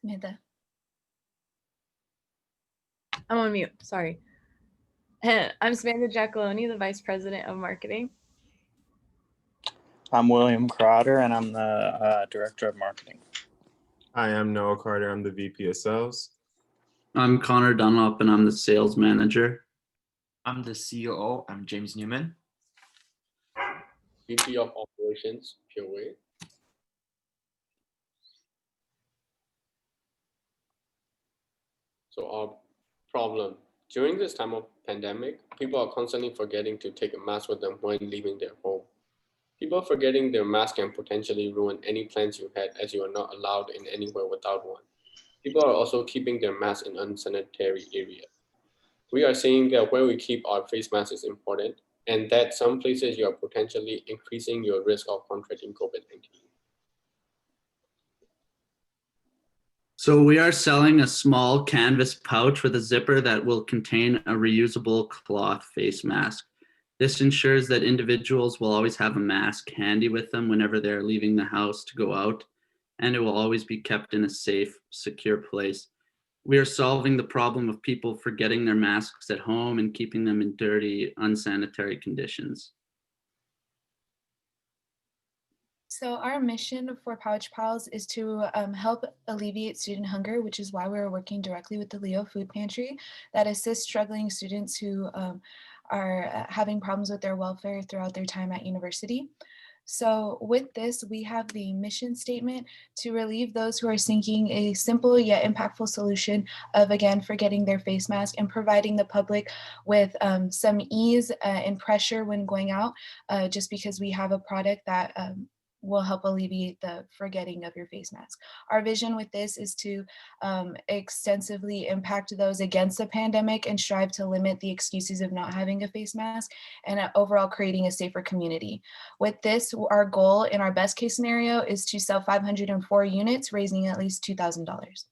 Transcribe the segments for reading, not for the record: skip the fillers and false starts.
Samantha. I'm on mute, sorry. I'm Samantha Giacalone, the Vice President of Marketing. I'm William Crowder, and I'm the Director of Marketing. I am Noah Carter. I'm the VP of Sales. I'm Connor Dunlop, and I'm the Sales Manager. I'm the COO. I'm James Newman. VP of Operations, POA. So our problem, during this time of pandemic, people are constantly forgetting to take a mask with them when leaving their home. People forgetting their mask can potentially ruin any plans you had, as you are not allowed in anywhere without one. People are also keeping their masks in unsanitary areas. We are seeing that where we keep our face masks is important, and that some places you are potentially increasing your risk of contracting COVID-19. So we are selling a small canvas pouch with a zipper that will contain a reusable cloth face mask. This ensures that individuals will always have a mask handy with them whenever they're leaving the house to go out, and it will always be kept in a safe, secure place. We are solving the problem of people forgetting their masks at home and keeping them in dirty, unsanitary conditions. So our mission for Pouch Pals is to help alleviate student hunger, which is why we're working directly with the Leo Food Pantry that assists struggling students who are having problems with their welfare throughout their time at university. So with this, we have the mission statement to relieve those who are seeking a simple yet impactful solution of, again, forgetting their face mask and providing the public with some ease and pressure when going out, just because we have a product that will help alleviate the forgetting of your face mask. Our vision with this is to extensively impact those against the pandemic and strive to limit the excuses of not having a face mask and overall creating a safer community. With this, our goal in our best case scenario is to sell 504 units, raising at least $2,000.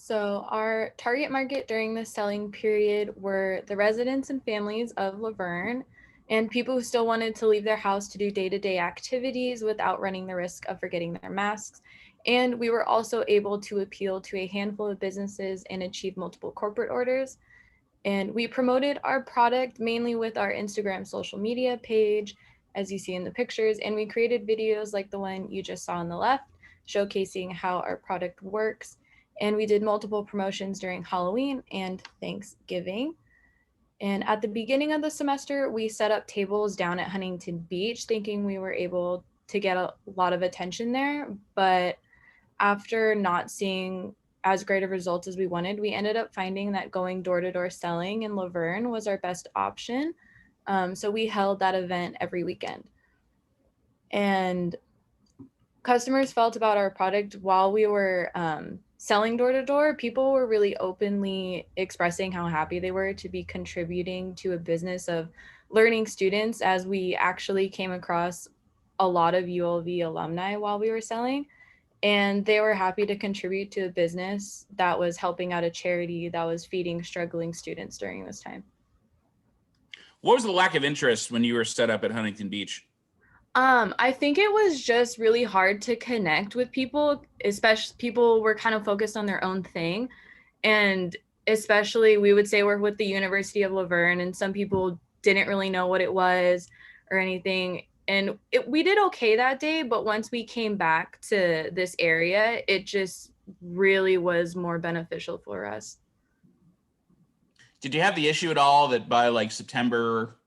So our target market during the selling period were the residents and families of Laverne and people who still wanted to leave their house to do day-to-day activities without running the risk of forgetting their masks. And we were also able to appeal to a handful of businesses and achieve multiple corporate orders. And we promoted our product mainly with our Instagram social media page, as you see in the pictures, and we created videos like the one you just saw on the left, showcasing how our product works. And we did multiple promotions during Halloween and Thanksgiving. And at the beginning of the semester, we set up tables down at Huntington Beach, thinking we were able to get a lot of attention there. But after not seeing as great of results as we wanted, we ended up finding that going door-to-door selling in Laverne was our best option. So we held that event every weekend. And customers felt about our product while we were selling door-to-door. People were really openly expressing how happy they were to be contributing to a business of learning students, as we actually came across a lot of ULV alumni while we were selling. And they were happy to contribute to a business that was helping out a charity that was feeding struggling students during this time. What was the lack of interest when you were set up at Huntington Beach? I think it was just really hard to connect with people, especially people were kind of focused on their own thing. And especially we would say we're with the University of Laverne, and some people didn't really know what it was or anything. And we did okay that day, but once we came back to this area, it just really was more beneficial for us. Did you have the issue at all that by like September,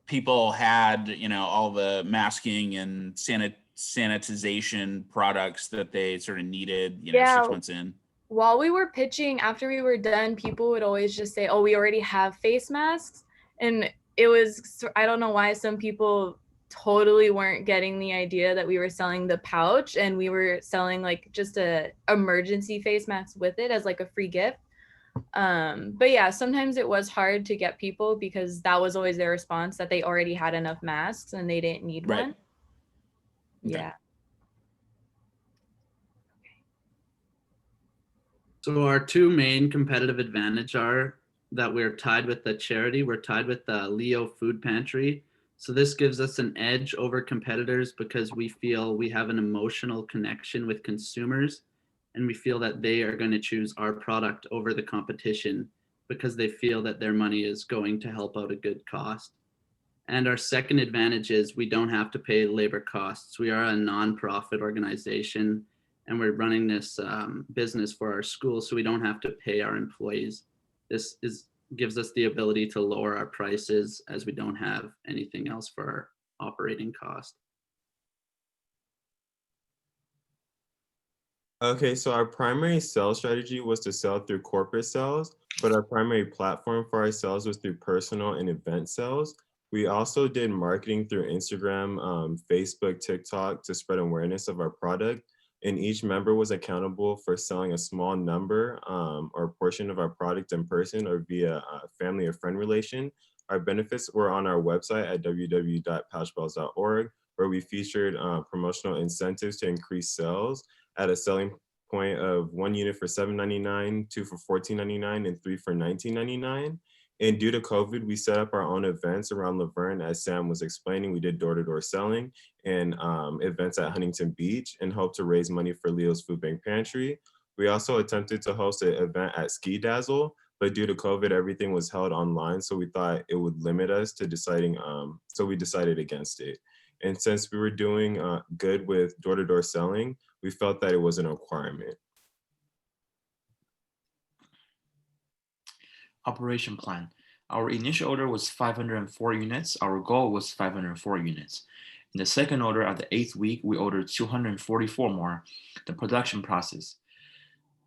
people had, all the masking and sanitization products that they sort of needed, 6 months in? While we were pitching, after we were done, people would always just say, oh, we already have face masks. And it was, I don't know why some people totally weren't getting the idea that we were selling the pouch and we were selling like just a emergency face mask with it as like a free gift. But yeah, sometimes it was hard to get people because that was always their response, that they already had enough masks and they didn't need one. Okay. Yeah. So our two main competitive advantage are that we're tied with the charity. We're tied with the Leo Food Pantry. So this gives us an edge over competitors because we feel we have an emotional connection with consumers, and we feel that they are going to choose our product over the competition because they feel that their money is going to help out a good cost. And our second advantage is we don't have to pay labor costs. We are a nonprofit organization and we're running this business for our school, so we don't have to pay our employees. This gives us the ability to lower our prices as we don't have anything else for our operating cost. Okay, so our primary sales strategy was to sell through corporate sales, but our primary platform for our sales was through personal and event sales. We also did marketing through Instagram, Facebook, TikTok to spread awareness of our product. And each member was accountable for selling a small number or portion of our product in person or via a family or friend relation. Our benefits were on our website at www.pouchbells.org, where we featured promotional incentives to increase sales at a selling point of 1 unit for $7.99, 2 for $14.99, and 3 for $19.99. And due to COVID, we set up our own events around Laverne. As Sam was explaining, we did door-to-door selling and events at Huntington Beach and hope to raise money for Leo's Food Bank Pantry. We also attempted to host an event at Ski Dazzle, but due to COVID, everything was held online. So we thought it would limit us to deciding, so we decided against it. And since we were doing good with door-to-door selling, we felt that it was a requirement. Operation plan. Our initial order was 504 units. Our goal was 504 units. In the second order at the 8th week, we ordered 244 more. The production process.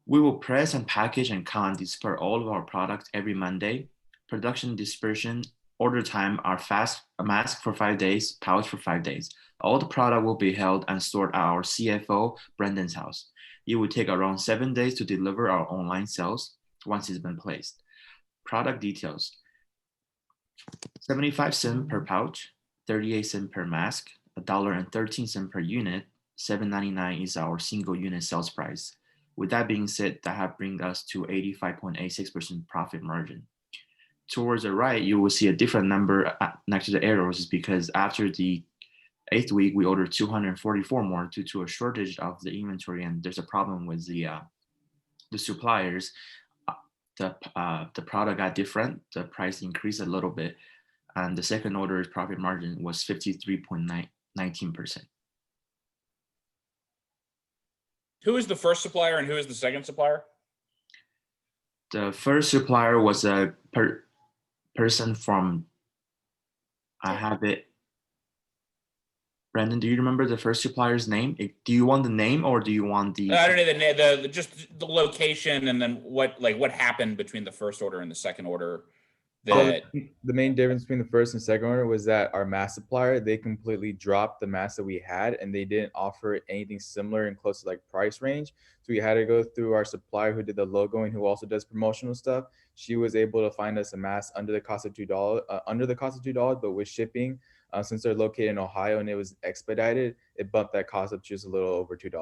We will press and package and count and disperse all of our products every Monday. Production dispersion, order time are fast, a mask for 5 days, pouch for 5 days. All the product will be held and stored at our CFO, Brendan's house. It will take around 7 days to deliver our online sales once it's been placed. Product details. 75 cents per pouch, 38 cents per mask, $1.13 per unit, $7.99 is our single unit sales price. With that being said, that have bring us to 85.86% profit margin. Towards the right, you will see a different number next to the arrows because after the 8th week, we ordered 244 more due to a shortage of the inventory, and there's a problem with the suppliers. The product got different, the price increased a little bit, and the second order's profit margin was 53.19%. Who is the first supplier and who is the second supplier? The first supplier was a person from, I have it. Brandon, do you remember the first supplier's name? Do you want the name or do you want the? I don't know the just the location and then what happened between the first order and the second order. So the main difference between the first and second order was that our mask supplier, they completely dropped the mask that we had and they didn't offer anything similar and close to like price range. So we had to go through our supplier who did the logo and who also does promotional stuff. She was able to find us a mask under the cost of $2, but with shipping, since they're located in Ohio and it was expedited, it bumped that cost up just a little over $2.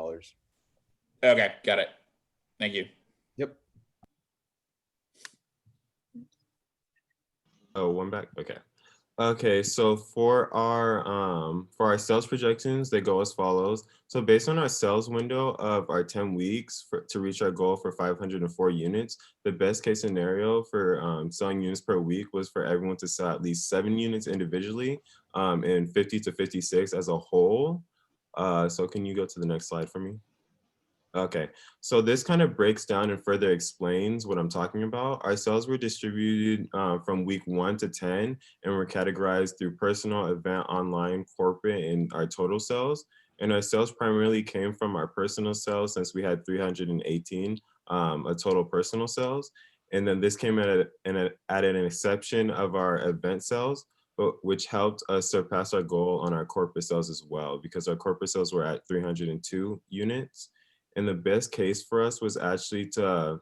Okay, got it. Thank you. Yep. Oh, one back. Okay. Okay, so for our sales projections, they go as follows. So based on our sales window of our 10 weeks to reach our goal for 504 units, the best case scenario for selling units per week was for everyone to sell at least 7 units individually and 50 to 56 as a whole. So can you go to the next slide for me? Okay, so this kind of breaks down and further explains what I'm talking about. Our sales were distributed from week 1 to 10 and were categorized through personal, event, online, corporate, and our total sales. And our sales primarily came from our personal sales since we had 318 a total personal sales. And then this came at an exception of our event sales, which helped us surpass our goal on our corporate sales as well, because our corporate sales were at 302 units. And the best case for us was actually to,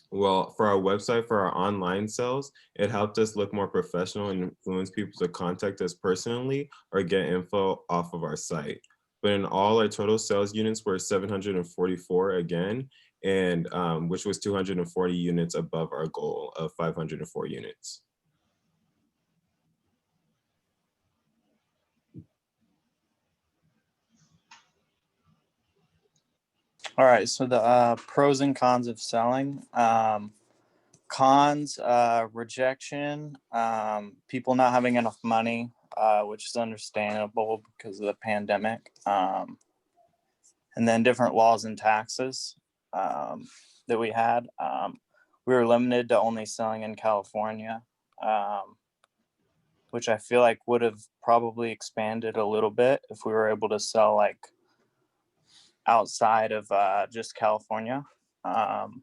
well, for our website, for our online sales, it helped us look more professional and influence people to contact us personally or get info off of our site. But in all, our total sales units were 744 again, and which was 240 units above our goal of 504 units. All right. So the pros and cons of selling. Cons, rejection, people not having enough money, which is understandable because of the pandemic. And then different laws and taxes that we had. We were limited to only selling in California, which I feel like would have probably expanded a little bit if we were able to sell like outside of just California. And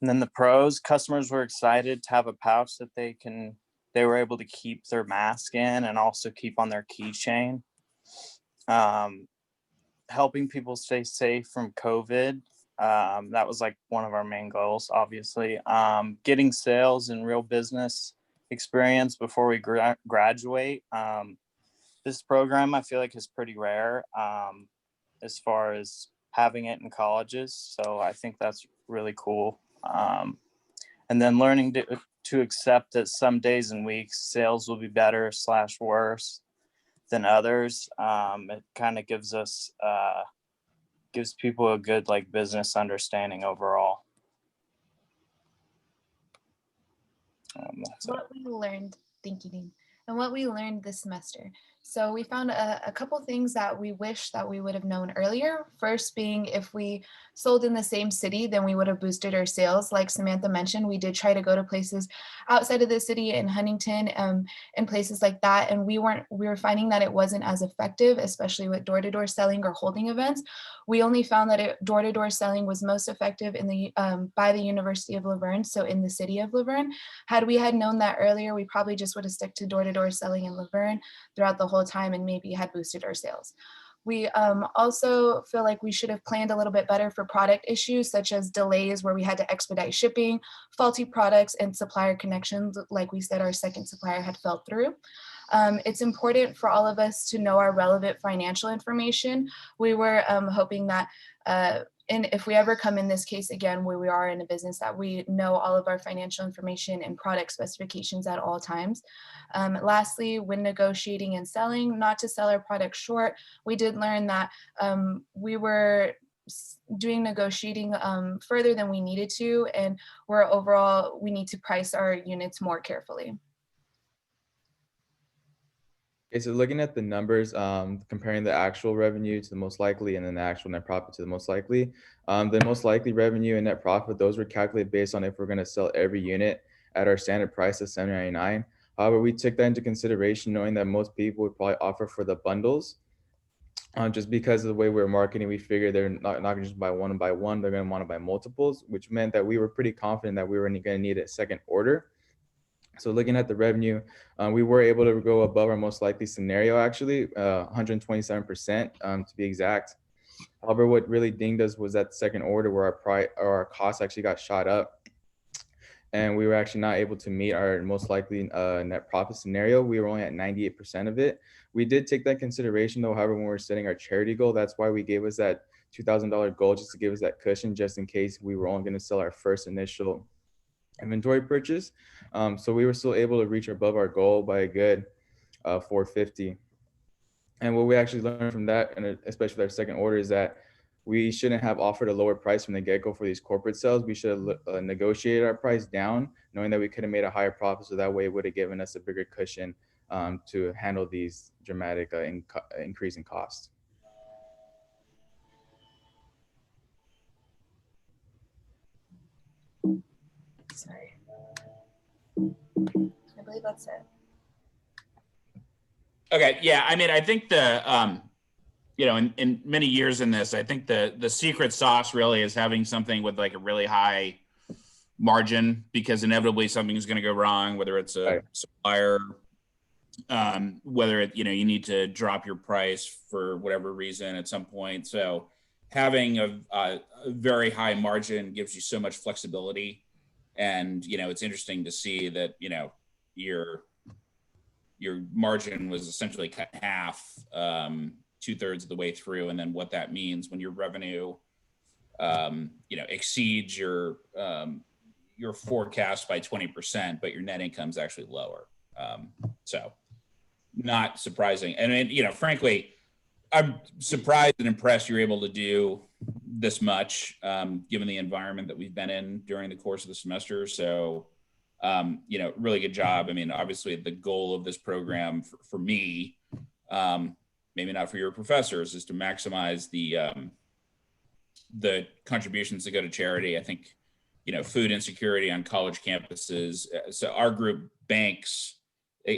then the pros, customers were excited to have a pouch that they were able to keep their mask in and also keep on their keychain. Helping people stay safe from COVID. That was like one of our main goals, obviously. Getting sales and real business experience before we graduate. This program I feel like is pretty rare as far as having it in colleges. So I think that's really cool. And then learning to accept that some days and weeks sales will be better / worse than others. It kind of gives people a good like business understanding overall. What we learned, thank you, Dean, and what we learned this semester. So we found a couple things that we wish that we would have known earlier. First being, if we sold in the same city, then we would have boosted our sales. Like Samantha mentioned, we did try to go to places outside of the city in Huntington and places like that. And we were finding that it wasn't as effective, especially with door-to-door selling or holding events. We only found that door-to-door selling was most effective in the by the University of Laverne, so in the city of Laverne. Had we had known that earlier, we probably just would have stuck to door-to-door selling in Laverne throughout the whole time and maybe had boosted our sales. We also feel like we should have planned a little bit better for product issues, such as delays where we had to expedite shipping, faulty products, and supplier connections. Like we said, our second supplier had fell through. It's important for all of us to know our relevant financial information. We were hoping that and if we ever come in this case again, where we are in a business, that we know all of our financial information and product specifications at all times. Lastly, when negotiating and selling, not to sell our product short, we did learn that we were doing negotiating further than we needed to, and we need to price our units more carefully. Okay, so looking at the numbers, comparing the actual revenue to the most likely and then the actual net profit to the most likely, the most likely revenue and net profit, those were calculated based on if we're going to sell every unit at our standard price of $7.99. However, we took that into consideration, knowing that most people would probably offer for the bundles. Just because of the way we're marketing, we figured they're not going to just buy one by one, they're going to want to buy multiples, which meant that we were pretty confident that we were going to need a second order. So looking at the revenue, we were able to go above our most likely scenario, actually, 127% to be exact. However, what really dinged us was that second order where our costs actually got shot up, and we were actually not able to meet our most likely net profit scenario. We were only at 98% of it. We did take that consideration though. However, when we were setting our charity goal, that's why we gave us that $2,000 goal, just to give us that cushion, just in case we were only going to sell our first initial inventory purchase. So we were still able to reach above our goal by a good 450. And what we actually learned from that, and especially with our second order, is that we shouldn't have offered a lower price from the get-go for these corporate sales. We should have negotiated our price down, knowing that we could have made a higher profit. So that way it would have given us a bigger cushion to handle these dramatic increase in costs. Sorry. I believe that's it. Okay, yeah, I mean, I think in many years in this, I think the secret sauce really is having something with like a really high margin, because inevitably something's going to go wrong, whether it's a supplier, whether you need to drop your price for whatever reason at some point. So having a very high margin gives you so much flexibility. And, it's interesting to see that, your margin was essentially cut in half, 2/3 of the way through. And then what that means when your revenue, exceeds your forecast by 20%, but your net income is actually lower. So not surprising. And, frankly, I'm surprised and impressed you're able to do this much, given the environment that we've been in during the course of the semester. So, really good job. I mean, obviously the goal of this program for me, maybe not for your professors, is to maximize the contributions that go to charity. I think, food insecurity on college campuses. So our group banks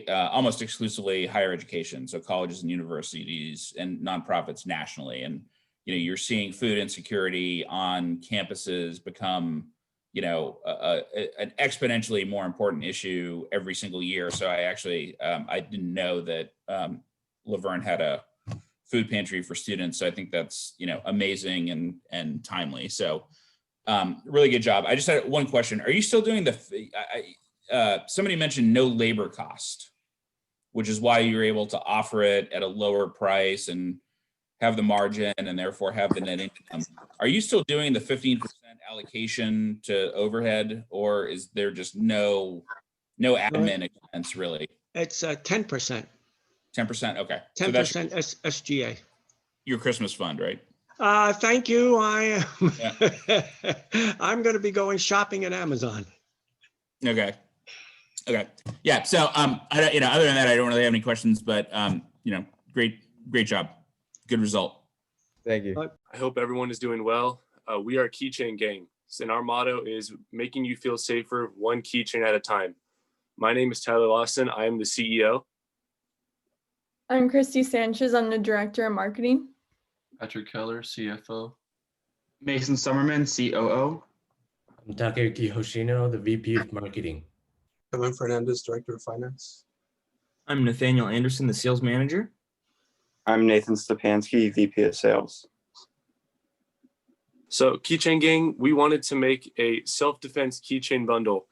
almost exclusively higher education, so colleges and universities and nonprofits nationally. And you're seeing food insecurity on campuses become an exponentially more important issue every single year. So I actually I didn't know that Laverne had a food pantry for students. So I think that's amazing and timely. So really good job. I just had one question. Are you still doing somebody mentioned no labor cost, which is why you're able to offer it at a lower price and have the margin and therefore have the net income. Are you still doing the 15% allocation to overhead, or is there just no admin expense really? It's 10%. 10%. Okay. 10% SGA. Your Christmas fund, right? Thank you. I am. Yeah. I'm going to be going shopping at Amazon. Okay. Yeah. So, other than that, I don't really have any questions, but, great job. Good result. Thank you. I hope everyone is doing well. We are Keychain Gang, and our motto is making you feel safer one keychain at a time. My name is Tyler Lawson. I am the CEO. I'm Christy Sanchez. I'm the Director of Marketing. Patrick Keller, CFO. Mason Summerman, COO. I'm Takayuki Hoshino, the VP of Marketing. Kevin Fernandez, Director of Finance. I'm Nathaniel Anderson, the Sales Manager. I'm Nathan Stepansky, VP of Sales. So Keychain Gang, we wanted to make a self-defense keychain bundle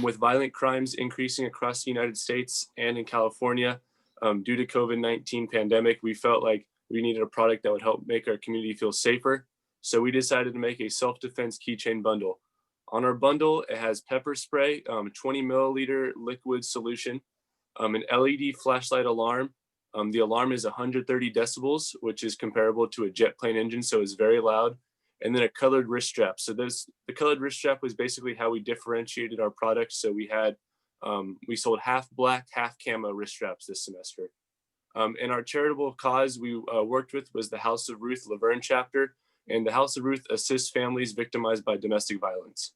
with violent crimes increasing across the United States and in California due to COVID-19 pandemic. We felt like we needed a product that would help make our community feel safer. So we decided to make a self-defense keychain bundle. On our bundle, it has pepper spray, 20 milliliter liquid solution, an LED flashlight alarm. The alarm is 130 decibels, which is comparable to a jet plane engine, so it's very loud. And then a colored wrist strap. So the colored wrist strap was basically how we differentiated our product. So we sold half black, half camo wrist straps this semester. And our charitable cause we worked with was the House of Ruth Laverne chapter, and the House of Ruth assists families victimized by domestic violence.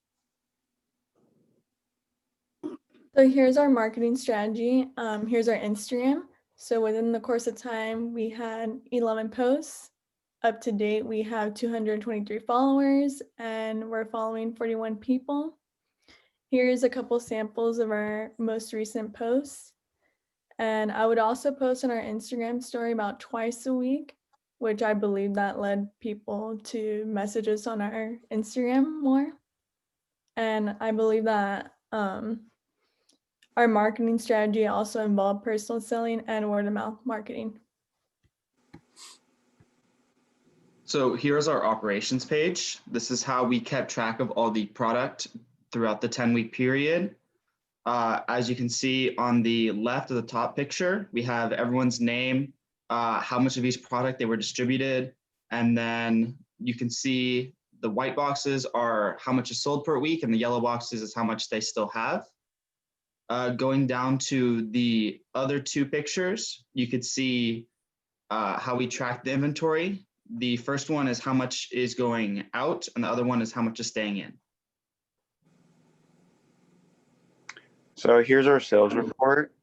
So here's our marketing strategy. Here's our Instagram. So within the course of time, we had 11 posts. Up to date, we have 223 followers, and we're following 41 people. Here's a couple samples of our most recent posts. And I would also post on our Instagram story about twice a week, which I believe that led people to message us on our Instagram more. And I believe that our marketing strategy also involved personal selling and word of mouth marketing. So here's our operations page. This is how we kept track of all the product throughout the 10-week period. As you can see on the left of the top picture, we have everyone's name, how much of each product they were distributed, and then you can see the white boxes are how much is sold per week, and the yellow boxes is how much they still have. Going down to the other two pictures, you could see how we track the inventory. The first one is how much is going out, and the other one is how much is staying in. So here's our sales report.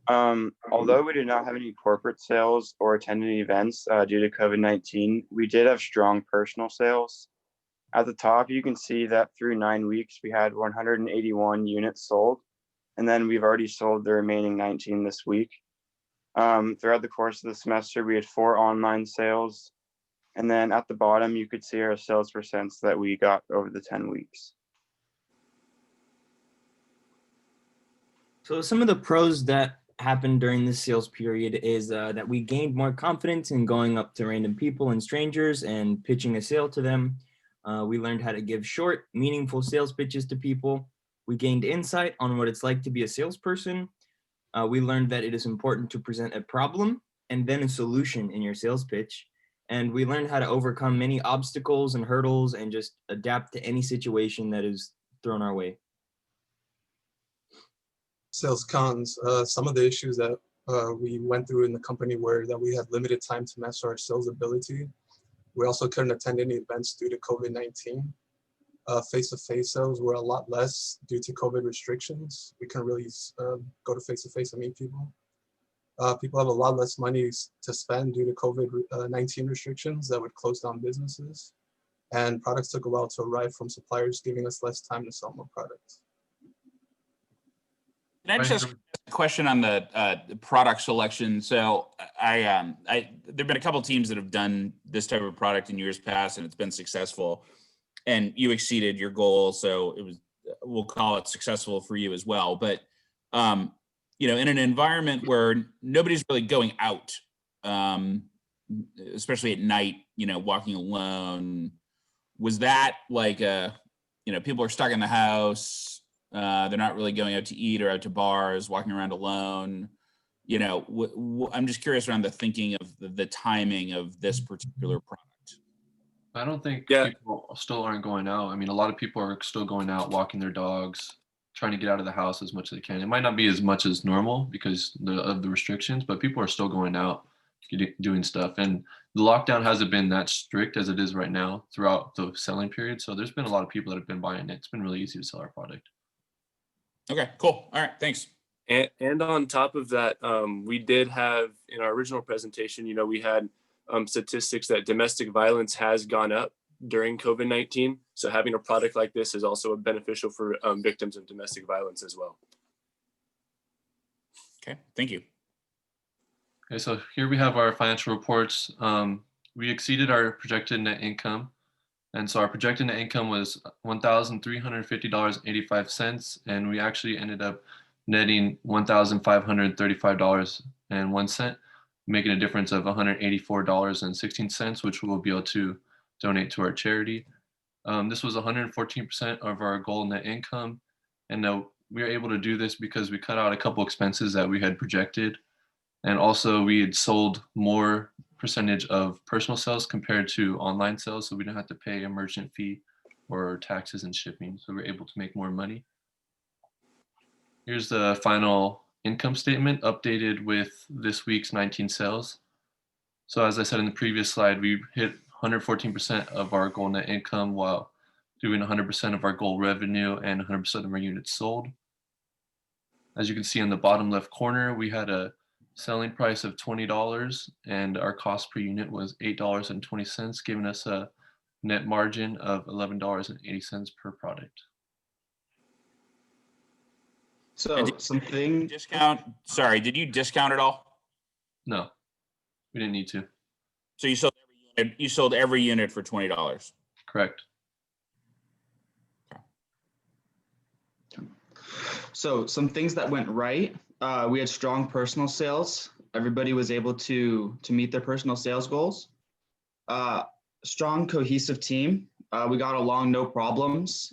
Although we did not have any corporate sales or attend any events due to COVID-19, we did have strong personal sales. At the top, you can see that through 9 weeks, we had 181 units sold, and then we've already sold the remaining 19 this week. Throughout the course of the semester, we had 4 online sales, and then at the bottom, you could see our sales percents that we got over the 10 weeks. So some of the pros that happened during this sales period is that we gained more confidence in going up to random people and strangers and pitching a sale to them. We learned how to give short, meaningful sales pitches to people. We gained insight on what it's like to be a salesperson. We learned that it is important to present a problem and then a solution in your sales pitch. And we learned how to overcome many obstacles and hurdles and just adapt to any situation that is thrown our way. Sales cons. Some of the issues that we went through in the company were that we had limited time to master our sales ability. We also couldn't attend any events due to COVID-19. Face-to-face sales were a lot less due to COVID restrictions. We couldn't really go to face-to-face and meet people. People have a lot less money to spend due to COVID-19 restrictions that would close down businesses. And products took a while to arrive from suppliers, giving us less time to sell more products. Can I just ask a question on the product selection? So there've been a couple teams that have done this type of product in years past, and it's been successful. And you exceeded your goal, so it was, we'll call it successful for you as well. But you know, in an environment where nobody's really going out, especially at night, you know, walking alone, was that like you know, people are stuck in the house? They're not really going out to eat or out to bars, walking around alone. You know, I'm just curious around the thinking of the timing of this particular product. I don't think people still aren't going out. I mean, a lot of people are still going out, walking their dogs, trying to get out of the house as much as they can. It might not be as much as normal because of the restrictions, but people are still going out, doing stuff. And the lockdown hasn't been that strict as it is right now throughout the selling period. So there's been a lot of people that have been buying it. It's been really easy to sell our product. Okay, cool. All right, thanks. And on top of that, we did have in our original presentation, you know, we had statistics that domestic violence has gone up during COVID-19. So having a product like this is also beneficial for victims of domestic violence as well. Okay, thank you. Okay, so here we have our financial reports. We exceeded our projected net income. And so our projected net income was $1,350.85. And we actually ended up netting $1,535.01, making a difference of $184.16, which we'll be able to donate to our charity. This was 114% of our goal net income. And we were able to do this because we cut out a couple expenses that we had projected. And also we had sold more percentage of personal sales compared to online sales. So we didn't have to pay a merchant fee or taxes and shipping. So we were able to make more money. Here's the final income statement updated with this week's 19 sales. So as I said in the previous slide, we hit 114% of our goal net income while doing 100% of our goal revenue and 100% of our units sold. As you can see in the bottom left corner, we had a selling price of $20 and our cost per unit was $8.20, giving us a net margin of $11.80 per product. So something discount. Sorry, did you discount at all? No, we didn't need to. So you sold every unit for $20. Correct. So some things that went right. We had strong personal sales. Everybody was able to meet their personal sales goals. Strong cohesive team. We got along no problems.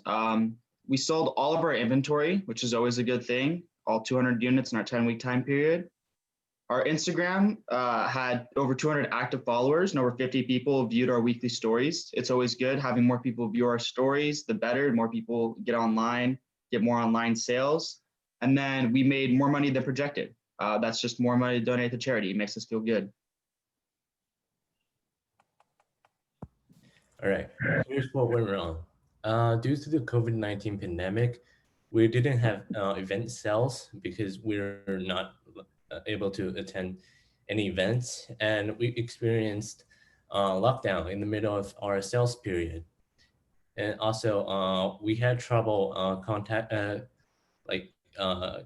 We sold all of our inventory, which is always a good thing, all 200 units in our 10-week time period. Our Instagram had over 200 active followers and over 50 people viewed our weekly stories. It's always good having more people view our stories, the better. More people get online, get more online sales. And then we made more money than projected. That's just more money to donate to charity. It makes us feel good. All right, here's what went wrong. Due to the COVID-19 pandemic, we didn't have event sales because we're not able to attend any events, and we experienced lockdown in the middle of our sales period. And also, we had trouble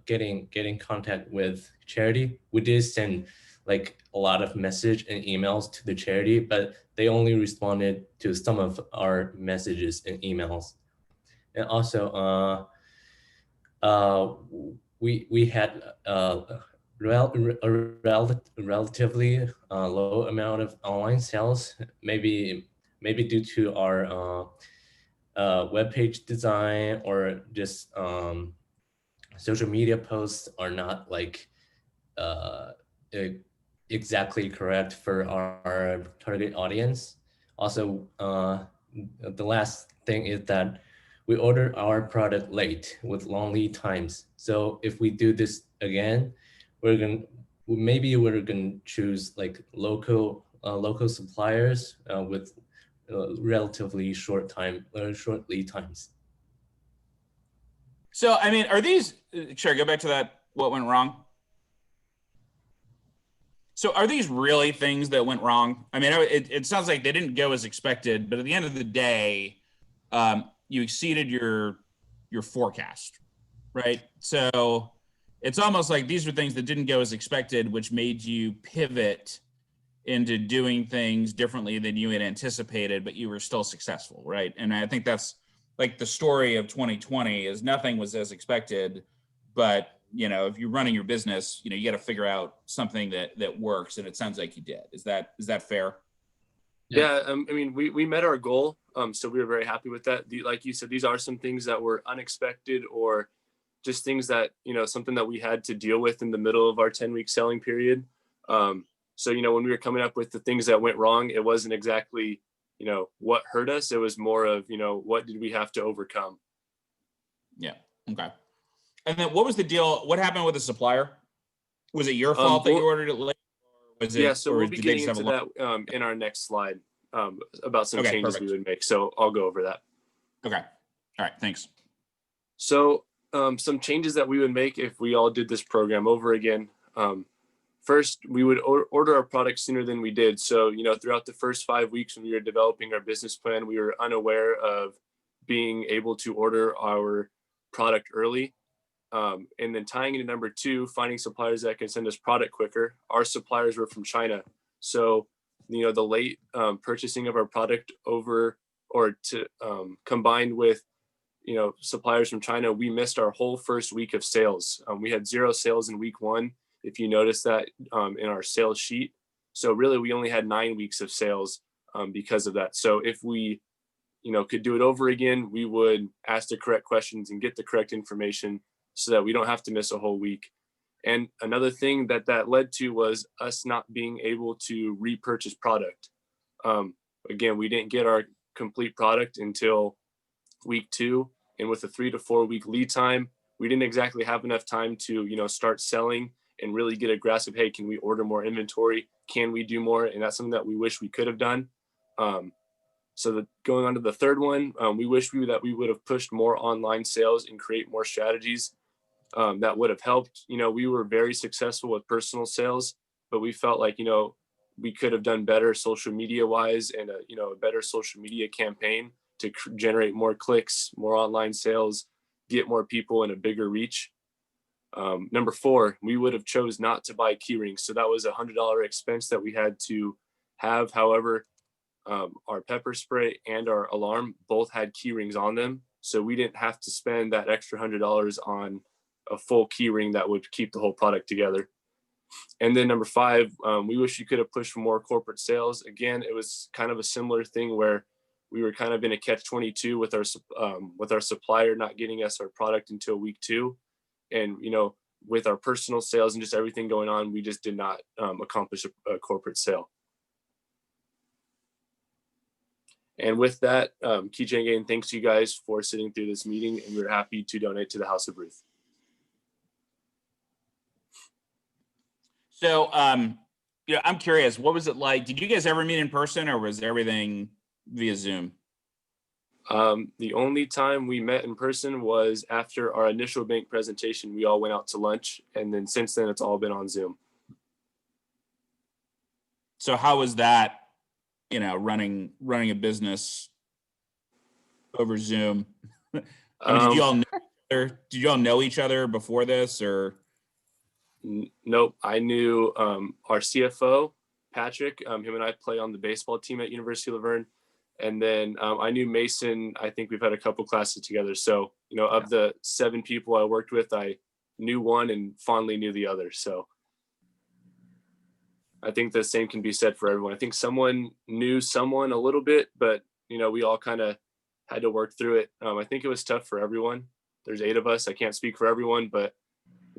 getting contact with charity. We did send like a lot of message and emails to the charity, but they only responded to some of our messages and emails. And also, we had a relatively low amount of online sales, maybe due to our webpage design or just social media posts are not like it exactly correct for our target audience. Also, the last thing is that we order our product late with long lead times. So if we do this again, we're gonna choose like local suppliers with relatively short lead times. So, I mean, are these, sure, go back to that, what went wrong? So are these really things that went wrong? I mean, it sounds like they didn't go as expected, but at the end of the day, you exceeded your forecast, right? So it's almost like these are things that didn't go as expected, which made you pivot into doing things differently than you had anticipated, but you were still successful, right? And I think that's like the story of 2020 is nothing was as expected, but if you're running your business, you got to figure out something that works, and it sounds like you did. Is that fair? Yeah, I mean, we met our goal, so we were very happy with that. Like you said, these are some things that were unexpected or just things that, something that we had to deal with in the middle of our 10-week selling period. So, when we were coming up with the things that went wrong, it wasn't exactly, what hurt us. It was more of, what did we have to overcome? Yeah. Okay. And then what was the deal? What happened with the supplier? Was it your fault that you ordered it late? Or was it, yeah, so or we'll be did they getting just have into that in our next slide about some Okay, changes perfect. we would make. So I'll go over that. Okay. All right. Thanks. So some changes that we would make if we all did this program over again. First, we would order our products sooner than we did. So, throughout the first 5 weeks when we were developing our business plan, we were unaware of being able to order our product early. And then tying into number two, finding suppliers that can send us product quicker. Our suppliers were from China. So, the late purchasing of our product over or to combined with, suppliers from China, we missed our whole first week of sales. We had 0 sales in week 1. If you notice that in our sales sheet. So really we only had 9 weeks of sales because of that. So if we, could do it over again, we would ask the correct questions and get the correct information so that we don't have to miss a whole week. And another thing that led to was us not being able to repurchase product. Again, we didn't get our complete product until week 2. And with a 3 to 4 week lead time, we didn't exactly have enough time to, start selling and really get a grasp of, hey, can we order more inventory? Can we do more? And that's something that we wish we could have done. So going on to the third one, we wish that we would have pushed more online sales and create more strategies that would have helped. We were very successful with personal sales, but we felt like, we could have done better social media wise and a better social media campaign to generate more clicks, more online sales, get more people and a bigger reach. Number 4, we would have chose not to buy key rings. So that was $100 expense that we had to have. However, our pepper spray and our alarm both had key rings on them. So we didn't have to spend that extra $100 on a full key ring that would keep the whole product together. And then number 5, we wish you could have pushed for more corporate sales. Again, it was kind of a similar thing where we were kind of in a catch-22 with our supplier not getting us our product until week 2. And, with our personal sales and just everything going on, we just did not accomplish a corporate sale. And with that, Keychain Gang thanks you guys for sitting through this meeting, and we're happy to donate to the House of Ruth. So, I'm curious, what was it like? Did you guys ever meet in person, or was everything via Zoom? The only time we met in person was after our initial bank presentation. We all went out to lunch, and then since then it's all been on Zoom. So how was that, running a business over Zoom? I mean, did you all know each other before this, or? Nope. I knew our CFO, Patrick. Him and I play on the baseball team at University of Laverne. And then I knew Mason. I think we've had a couple classes together. So, of the 7 people I worked with, I knew one and fondly knew the other. So I think the same can be said for everyone. I think someone knew someone a little bit, but, we all kind of had to work through it. I think it was tough for everyone. There's 8 of us. I can't speak for everyone, but,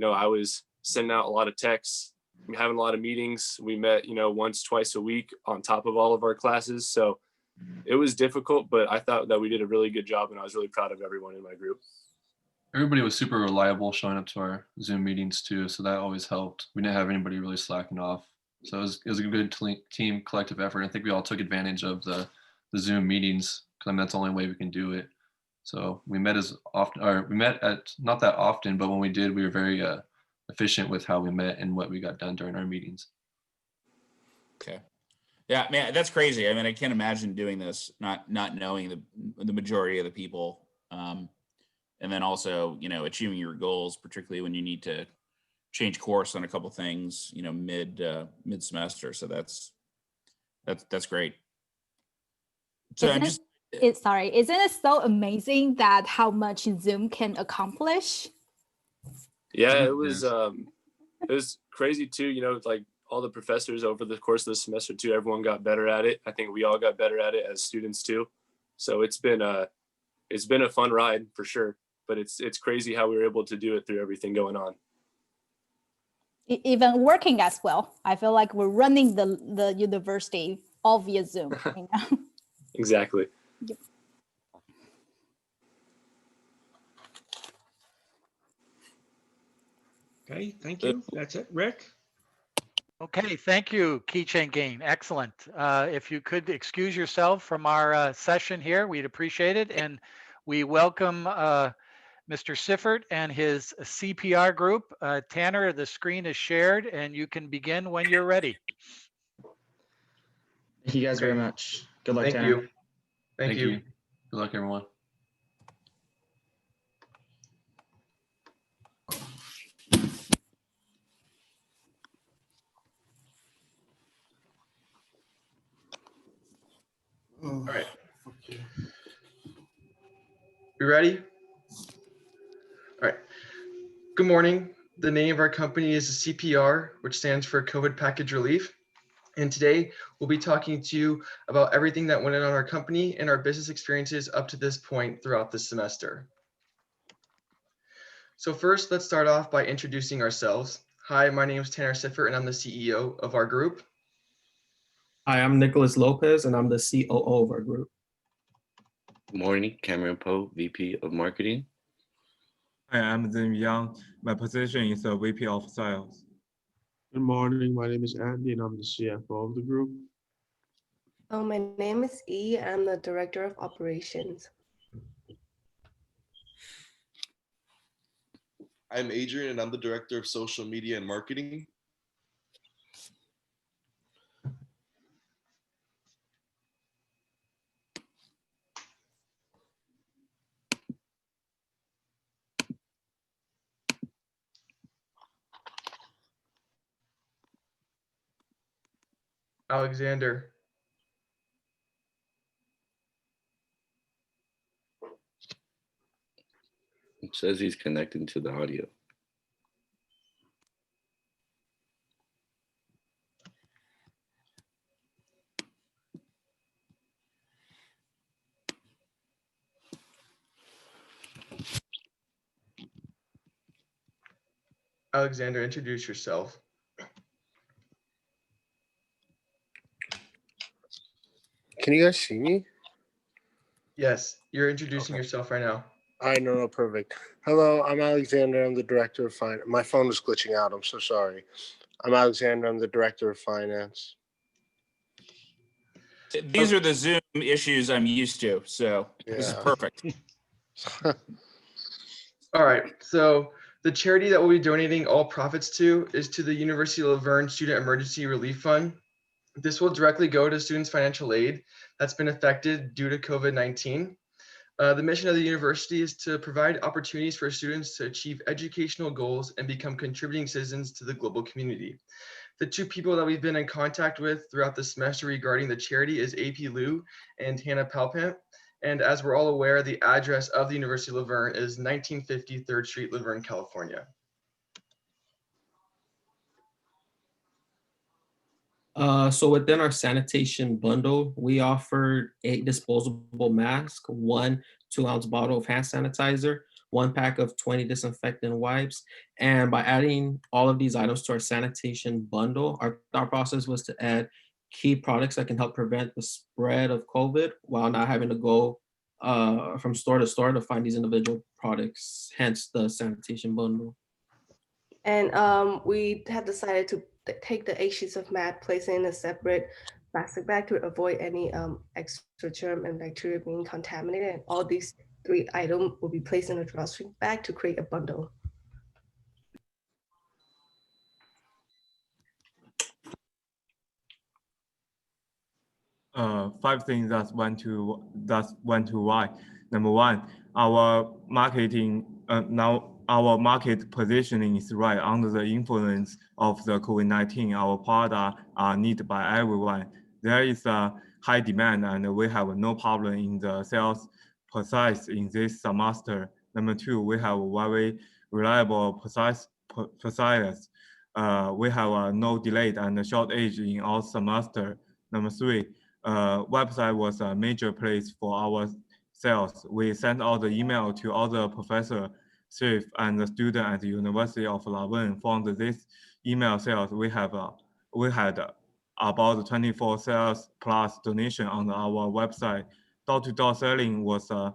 I was sending out a lot of texts, having a lot of meetings. We met, once, twice a week on top of all of our classes. So it was difficult, but I thought that we did a really good job, and I was really proud of everyone in my group. Everybody was super reliable showing up to our Zoom meetings too, so that always helped. We didn't have anybody really slacking off. So it was a good team collective effort. I think we all took advantage of the Zoom meetings because that's the only way we can do it. So we met as often, or we met at not that often, but when we did, we were very efficient with how we met and what we got done during our meetings. Okay. Yeah, man, that's crazy. I mean, I can't imagine doing this, not knowing the majority of the people. And then also, achieving your goals, particularly when you need to change course on a couple things, mid semester. So that's great. So isn't I'm just isn't it so amazing that how much Zoom can accomplish? Yeah, it was crazy too. Like all the professors over the course of the semester too, everyone got better at it. I think we all got better at it as students too. So it's been a fun ride for sure. But it's crazy how we were able to do it through everything going on. Even working as well. I feel like we're running the university all via Zoom. Exactly. Yep. Okay, thank you. That's it. Rick? Okay, thank you, Keychain Gain. Excellent. If you could excuse yourself from our session here, we'd appreciate it. And we welcome Mr. Siffert and his CPR group. Tanner, the screen is shared and you can begin when you're ready. Thank you guys very much. Good luck, Thank Tanner. you. Thank you. Good luck, everyone. All right. You ready? All right. Good morning. The name of our company is CPR, which stands for COVID Package Relief. And today we'll be talking to you about everything that went on our company and our business experiences up to this point throughout this semester. So first, let's start off by introducing ourselves. Hi, my name is Tanner Siffert, and I'm the CEO of our group. Hi, I'm Nicholas Lopez, and I'm the COO of our group. Good morning, Cameron Poe, VP of Marketing. Hi, I'm Zim Yang. My position is a VP of Sales. Good morning, my name is Andy and I'm the CFO of the group. My name is E. I'm the Director of Operations. I'm Adrian and I'm the Director of Social Media and Marketing. Alexander. It says he's connecting to the audio. Alexander, introduce yourself. Can you guys see me? Yes, you're introducing yourself right now. All right, no, perfect. Hello, I'm Alexander. I'm the Director of Finance. My phone was glitching out. I'm so sorry. I'm Alexander. I'm the Director of Finance. These are the Zoom issues I'm used to, so this is perfect. All right, so the charity that we'll be donating all profits to is to the University of Laverne Student Emergency Relief Fund. This will directly go to students' financial aid that's been affected due to COVID-19. The mission of the university is to provide opportunities for students to achieve educational goals and become contributing citizens to the global community. The two people that we've been in contact with throughout the semester regarding the charity is AP Liu and Hannah Palpant. And as we're all aware, the address of the University of Laverne is 1950 3rd Street, Laverne, California. So within our sanitation bundle, we offered 8 disposable masks, 1 2-ounce bottle of hand sanitizer, one pack of 20 disinfectant wipes. And by adding all of these items to our sanitation bundle, our thought process was to add key products that can help prevent the spread of COVID while not having to go from store to store to find these individual products, hence the sanitation bundle. And we have decided to take the 8 sheets of mat, place it in a separate plastic bag to avoid any extra germ and bacteria being contaminated. And all these 3 items will be placed in a drawstring bag to create a bundle. Five things that went to why. Number one, our marketing now our market positioning is right. Under the influence of the COVID-19, our products are needed by everyone. There is a high demand, and we have no problem in the sales process in this semester. Number two, we have a very reliable process. We have no delay and shortage in all semester. Number three, website was a major place for our sales. We sent out the email to all the professor, staff, and the student at the University of Laverne. From this email sales, we had about 24 sales plus donation on our website. Door-to-door selling was a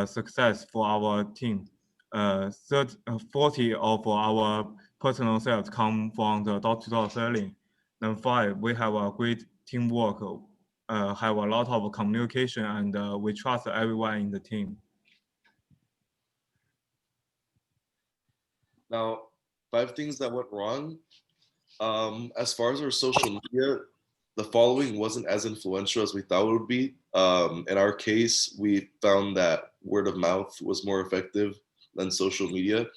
success for our team. 40 of our personal sales come from the door-to-door selling. Number five, we have a great teamwork, have a lot of communication, and we trust everyone in the team. Now, 5 things that went wrong. As far as our social media, the following wasn't as influential as we thought it would be. In our case, we found that word of mouth was more effective than social media.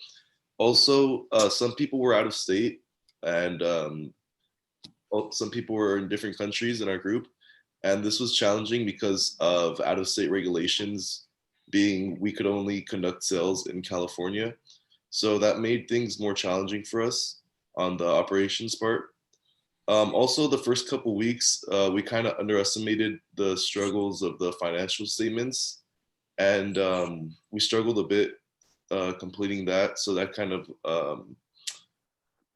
Also, some people were out of state, and some people were in different countries in our group. And this was challenging because of out of state regulations being we could only conduct sales in California. So that made things more challenging for us on the operations part. Also, the first couple weeks, we kind of underestimated the struggles of the financial statements, and we struggled a bit completing that. So that kind of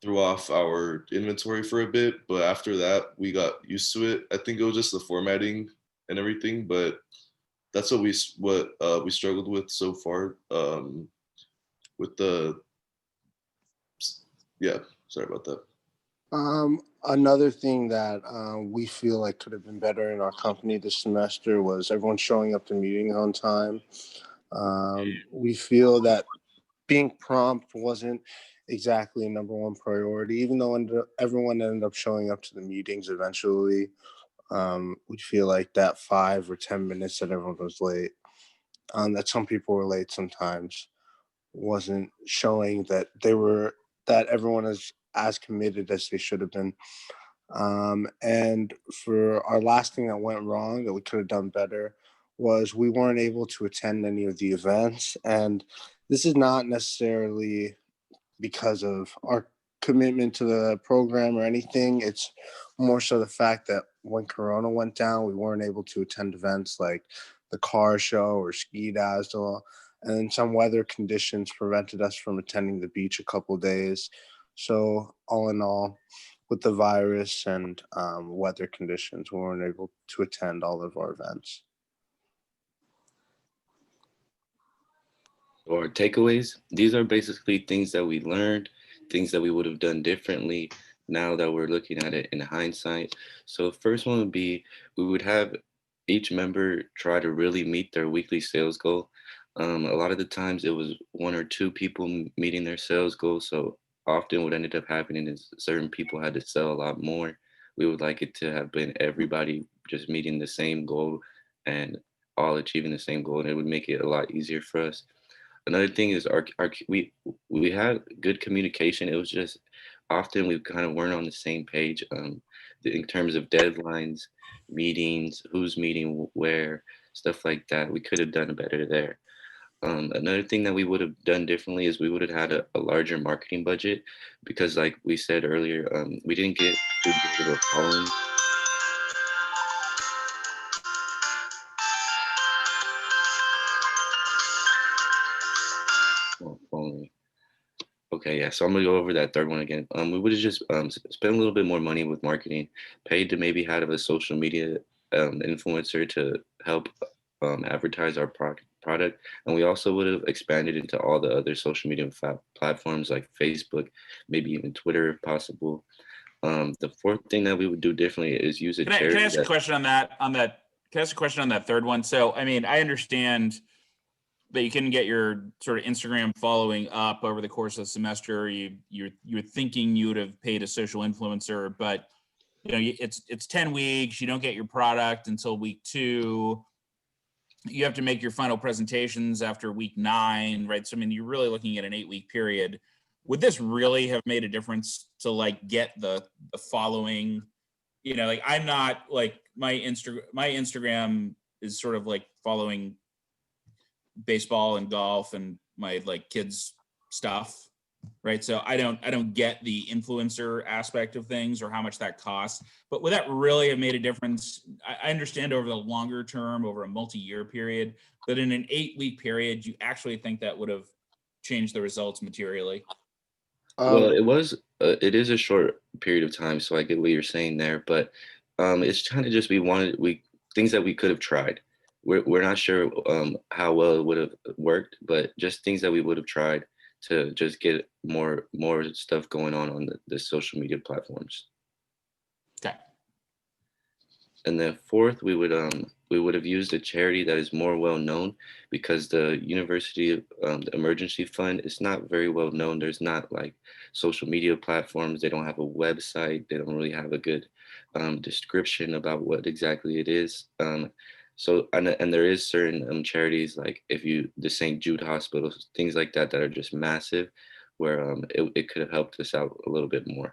threw off our inventory for a bit. But after that, we got used to it. I think it was just the formatting and everything, but that's what we struggled with so far. With the sorry about that. Another thing that we feel like could have been better in our company this semester was everyone showing up to meetings on time. We feel that being prompt wasn't exactly a number one priority, even though everyone ended up showing up to the meetings eventually. We feel like that 5 or 10 minutes that everyone was late, that some people were late sometimes, wasn't showing that that everyone is as committed as they should have been. And for our last thing that went wrong that we could have done better was we weren't able to attend any of the events. And this is not necessarily because of our commitment to the program or anything. It's more so the fact that when Corona went down, we weren't able to attend events like the car show or ski dazzle, and some weather conditions prevented us from attending the beach a couple days. So all in all, with the virus and weather conditions, we weren't able to attend all of our events. Or takeaways, these are basically things that we learned, things that we would have done differently now that we're looking at it in hindsight. So first one would be we would have each member try to really meet their weekly sales goal. A lot of the times it was 1 or 2 people meeting their sales goal. So often what ended up happening is certain people had to sell a lot more. We would like it to have been everybody just meeting the same goal and all achieving the same goal, and it would make it a lot easier for us. Another thing is we had good communication. It was just often we kind of weren't on the same page in terms of deadlines, meetings, who's meeting where, stuff like that. We could have done better there. Another thing that we would have done differently is we would have had a larger marketing budget because, like we said earlier, we didn't get too big of a following. Okay, yeah. So I'm gonna go over that third one again. We would have just spent a little bit more money with marketing, paid to maybe have a social media influencer to help advertise our product, and we also would have expanded into all the other social media platforms like Facebook, maybe even Twitter if possible. The fourth thing that we would do differently is use a charity. Can I ask a question on that? Can I ask a question on that third one? So, I mean, I understand that you can get your sort of Instagram following up over the course of the semester. You're thinking you would have paid a social influencer, but you know it's 10 weeks. You don't get your product until week 2. You have to make your final presentations after week 9, right? So I mean, you're really looking at an 8-week period. Would this really have made a difference to like get the following? You know, like I'm not like my Instagram is sort of like following baseball and golf and my like kids stuff, right? So I don't get the influencer aspect of things or how much that costs. But would that really have made a difference? I understand over the longer term, over a multi-year period, but in an 8-week period, you actually think that would have changed the results materially? Well, it is a short period of time, so I get what you're saying there, but it's kind of just we things that we could have tried. We're not sure how well it would have worked, but just things that we would have tried to just get more stuff going on the social media platforms. Okay. And then fourth, we would have used a charity that is more well known, because the university the emergency fund is not very well known. There's not like social media platforms. They don't have a website. They don't really have a good description about what exactly it is. So and there is certain charities like the St. Jude hospitals, things like that are just massive, where it could have helped us out a little bit more.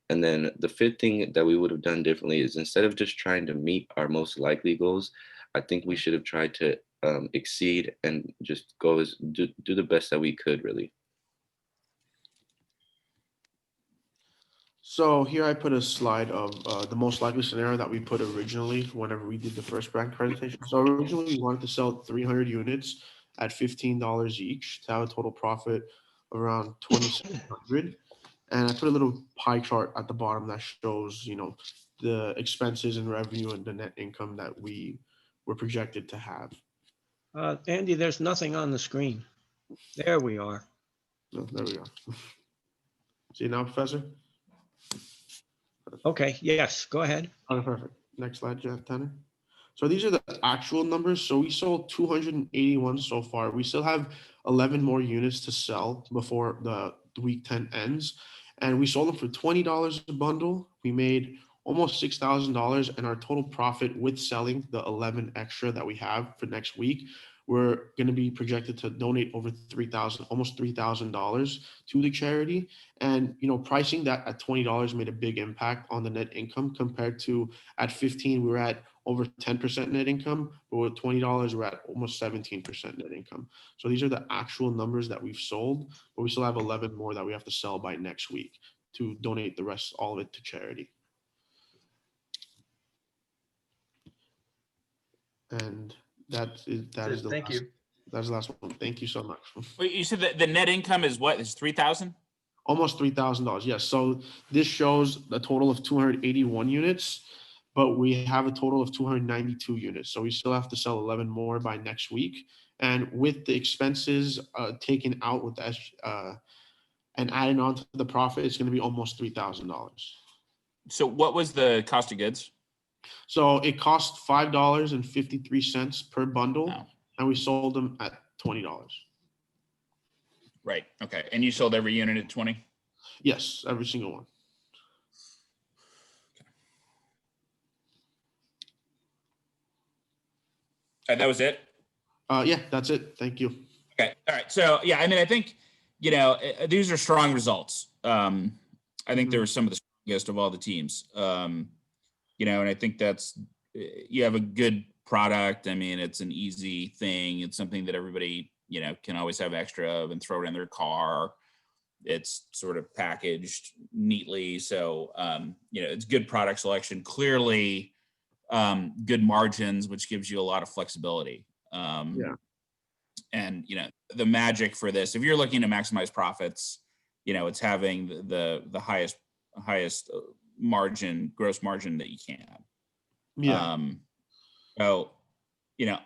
And then the fifth thing that we would have done differently is, instead of just trying to meet our most likely goals, I think we should have tried to exceed and just do the best that we could, really. So here I put a slide of the most likely scenario that we put originally whenever we did the first brand presentation. So originally we wanted to sell 300 units at $15 each to have a total profit around 2,700. And I put a little pie chart at the bottom that shows, the expenses and revenue and the net income that we were projected to have. Andy, there's nothing on the screen. There we are. So there we go. See now, Professor? Okay, yes, go ahead. Okay, perfect. Next slide, Jeff Tanner. So these are the actual numbers. So we sold 281 so far. We still have 11 more units to sell before the week 10 ends. And we sold them for $20 a bundle. We made almost $6,000, and our total profit with selling the 11 extra that we have for next week, we're going to be projected to donate over almost $3,000 to the charity. And pricing that at $20 made a big impact on the net income, compared to at 15 we were at over 10% net income, but with $20 we're at almost 17% net income. So these are the actual numbers that we've sold, but we still have 11 more that we have to sell by next week to donate the rest, all of it, to charity. And that is the Thank you. That's the last one. Thank you so much. Wait, you said that the net income is what? Is 3,000? Almost $3,000. Yes. So this shows a total of 281 units, but we have a total of 292 units. So we still have to sell 11 more by next week. And with the expenses taken out with that and adding on to the profit, it's going to be almost $3,000. So what was the cost of goods? So it cost $5.53 per bundle, and we sold them at $20. Right. Okay. And you sold every unit at 20? Yes, every single one. That was it? Yeah, that's it. Thank you. Okay. All right. So, yeah, I mean, I think, these are strong results. I think they were some of the strongest of all the teams. And I think you have a good product. I mean, it's an easy thing. It's something that everybody, can always have extra of and throw it in their car. It's sort of packaged neatly. So, it's good product selection, clearly good margins, which gives you a lot of flexibility. And, the magic for this, if you're looking to maximize profits, it's having the highest gross margin that you can. Yeah. So,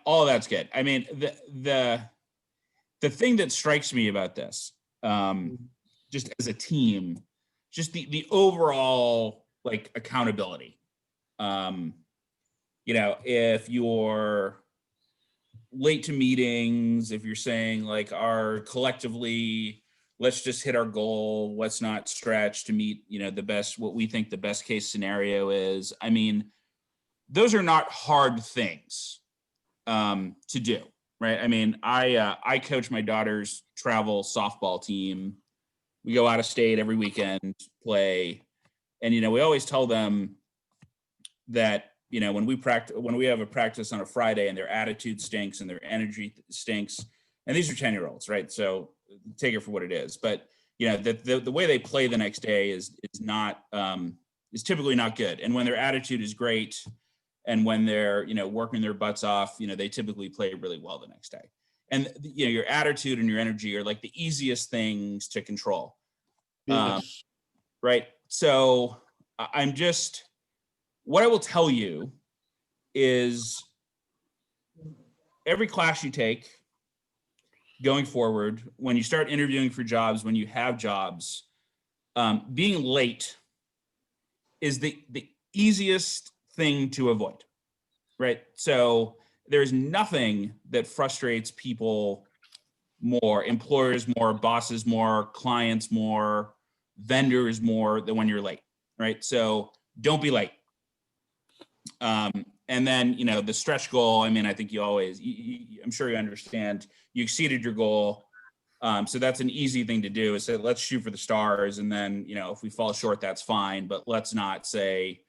all that's good. I mean, the thing that strikes me about this, just as a team, just the overall like accountability. If you're late to meetings, if you're saying like collectively, let's just hit our goal, let's not stretch to meet, what we think the best case scenario is. I mean, those are not hard things to do, right? I mean, I coach my daughter's travel softball team. We go out of state every weekend, play, and we always tell them that when we have a practice on a Friday and their attitude stinks and their energy stinks, and these are 10-year-olds, right? So take it for what it is. But the way they play the next day is typically not good. And when their attitude is great, and when they're working their butts off, they typically play really well the next day. And your attitude and your energy are like the easiest things to control. Yes. Right. So what I will tell you is every class you take going forward, when you start interviewing for jobs, when you have jobs, being late is the easiest thing to avoid, right? So there's nothing that frustrates people more, employers more, bosses more, clients more, vendors more than when you're late, right? So don't be late. And then, the stretch goal, I mean, I think I'm sure you understand, you exceeded your goal. So that's an easy thing to do is say, let's shoot for the stars. And then, if we fall short, that's fine. But let's not say,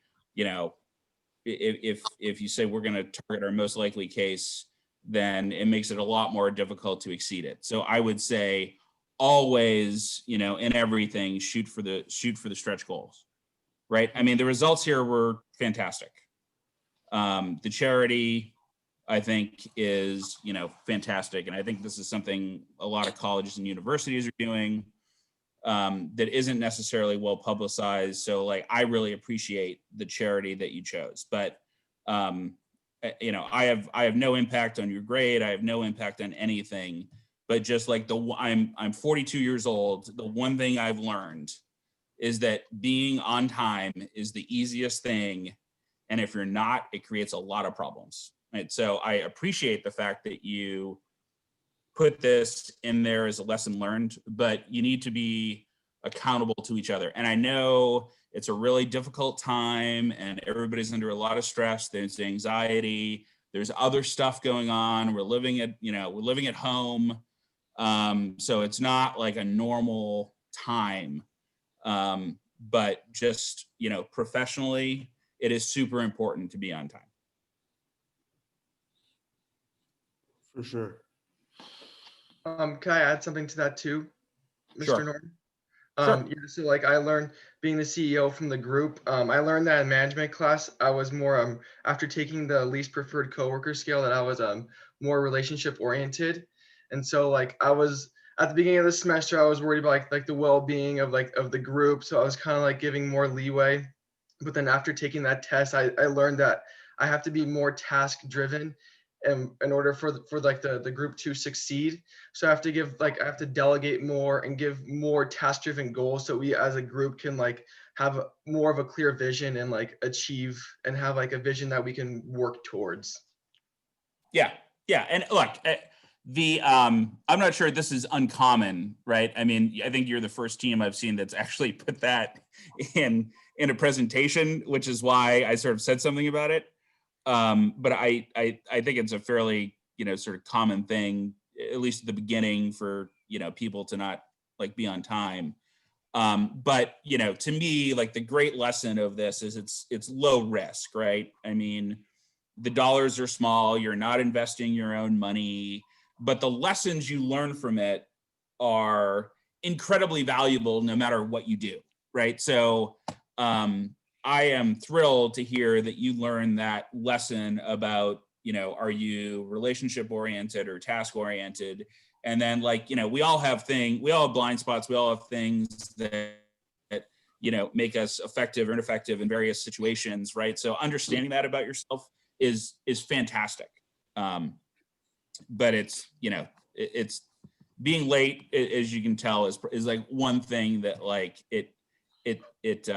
if you say we're going to target our most likely case, then it makes it a lot more difficult to exceed it. So I would say always, in everything, shoot for the stretch goals, right? I mean, the results here were fantastic. The charity, I think, is, fantastic. And I think this is something a lot of colleges and universities are doing that isn't necessarily well publicized. So like, I really appreciate the charity that you chose, but I have no impact on your grade. I have no impact on anything, but just like I'm 42 years old. The one thing I've learned is that being on time is the easiest thing. And if you're not, it creates a lot of problems. Right. So I appreciate the fact that you put this in there as a lesson learned, but you need to be accountable to each other. And I know it's a really difficult time and everybody's under a lot of stress. There's anxiety, there's other stuff going on. We're living at home. So it's not like a normal time. But just, professionally, it is super important to be on time. For sure. Can I add something to that too, Mr. Sure. Norton? Sure. So like I learned being the CEO from the group, I learned that in management class, I was more, after taking the least preferred coworker scale, that I was more relationship oriented. And so like I was at the beginning of the semester, I was worried about like the well-being of the group. So I was kind of like giving more leeway. But then after taking that test, I learned that I have to be more task driven in order for the group to succeed. So I have to delegate more and give more task driven goals so we as a group can like have more of a clear vision and like achieve and have like a vision that we can work towards. Yeah. And look, I'm not sure this is uncommon, right? I mean, I think you're the first team I've seen that's actually put that in a presentation, which is why I sort of said something about it. But I think it's a fairly, sort of common thing, at least at the beginning, for, people to not like be on time. But, to me, like the great lesson of this is it's low risk, right? I mean, the dollars are small, you're not investing your own money, but the lessons you learn from it are incredibly valuable no matter what you do, right? So I am thrilled to hear that you learned that lesson about, are you relationship oriented or task oriented? And then like, we all have blind spots. We all have things that make us effective or ineffective in various situations, right? So understanding that about yourself is fantastic. But it's being late, as you can tell, is like one thing that like it's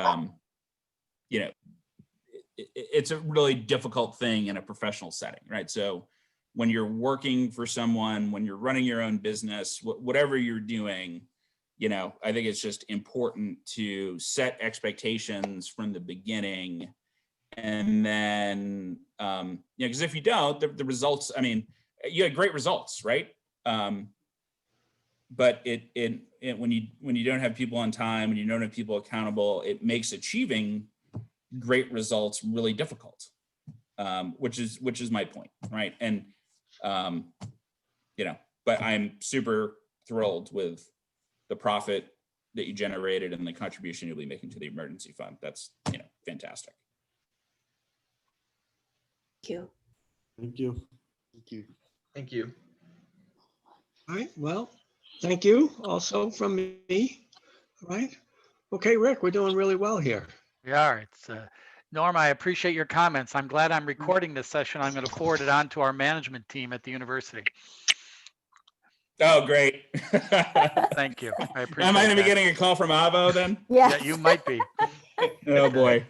a really difficult thing in a professional setting, right? So when you're working for someone, when you're running your own business, whatever you're doing, I think it's just important to set expectations from the beginning. And then, because if you don't, the results, you had great results, right? But when you don't have people on time, and you don't have people accountable, it makes achieving great results really difficult, which is my point, right? And but I'm super thrilled with the profit that you generated and the contribution you'll be making to the emergency fund. That's fantastic. Thank you. Thank you. Thank you. Thank you. All right, well, thank you also from me. All right. Okay, Rick, we're doing really well here. We are. It's Norm, I appreciate your comments. I'm glad I'm recording this session. I'm going to forward it on to our management team at the university. Oh, great. Thank you. I appreciate Am I going to be that. getting a call from Avo then? Yeah, you might be. Oh boy.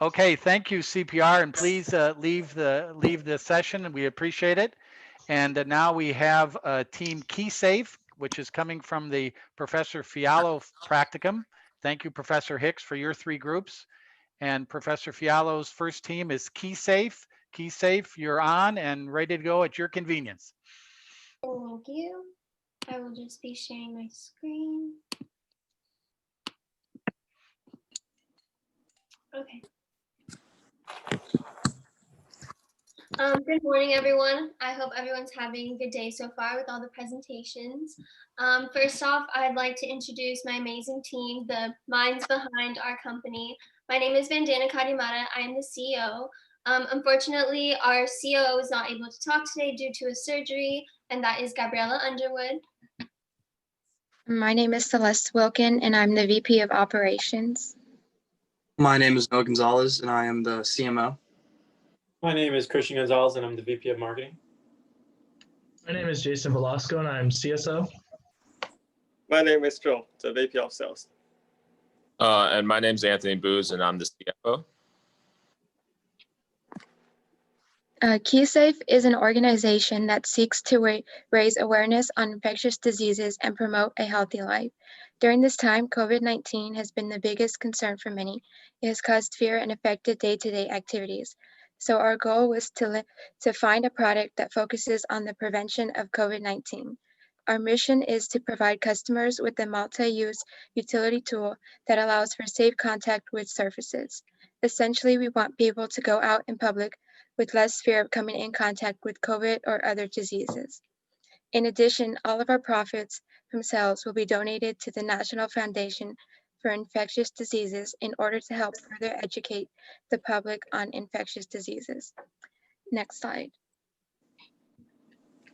Okay, thank you, CPR, and please leave the session. We appreciate it. And now we have Team KeySafe, which is coming from the Professor Fialo practicum. Thank you, Professor Hicks, for your 3 groups. And Professor Fialo's first team is KeySafe. KeySafe, you're on and ready to go at your convenience. Thank you. I will just be sharing my screen. Okay. Good morning, everyone. I hope everyone's having a good day so far with all the presentations. First off, I'd like to introduce my amazing team, the minds behind our company. My name is Vandana Kadimata. I am the CEO. Unfortunately, our COO is not able to talk today due to a surgery, and that is Gabriella Underwood. My name is Celeste Wilkin, and I'm the VP of Operations. My name is Noah Gonzalez, and I am the CMO. My name is Christian Gonzalez, and I'm the VP of Marketing. My name is Jason Velasco, and I'm CSO. My name is Phil, the VP of Sales. And my name is Anthony Booz, and I'm the CFO. KeySafe is an organization that seeks to raise awareness on infectious diseases and promote a healthy life. During this time, COVID-19 has been the biggest concern for many. It has caused fear and affected day-to-day activities. So our goal was to find a product that focuses on the prevention of COVID-19. Our mission is to provide customers with a multi-use utility tool that allows for safe contact with surfaces. Essentially, we want people to go out in public with less fear of coming in contact with COVID or other diseases. In addition, all of our profits from sales will be donated to the National Foundation for Infectious Diseases in order to help further educate the public on infectious diseases. Next slide.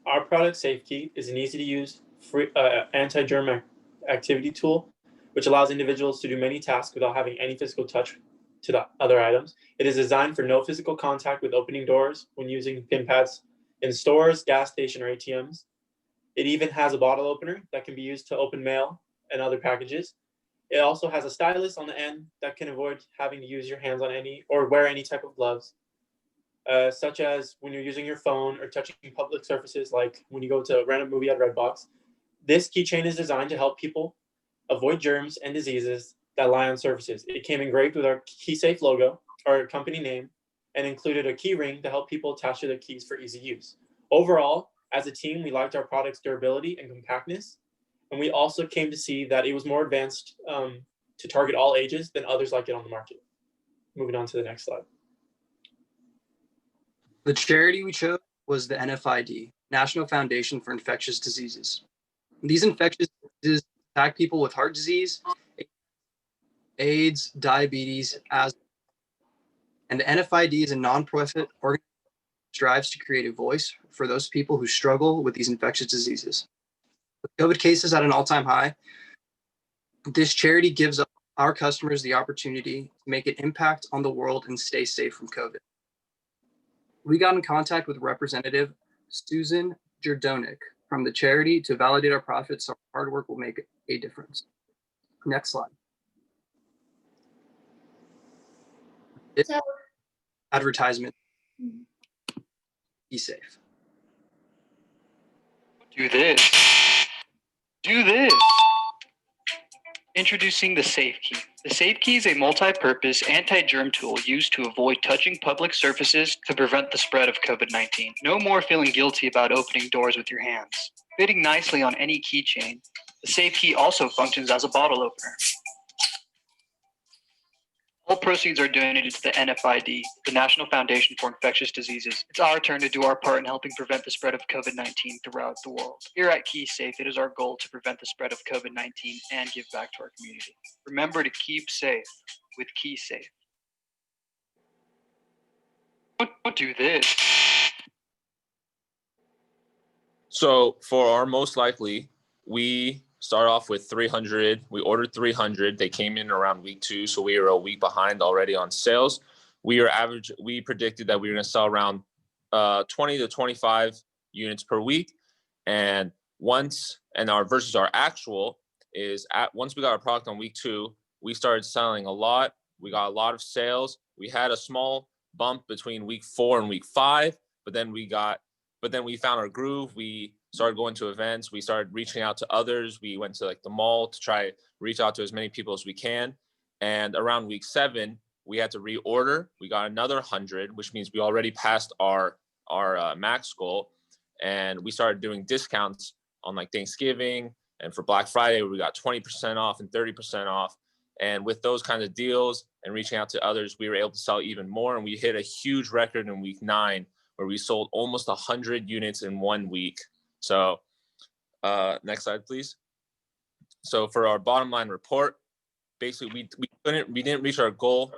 Our product, SafeKey, is an easy-to-use free anti-germ activity tool, which allows individuals to do many tasks without having any physical touch to the other items. It is designed for no physical contact with opening doors when using pin pads in stores, gas station, or ATMs. It even has a bottle opener that can be used to open mail and other packages. It also has a stylus on the end that can avoid having to use your hands on any or wear any type of gloves, such as when you're using your phone or touching public surfaces, like when you go to a random movie at Redbox. This keychain is designed to help people avoid germs and diseases that lie on surfaces. It came engraved with our KeySafe logo, our company name, and included a key ring to help people attach to their keys for easy use. Overall, as a team, we liked our product's durability and compactness, and we also came to see that it was more advanced to target all ages than others like it on the market. Moving on to the next slide. The charity we chose was the NFID, National Foundation for Infectious Diseases. These infectious diseases attack people with heart disease, AIDS, diabetes, asthma. And the NFID is a nonprofit organization strives to create a voice for those people who struggle with these infectious diseases. With COVID cases at an all-time high, this charity gives our customers the opportunity to make an impact on the world and stay safe from COVID. We got in contact with Representative Susan Jordonik from the charity to validate our profits so our hard work will make a difference. Next slide. So, advertisement. Be safe. Do this. Do this. Introducing the Safe Key. The Safe Key is a multi-purpose anti-germ tool used to avoid touching public surfaces to prevent the spread of COVID-19. No more feeling guilty about opening doors with your hands. Fitting nicely on any keychain, the Safe Key also functions as a bottle opener. All proceeds are donated to the NFID, the National Foundation for Infectious Diseases. It's our turn to do our part in helping prevent the spread of COVID-19 throughout the world. Here at KeySafe, it is our goal to prevent the spread of COVID-19 and give back to our community. Remember to keep safe with KeySafe. Don't do this. So for our most likely, we start off with 300. We ordered 300. They came in around week 2, so we were a week behind already on sales. We predicted that we were going to sell around 20 to 25 units per week. And once our actual is once we got our product on week 2, we started selling a lot. We got a lot of sales. We had a small bump between week 4 and week 5, but then we found our groove. We started going to events. We started reaching out to others. We went to like the mall to try reach out to as many people as we can. And around week 7, we had to reorder. We got another 100, which means we already passed our max goal. And we started doing discounts on like Thanksgiving and for Black Friday, we got 20% off and 30% off. And with those kinds of deals and reaching out to others, we were able to sell even more. And we hit a huge record in week 9, where we sold almost 100 units in 1 week. So next slide, please. So for our bottom line report, basically we didn't reach our goal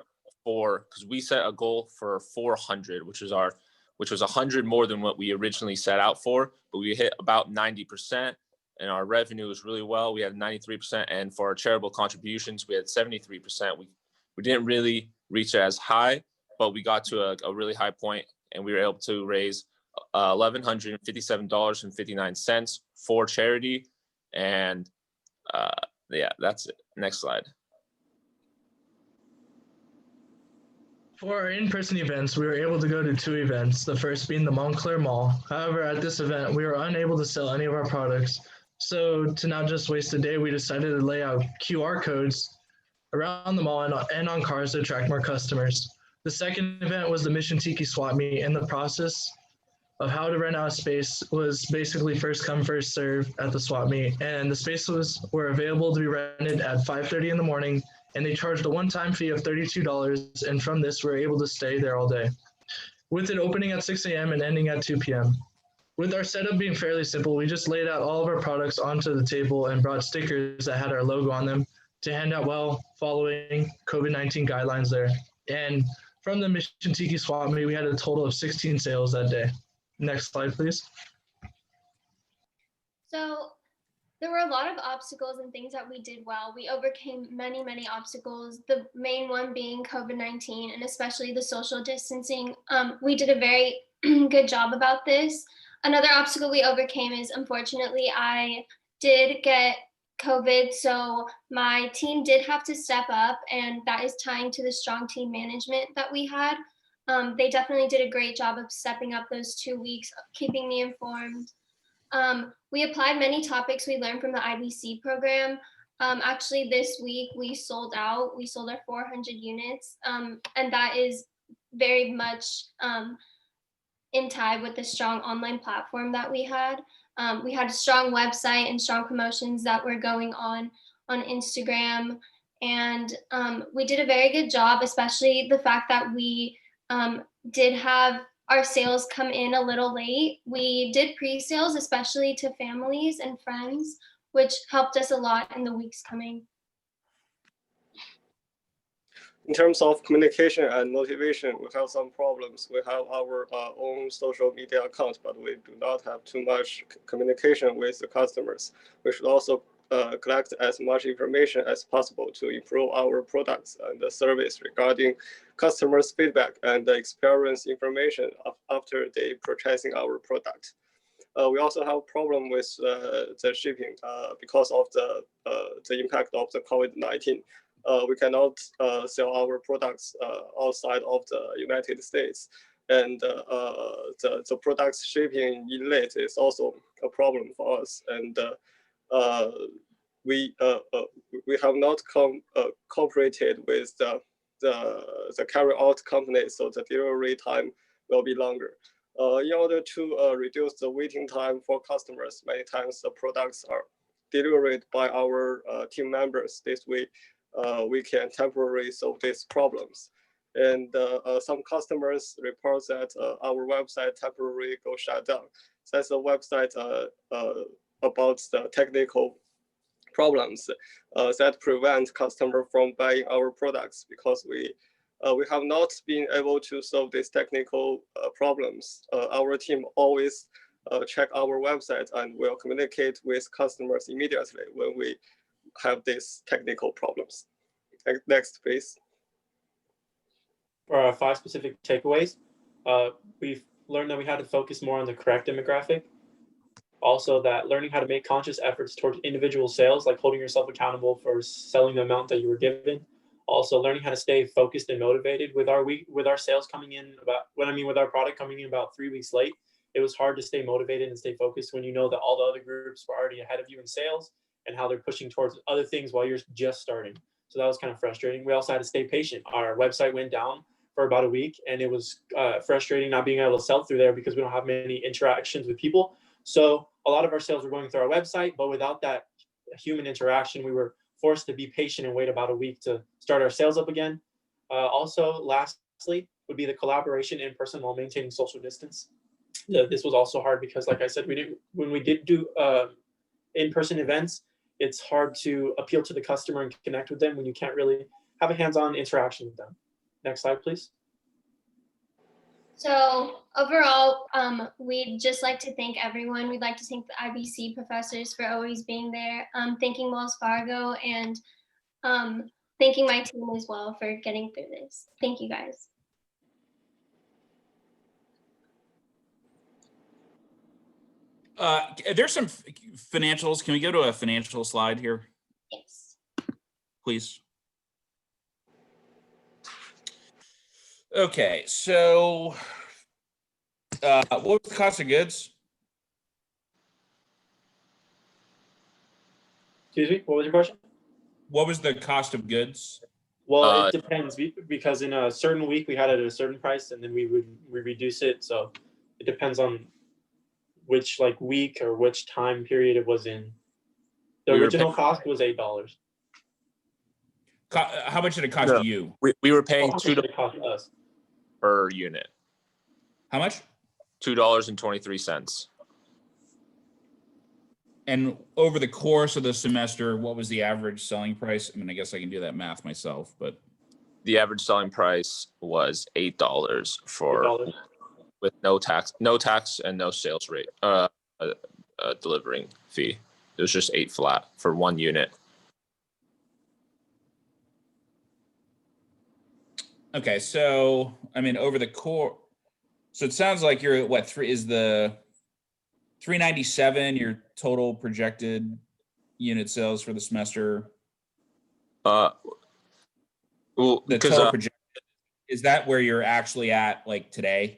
because we set a goal for 400, which was 100 more than what we originally set out for, but we hit about 90%, and our revenue was really well. We had 93%, and for our charitable contributions, we had 73%. We didn't really reach it as high, but we got to a really high point, and we were able to raise $1,157.59 for charity. And yeah, that's it. Next slide. For our in-person events, we were able to go to 2 events, the first being the Montclair Mall. However, at this event, we were unable to sell any of our products. So to not just waste a day, we decided to lay out QR codes around the mall and on cars to attract more customers. The second event was the Mission Tiki Swap Meet, and the process of how to rent out a space was basically first come, first serve at the swap meet. And the spaces were available to be rented at 5:30 in the morning, and they charged a one-time fee of $32. And from this, we were able to stay there all day, with it opening at 6 a.m. and ending at 2 p.m. With our setup being fairly simple, we just laid out all of our products onto the table and brought stickers that had our logo on them to hand out while following COVID-19 guidelines there. And from the Mission Tiki Swap Meet, we had a total of 16 sales that day. Next slide, please. So there were a lot of obstacles and things that we did well. We overcame many, many obstacles, the main one being COVID-19 and especially the social distancing. We did a very good job about this. Another obstacle we overcame is, unfortunately, I did get COVID, so my team did have to step up, and that is tying to the strong team management that we had. They definitely did a great job of stepping up those 2 weeks, keeping me informed. We applied many topics we learned from the IBC program. Actually, this week we sold out. We sold our 400 units, and that is very much in tie with the strong online platform that we had. We had a strong website and strong promotions that were going on Instagram, and we did a very good job, especially the fact that we did have our sales come in a little late. We did pre-sales, especially to families and friends, which helped us a lot in the weeks coming. In terms of communication and motivation, we have some problems. We have our own social media accounts, but we do not have too much communication with the customers. We should also collect as much information as possible to improve our products and the service regarding customers' feedback and the experience information after they purchasing our product. We also have problem with the shipping because of the impact of the COVID-19. We cannot sell our products outside of the United States, and the products shipping in late is also a problem for us. And we have not cooperated with the carry out companies, so the delivery time will be longer. In order to reduce the waiting time for customers, many times the products are delivered by our team members. This way, we can temporarily solve these problems. And some customers report that our website temporarily go shut down. That's a website about the technical problems that prevent customer from buying our products, because we have not been able to solve these technical problems. Our team always check our website and will communicate with customers immediately when we have these technical problems. Next, please. For our 5 specific takeaways, we've learned that we had to focus more on the correct demographic. Also, that learning how to make conscious efforts towards individual sales, like holding yourself accountable for selling the amount that you were given. Also, learning how to stay focused and motivated with our sales coming in with our product coming in about 3 weeks late. It was hard to stay motivated and stay focused when you know that all the other groups were already ahead of you in sales and how they're pushing towards other things while you're just starting. So that was kind of frustrating. We also had to stay patient. Our website went down for about a week, and it was frustrating not being able to sell through there because we don't have many interactions with people. So a lot of our sales were going through our website, but without that human interaction, we were forced to be patient and wait about a week to start our sales up again. Also, lastly, would be the collaboration in person while maintaining social distance. This was also hard because, like I said, when we did do in-person events, it's hard to appeal to the customer and connect with them when you can't really have a hands-on interaction with them. Next slide, please. So overall, we'd just like to thank everyone. We'd like to thank the IBC professors for always being there, thanking Wells Fargo, and thanking my team as well for getting through this. Thank you, guys. There's some financials. Can we go to a financial slide here? Yes. Please. Okay, so what was the cost of goods? Excuse me, what was your question? What was the cost of goods? Well, it depends because in a certain week we had it at a certain price, and then we reduce it. So it depends on which week or which time period it was in. The original cost was $8. How much did it cost you? We were paying $2 per unit. How much? $2.23. And over the course of the semester, what was the average selling price? I mean, I guess I can do that math myself, but the average selling price was $8 for with no tax and no sales rate delivering fee. It was just $8 flat for 1 unit. Okay, so I mean, over the core, so it sounds like you're what is the 397 your total projected unit sales for the semester? Well, the total projected, is that where you're actually at today?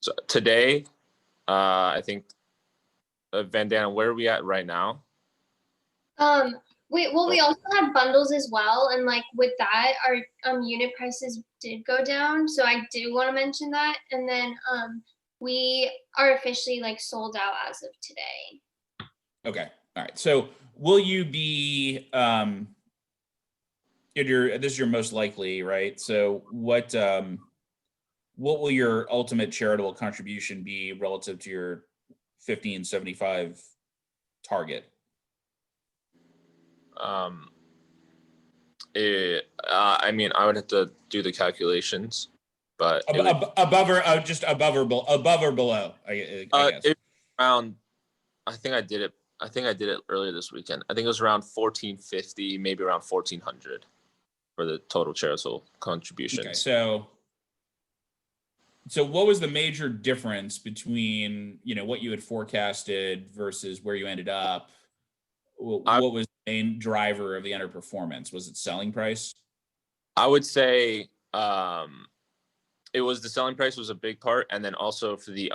So today, I think Vandana, where are we at right now? We also had bundles as well, and with that, our unit prices did go down. So I do want to mention that, and then we are officially sold out as of today. Okay, all right. So will you be this is your most likely, right? So what will your ultimate charitable contribution be relative to your 1575 target? I mean, I would have to do the calculations, but it would, Above or just above or below, I guess. it around. I think I did it earlier this weekend. I think it was around 1,450, maybe around 1,400 for the total charitable contributions. Okay, so what was the major difference between, you know, what you had forecasted versus where you ended up? What was the main driver of the underperformance? Was it selling price? I would say it was the selling price was a big part, and then also for the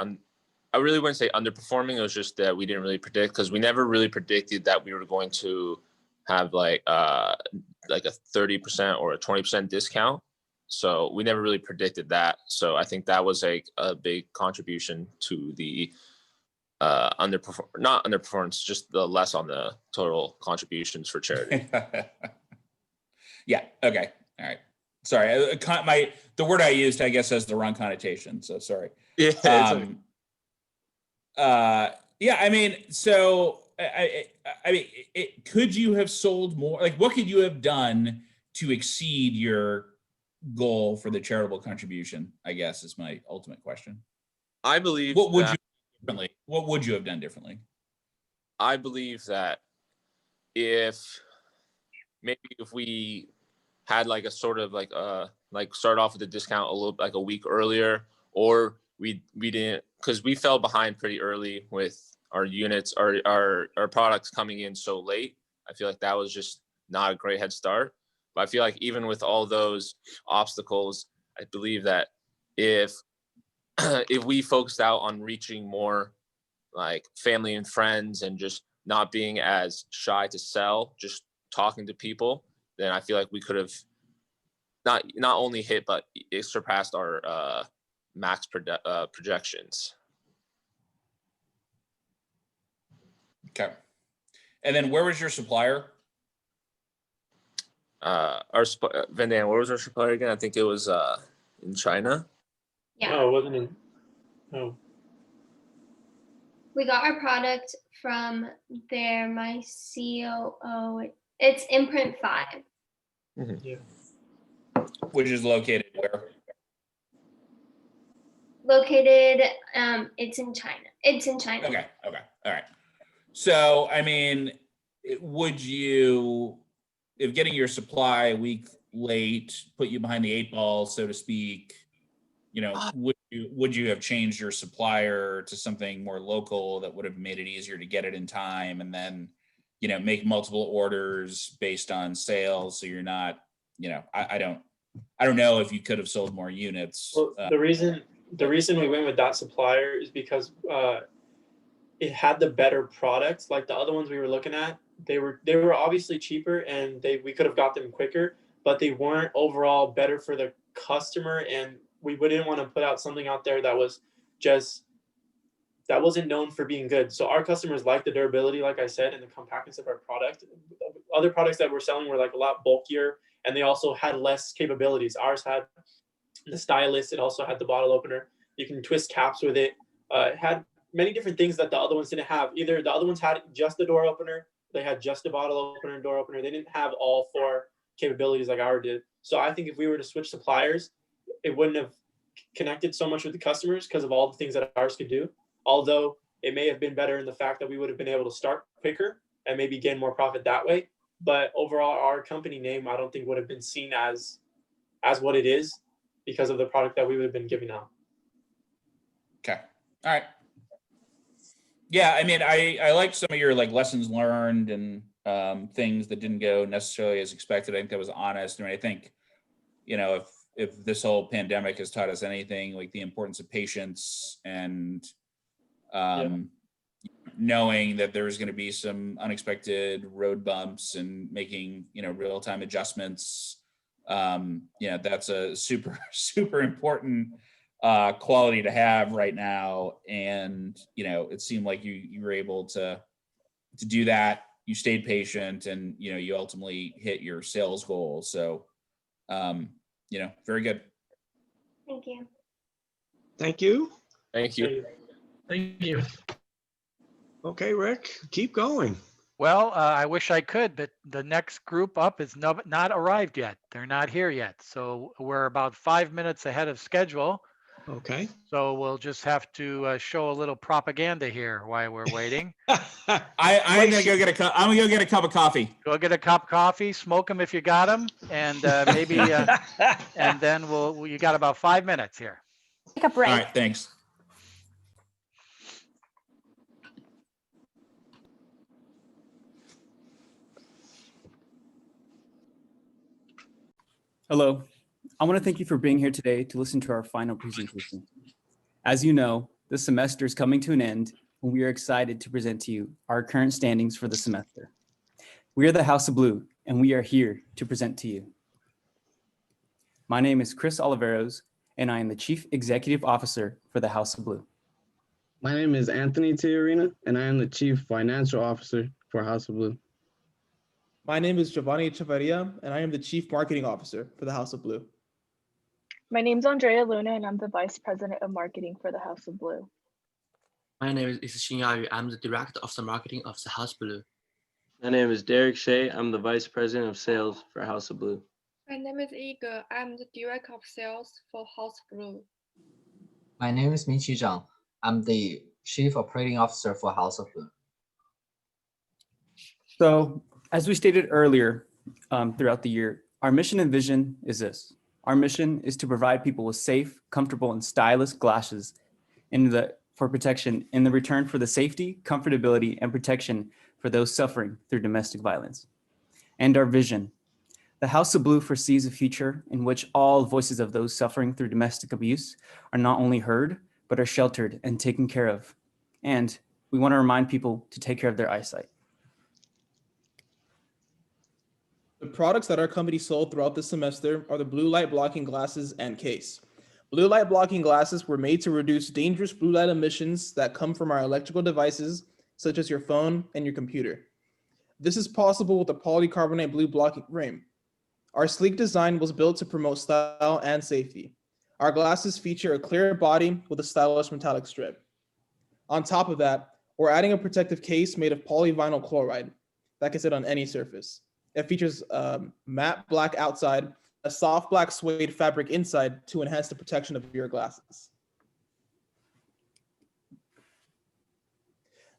I really wouldn't say underperforming. It was just that we didn't really predict, because we never really predicted that we were going to have like a 30% or a 20% discount. So we never really predicted that. So I think that was like a big contribution to the not underperformance, just the less on the total contributions for charity. Yeah. Okay. All right. Sorry. The word I used, I guess, has the wrong connotation. So sorry. Yeah. Yeah. I mean, so I mean, could you have sold more? Like, what could you have done to exceed your goal for the charitable contribution? I guess is my ultimate question. I believe. What would you do differently? What would you have done differently? I believe that if we had like a sort of like start off with a discount a little like a week earlier, or we didn't, because we fell behind pretty early with our units, our products coming in so late. I feel like that was just not a great head start. But I feel like even with all those obstacles, I believe that if we focused out on reaching more like family and friends and just not being as shy to sell, just talking to people, then I feel like we could have not only hit, but it surpassed our max projections. Okay. And then where was your supplier? Van Dan, where was our supplier again? I think it was in China. Yeah. No, it wasn't in. No. We got our product from my COO. It's Imprint 5. Mm-hmm. Yeah. Which is located where? Located, it's in China. It's in China. Okay. All right. So, I mean, would you, if getting your supply a week late put you behind the 8 ball, so to speak, you know, would you have changed your supplier to something more local that would have made it easier to get it in time, and then, you know, make multiple orders based on sales, so you're not, you know, I don't know if you could have sold more units. Well, the reason we went with that supplier is because it had the better products. Like the other ones we were looking at, they were obviously cheaper, and we could have got them quicker, but they weren't overall better for the customer, and we wouldn't want to put out something out there that wasn't known for being good. So our customers like the durability, like I said, and the compactness of our product. Other products that we're selling were like a lot bulkier, and they also had less capabilities. Ours had the stylus. It also had the bottle opener. You can twist caps with it. It had many different things that the other ones didn't have. Either the other ones had just the door opener, they had just the bottle opener and door opener. They didn't have all 4 capabilities like ours did. So I think if we were to switch suppliers, it wouldn't have connected so much with the customers because of all the things that ours could do. Although it may have been better in the fact that we would have been able to start quicker and maybe gain more profit that way. But overall, our company name, I don't think would have been seen as what it is because of the product that we would have been giving out. Okay. All right. Yeah, I mean, I like some of your like lessons learned and things that didn't go necessarily as expected. I think that was honest. I mean, I think, you know, if this whole pandemic has taught us anything, like the importance of patience and knowing that there's going to be some unexpected road bumps and making, you know, real-time adjustments. You know, that's a super important quality to have right now. And, you know, it seemed like you were able to do that. You stayed patient, and, you know, you ultimately hit your sales goal. So, you know, very good. Thank you. Thank you. Thank you. Thank you. Okay, Rick, keep going. Well, I wish I could, but the next group up is not arrived yet. They're not here yet. So we're about 5 minutes ahead of schedule. Okay. So we'll just have to show a little propaganda here while we're waiting. I'm gonna go get a cup. I'm gonna go get a cup of coffee. Go get a cup of coffee, smoke them if you got them, and maybe, and then you got about 5 minutes here. Take a break. All right, thanks. Hello. I want to thank you for being here today to listen to our final presentation. As you know, the semester is coming to an end, and we are excited to present to you our current standings for the semester. We are the House of Blue, and we are here to present to you. My name is Chris Oliveros, and I am the Chief Executive Officer for the House of Blue. My name is Anthony Tiarina, and I am the Chief Financial Officer for House of Blue. My name is Giovanni Chavarria, and I am the Chief Marketing Officer for the House of Blue. My name's Andrea Luna, and I'm the Vice President of Marketing for the House of Blue. My name is Xinya Yu. I'm the Director of the Marketing of the House Blue. My name is Derek Shea. I'm the Vice President of Sales for House of Blue. My name is Igor. I'm the Director of Sales for House Blue. My name is Minqi Zhang. I'm the Chief Operating Officer for House of Blue. So, as we stated earlier throughout the year, our mission and vision is this. Our mission is to provide people with safe, comfortable, and stylish glasses for protection in the return for the safety, comfortability, and protection for those suffering through domestic violence. And our vision. The House of Blue foresees a future in which all voices of those suffering through domestic abuse are not only heard, but are sheltered and taken care of. And we want to remind people to take care of their eyesight. The products that our company sold throughout the semester are the blue light blocking glasses and case. Blue light blocking glasses were made to reduce dangerous blue light emissions that come from our electrical devices, such as your phone and your computer. This is possible with a polycarbonate blue blocking frame. Our sleek design was built to promote style and safety. Our glasses feature a clear body with a stylish metallic strip. On top of that, we're adding a protective case made of polyvinyl chloride that can sit on any surface. It features matte black outside, a soft black suede fabric inside to enhance the protection of your glasses.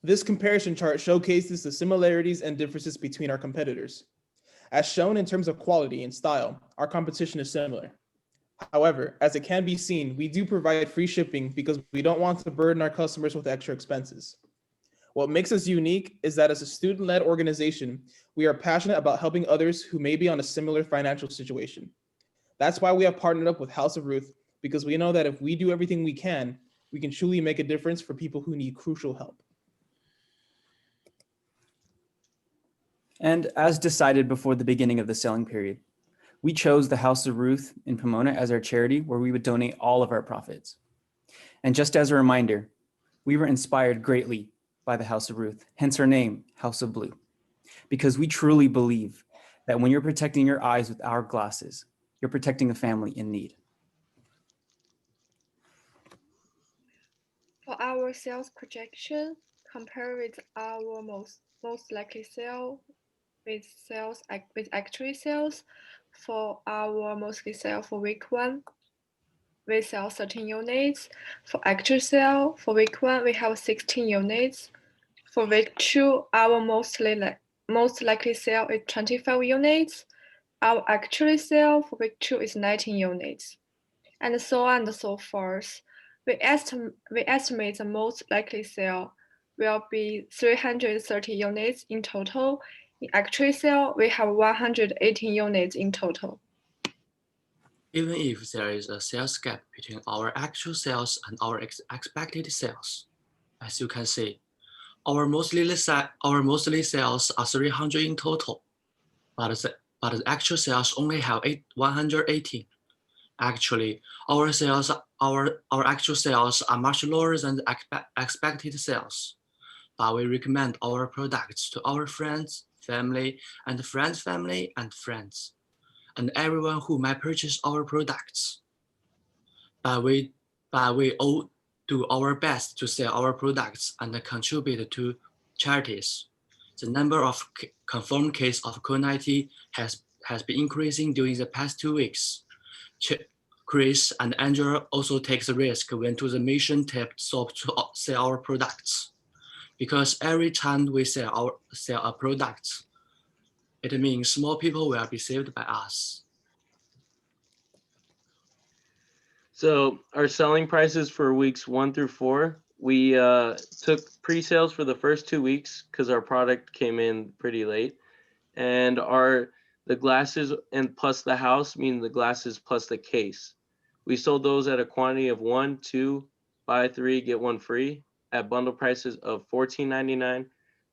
This comparison chart showcases the similarities and differences between our competitors. As shown in terms of quality and style, our competition is similar. However, as it can be seen, we do provide free shipping because we don't want to burden our customers with extra expenses. What makes us unique is that as a student-led organization, we are passionate about helping others who may be on a similar financial situation. That's why we have partnered up with House of Ruth, because we know that if we do everything we can truly make a difference for people who need crucial help. And as decided before the beginning of the selling period, we chose the House of Ruth in Pomona as our charity where we would donate all of our profits. And just as a reminder, we were inspired greatly by the House of Ruth, hence our name, House of Blue, because we truly believe that when you're protecting your eyes with our glasses, you're protecting a family in need. For our sales projection, compare with our most likely sale with actual sales. For our most likely sale for week 1, we sell 13 units. For actual sale for week 1, we have 16 units. For week 2, our most likely sale is 25 units. Our actual sale for week 2 is 19 units, and so on and so forth. We estimate the most likely sale will be 330 units in total. In actual sale, we have 118 units in total. Even if there is a sales gap between our actual sales and our expected sales, as you can see, our monthly sales are 300 in total, but the actual sales only have 118. Actually, our actual sales are much lower than the expected sales, but we recommend our products to our friends, family, and friends, and everyone who might purchase our products. But we all do our best to sell our products and contribute to charities. The number of confirmed cases of COVID-19 has been increasing during the past 2 weeks. Chris and Angela also take the risk when to the mission tap shop to sell our products. Because every time we sell a product, it means more people will be saved by us. So our selling prices for weeks 1 through 4, we took pre-sales for the first 2 weeks because our product came in pretty late, and the glasses and plus the house, meaning the glasses plus the case. We sold those at a quantity of 1, 2, buy 3, get 1 free at bundle prices of $14.99,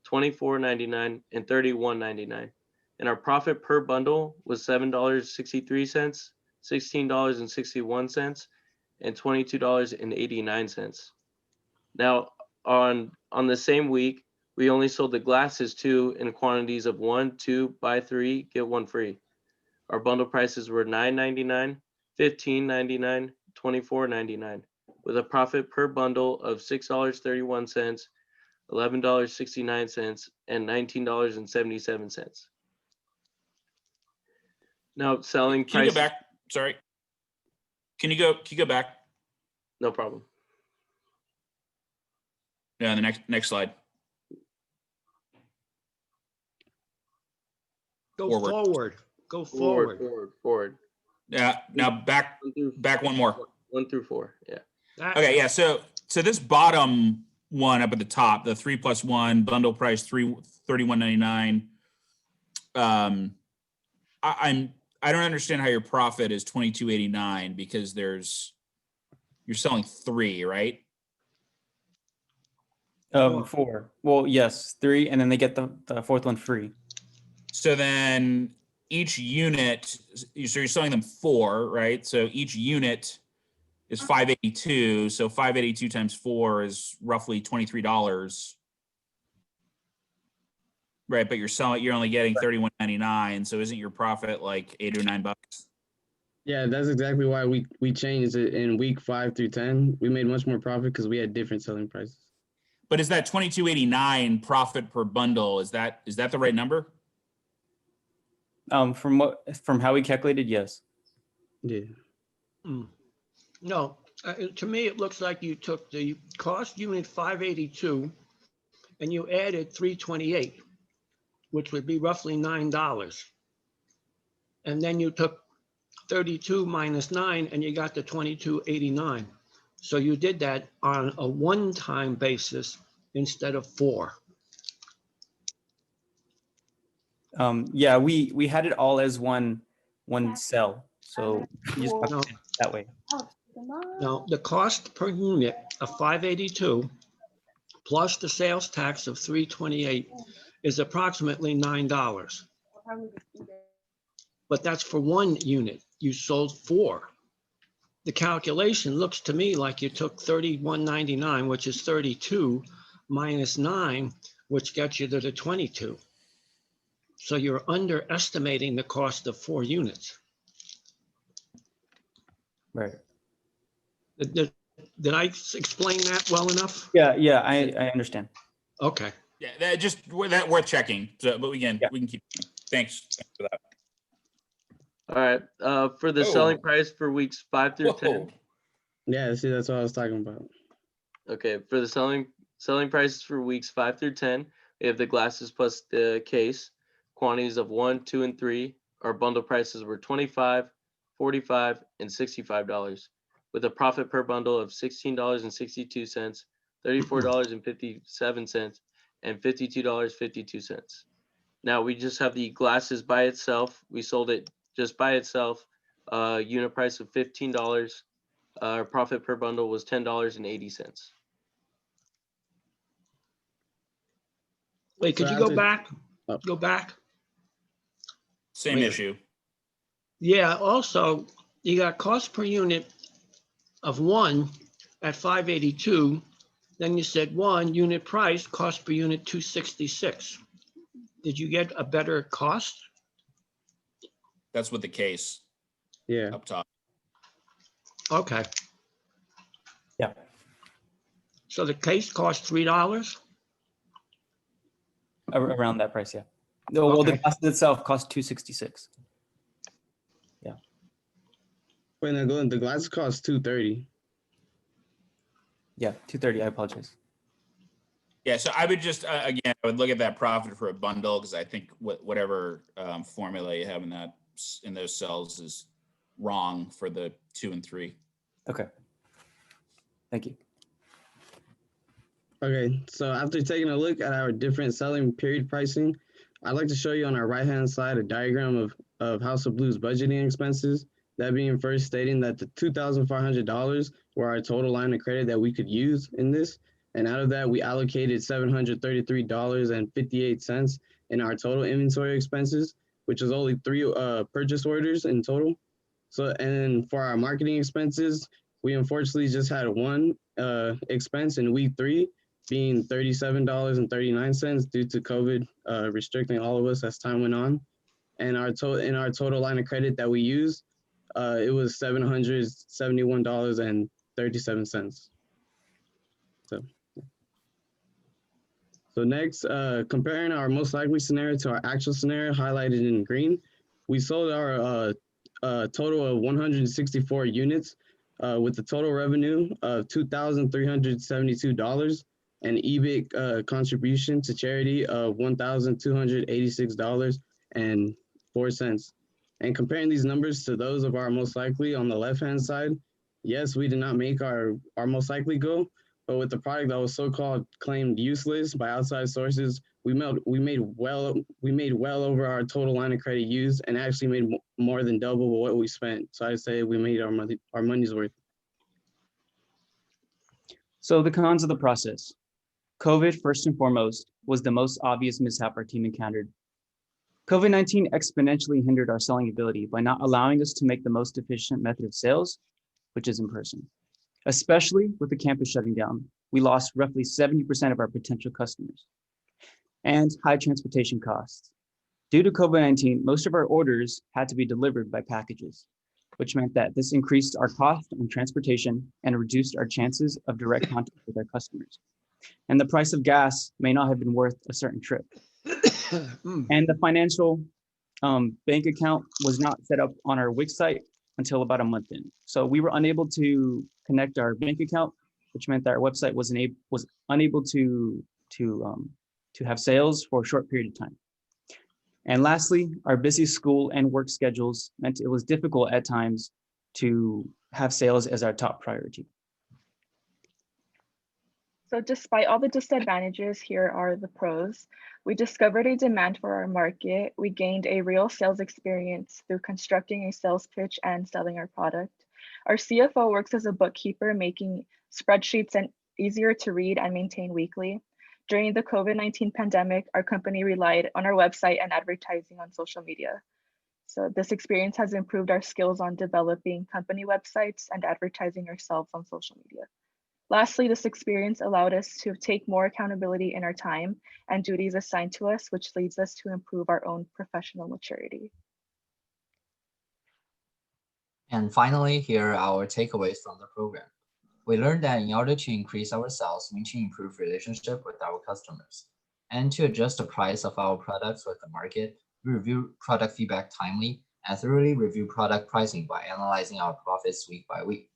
$24.99, and $31.99. And our profit per bundle was $7.63, $16.61, and $22.89. Now, on the same week, we only sold the glasses too in quantities of 1, 2, buy 3, get 1 free. Our bundle prices were $9.99, $15.99, $24.99, with a profit per bundle of $6.31, $11.69, and $19.77. Now, selling Can you price. go back? Sorry. Can you go back? No problem. Yeah, the next slide. Go Forward. forward. Go forward. Forward. Yeah. Now back one more. 1 through 4. Yeah. Okay. Yeah. So this bottom one up at the top, the 3+1 bundle price $31.99. I don't understand how your profit is $22.89 because you're selling 3, right? 4. Well, yes, 3, and then they get the 4th one free. So then each unit, so you're selling them 4, right? So each unit is $5.82. So $5.82 times 4 is roughly $23. Right, but you're only getting $31.99. So isn't your profit like $8 or $9? Yeah, that's exactly why we changed it in week 5 through 10. We made much more profit because we had different selling prices. But is that $22.89 profit per bundle? Is that the right number? From how we calculated, yes. Yeah. No, to me, it looks like you took the cost unit 582 and you added 328, which would be roughly $9. And then you took 32 minus 9 and you got the 22.89. So you did that on a one-time basis instead of 4. Yeah, we had it all as one cell, so you just have to do it that way. Now, the cost per unit of 582 plus the sales tax of 328 is approximately $9. But that's for 1 unit. You sold 4. The calculation looks to me like you took $31.99, which is 32, minus 9, which gets you to the 22. So you're underestimating the cost of 4 units. Right. Did I explain that well enough? Yeah, I understand. Okay. Yeah, that worth checking. So, but we can keep. Thanks for that. All right. For the selling price for weeks 5 through 10. Yeah, see, that's what I was talking about. Okay, for the selling prices for weeks 5 through 10, we have the glasses plus the case, quantities of 1, 2, and 3. Our bundle prices were $25, $45, and $65, with a profit per bundle of $16.62, $34.57, and $52.52. Now we just have the glasses by itself. We sold it just by itself, unit price of $15. Our profit per bundle was $10.80. Wait, could So you go after- back? Go back. Same issue. Yeah, also, you got cost per unit of 1 at 582. Then you said 1 unit price, cost per unit 266. Did you get a better cost? That's with the case. Yeah. Up top. Okay. Yeah. So the case cost $3? Around that price, yeah. No, well, the Okay. glasses itself cost $266. Yeah. Wait, no, the glasses cost $230. Yeah, $230. I apologize. Yeah, so I would just again, I would look at that profit for a bundle because I think whatever formula you have in those cells is wrong for the 2 and 3. Okay. Thank you. Okay, so after taking a look at our different selling period pricing, I'd like to show you on our right-hand side a diagram of House of Blue's budgeting expenses. That being first stating that the $2,500 were our total line of credit that we could use in this. And out of that, we allocated $733.58 in our total inventory expenses, which is only 3 purchase orders in total. So, and for our marketing expenses, we unfortunately just had one expense in week 3, being $37.39 due to COVID restricting all of us as time went on. And our total line of credit that we used, it was $771.37. So next, comparing our most likely scenario to our actual scenario highlighted in green, we sold our total of 164 units with a total revenue of $2,372 and EBIT contribution to charity of $1,286.04. And comparing these numbers to those of our most likely on the left-hand side, yes, we did not make our most likely goal, but with the product that was so-called claimed useless by outside sources, we made well over our total line of credit used and actually made more than double what we spent. So I'd say we made our money's worth. So the cons of the process. COVID, first and foremost, was the most obvious mishap our team encountered. COVID-19 exponentially hindered our selling ability by not allowing us to make the most efficient method of sales, which is in person. Especially with the campus shutting down, we lost roughly 70% of our potential customers. And high transportation costs. Due to COVID-19, most of our orders had to be delivered by packages, which meant that this increased our cost on transportation and reduced our chances of direct contact with our customers. And the price of gas may not have been worth a certain trip. And the financial bank account was not set up on our Wix site until about a month in. So we were unable to connect our bank account, which meant that our website was unable to have sales for a short period of time. And lastly, our busy school and work schedules meant it was difficult at times to have sales as our top priority. So despite all the disadvantages, here are the pros. We discovered a demand for our market. We gained a real sales experience through constructing a sales pitch and selling our product. Our CFO works as a bookkeeper, making spreadsheets and easier to read and maintain weekly. During the COVID-19 pandemic, our company relied on our website and advertising on social media. So this experience has improved our skills on developing company websites and advertising ourselves on social media. Lastly, this experience allowed us to take more accountability in our time and duties assigned to us, which leads us to improve our own professional maturity. And finally, here are our takeaways from the program. We learned that in order to increase our sales, we need to improve relationship with our customers. And to adjust the price of our products with the market, we review product feedback timely and thoroughly review product pricing by analyzing our profits week by week.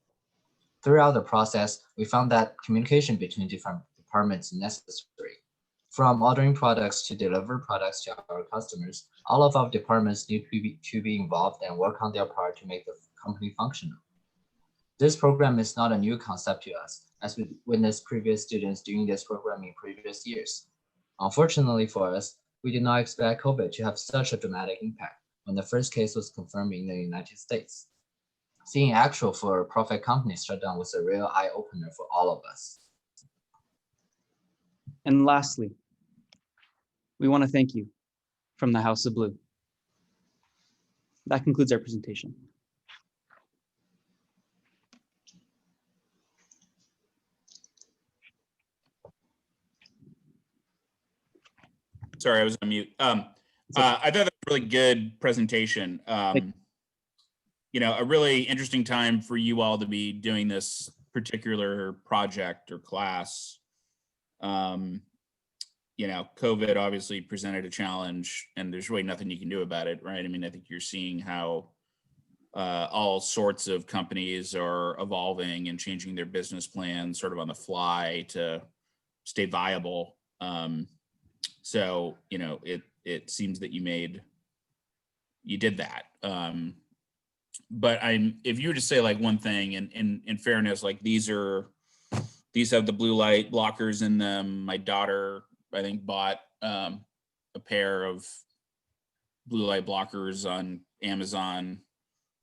Throughout the process, we found that communication between different departments is necessary. From ordering products to deliver products to our customers, all of our departments need to be involved and work on their part to make the company functional. This program is not a new concept to us, as we witnessed previous students doing this program in previous years. Unfortunately for us, we did not expect COVID to have such a dramatic impact when the first case was confirmed in the United States. Seeing actual for-profit companies shut down was a real eye-opener for all of us. And lastly, we want to thank you from the House of Blue. That concludes our presentation. Sorry, I was on mute. I thought that was a really good presentation. You know, a really interesting time for you all to be doing this particular project or class. you know, COVID obviously presented a challenge, and there's really nothing you can do about it, right? I mean, I think you're seeing how all sorts of companies are evolving and changing their business plans sort of on the fly to stay viable. So, you know, it seems that you did that. But if you were to say like one thing, and in fairness, like these have the blue light blockers in them. My daughter, I think, bought a pair of blue light blockers on Amazon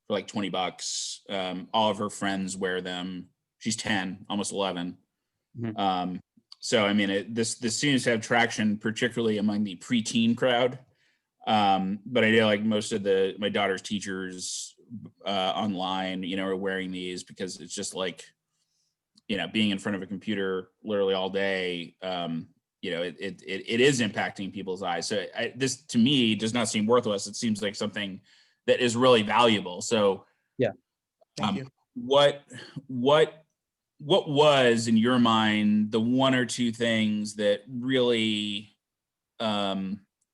for like $20. All of her friends wear them. She's 10, almost 11. Mhm. So I mean, this seems to have traction, particularly among the preteen crowd. But I know like most of my daughter's teachers online, you know, are wearing these because it's just like, you know, being in front of a computer literally all day. You know, it is impacting people's eyes. So this to me does not seem worthless. It seems like something that is really valuable. So yeah, thank you. What was in your mind the one or two things that really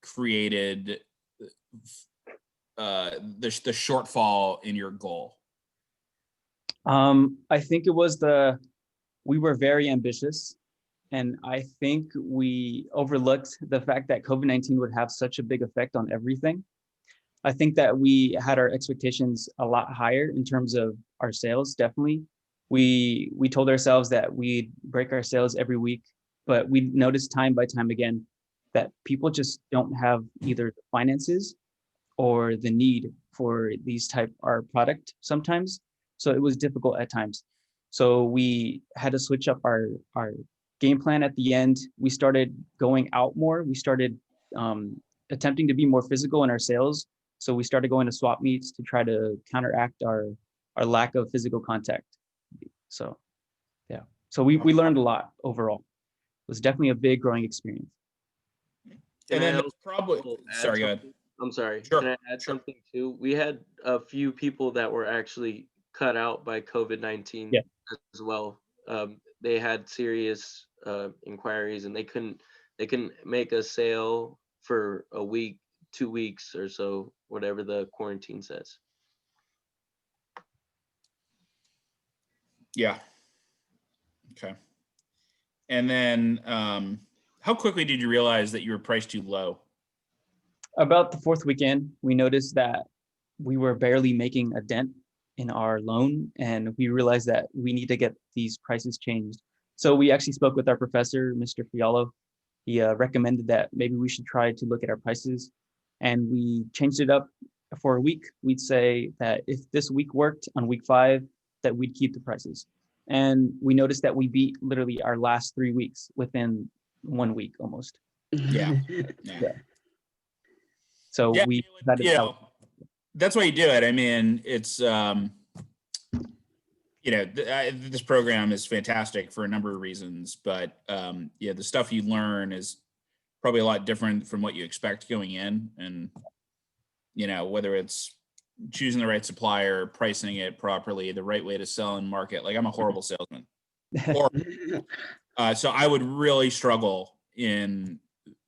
created the shortfall in your goal? I think it was we were very ambitious, and I think we overlooked the fact that COVID-19 would have such a big effect on everything. I think that we had our expectations a lot higher in terms of our sales, definitely. We told ourselves that we'd break our sales every week, but we noticed time by time again that people just don't have either the finances or the need for our product sometimes. So it was difficult at times. So we had to switch up our game plan at the end. We started going out more. We started attempting to be more physical in our sales. So we started going to swap meets to try to counteract our lack of physical contact. So yeah, so we learned a lot overall. It was definitely a big growing experience. And then also probably, add sorry, go ahead. something? I'm sorry. Sure, Can I add something too? We had a few people that were actually cut out by COVID-19 Yeah. as well. They had serious inquiries, and they couldn't make a sale for a week, 2 weeks or so, whatever the quarantine says. Yeah. Okay. And then how quickly did you realize that you were priced too low? About the fourth weekend, we noticed that we were barely making a dent in our loan, and we realized that we need to get these prices changed. So we actually spoke with our professor, Mr. Fialo. He recommended that maybe we should try to look at our prices, and we changed it up for a week. We'd say that if this week worked on week 5, that we'd keep the prices. And we noticed that we beat literally our last 3 weeks within 1 week almost. Yeah. Yeah. So yeah, we had you know, that's why you do it. I mean, it's you know, this program is fantastic for a number of reasons, but yeah, the stuff you learn is probably a lot different from what you expect going in. And you know, whether it's choosing the right supplier, pricing it properly, the right way to sell and market. Like I'm a horrible salesman. So I would really struggle in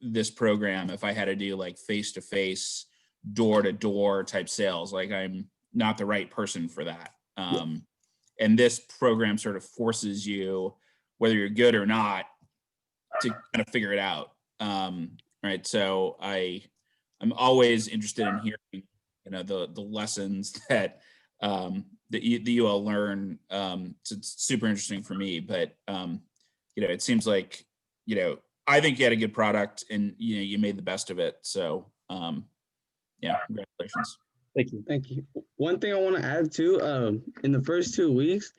this program if I had to do like face-to-face, door-to-door type sales. Like I'm not the right person for that. And this program sort of forces you, whether you're good or not, to kind of figure it out. Right. So I'm always interested in hearing, you know, the lessons that that you all learn. So it's super interesting for me. But you know, it seems like, you know, I think you had a good product and you know you made the best of it. So yeah, congratulations. Thank you. Thank you. One thing I want to add too, in the first 2 weeks,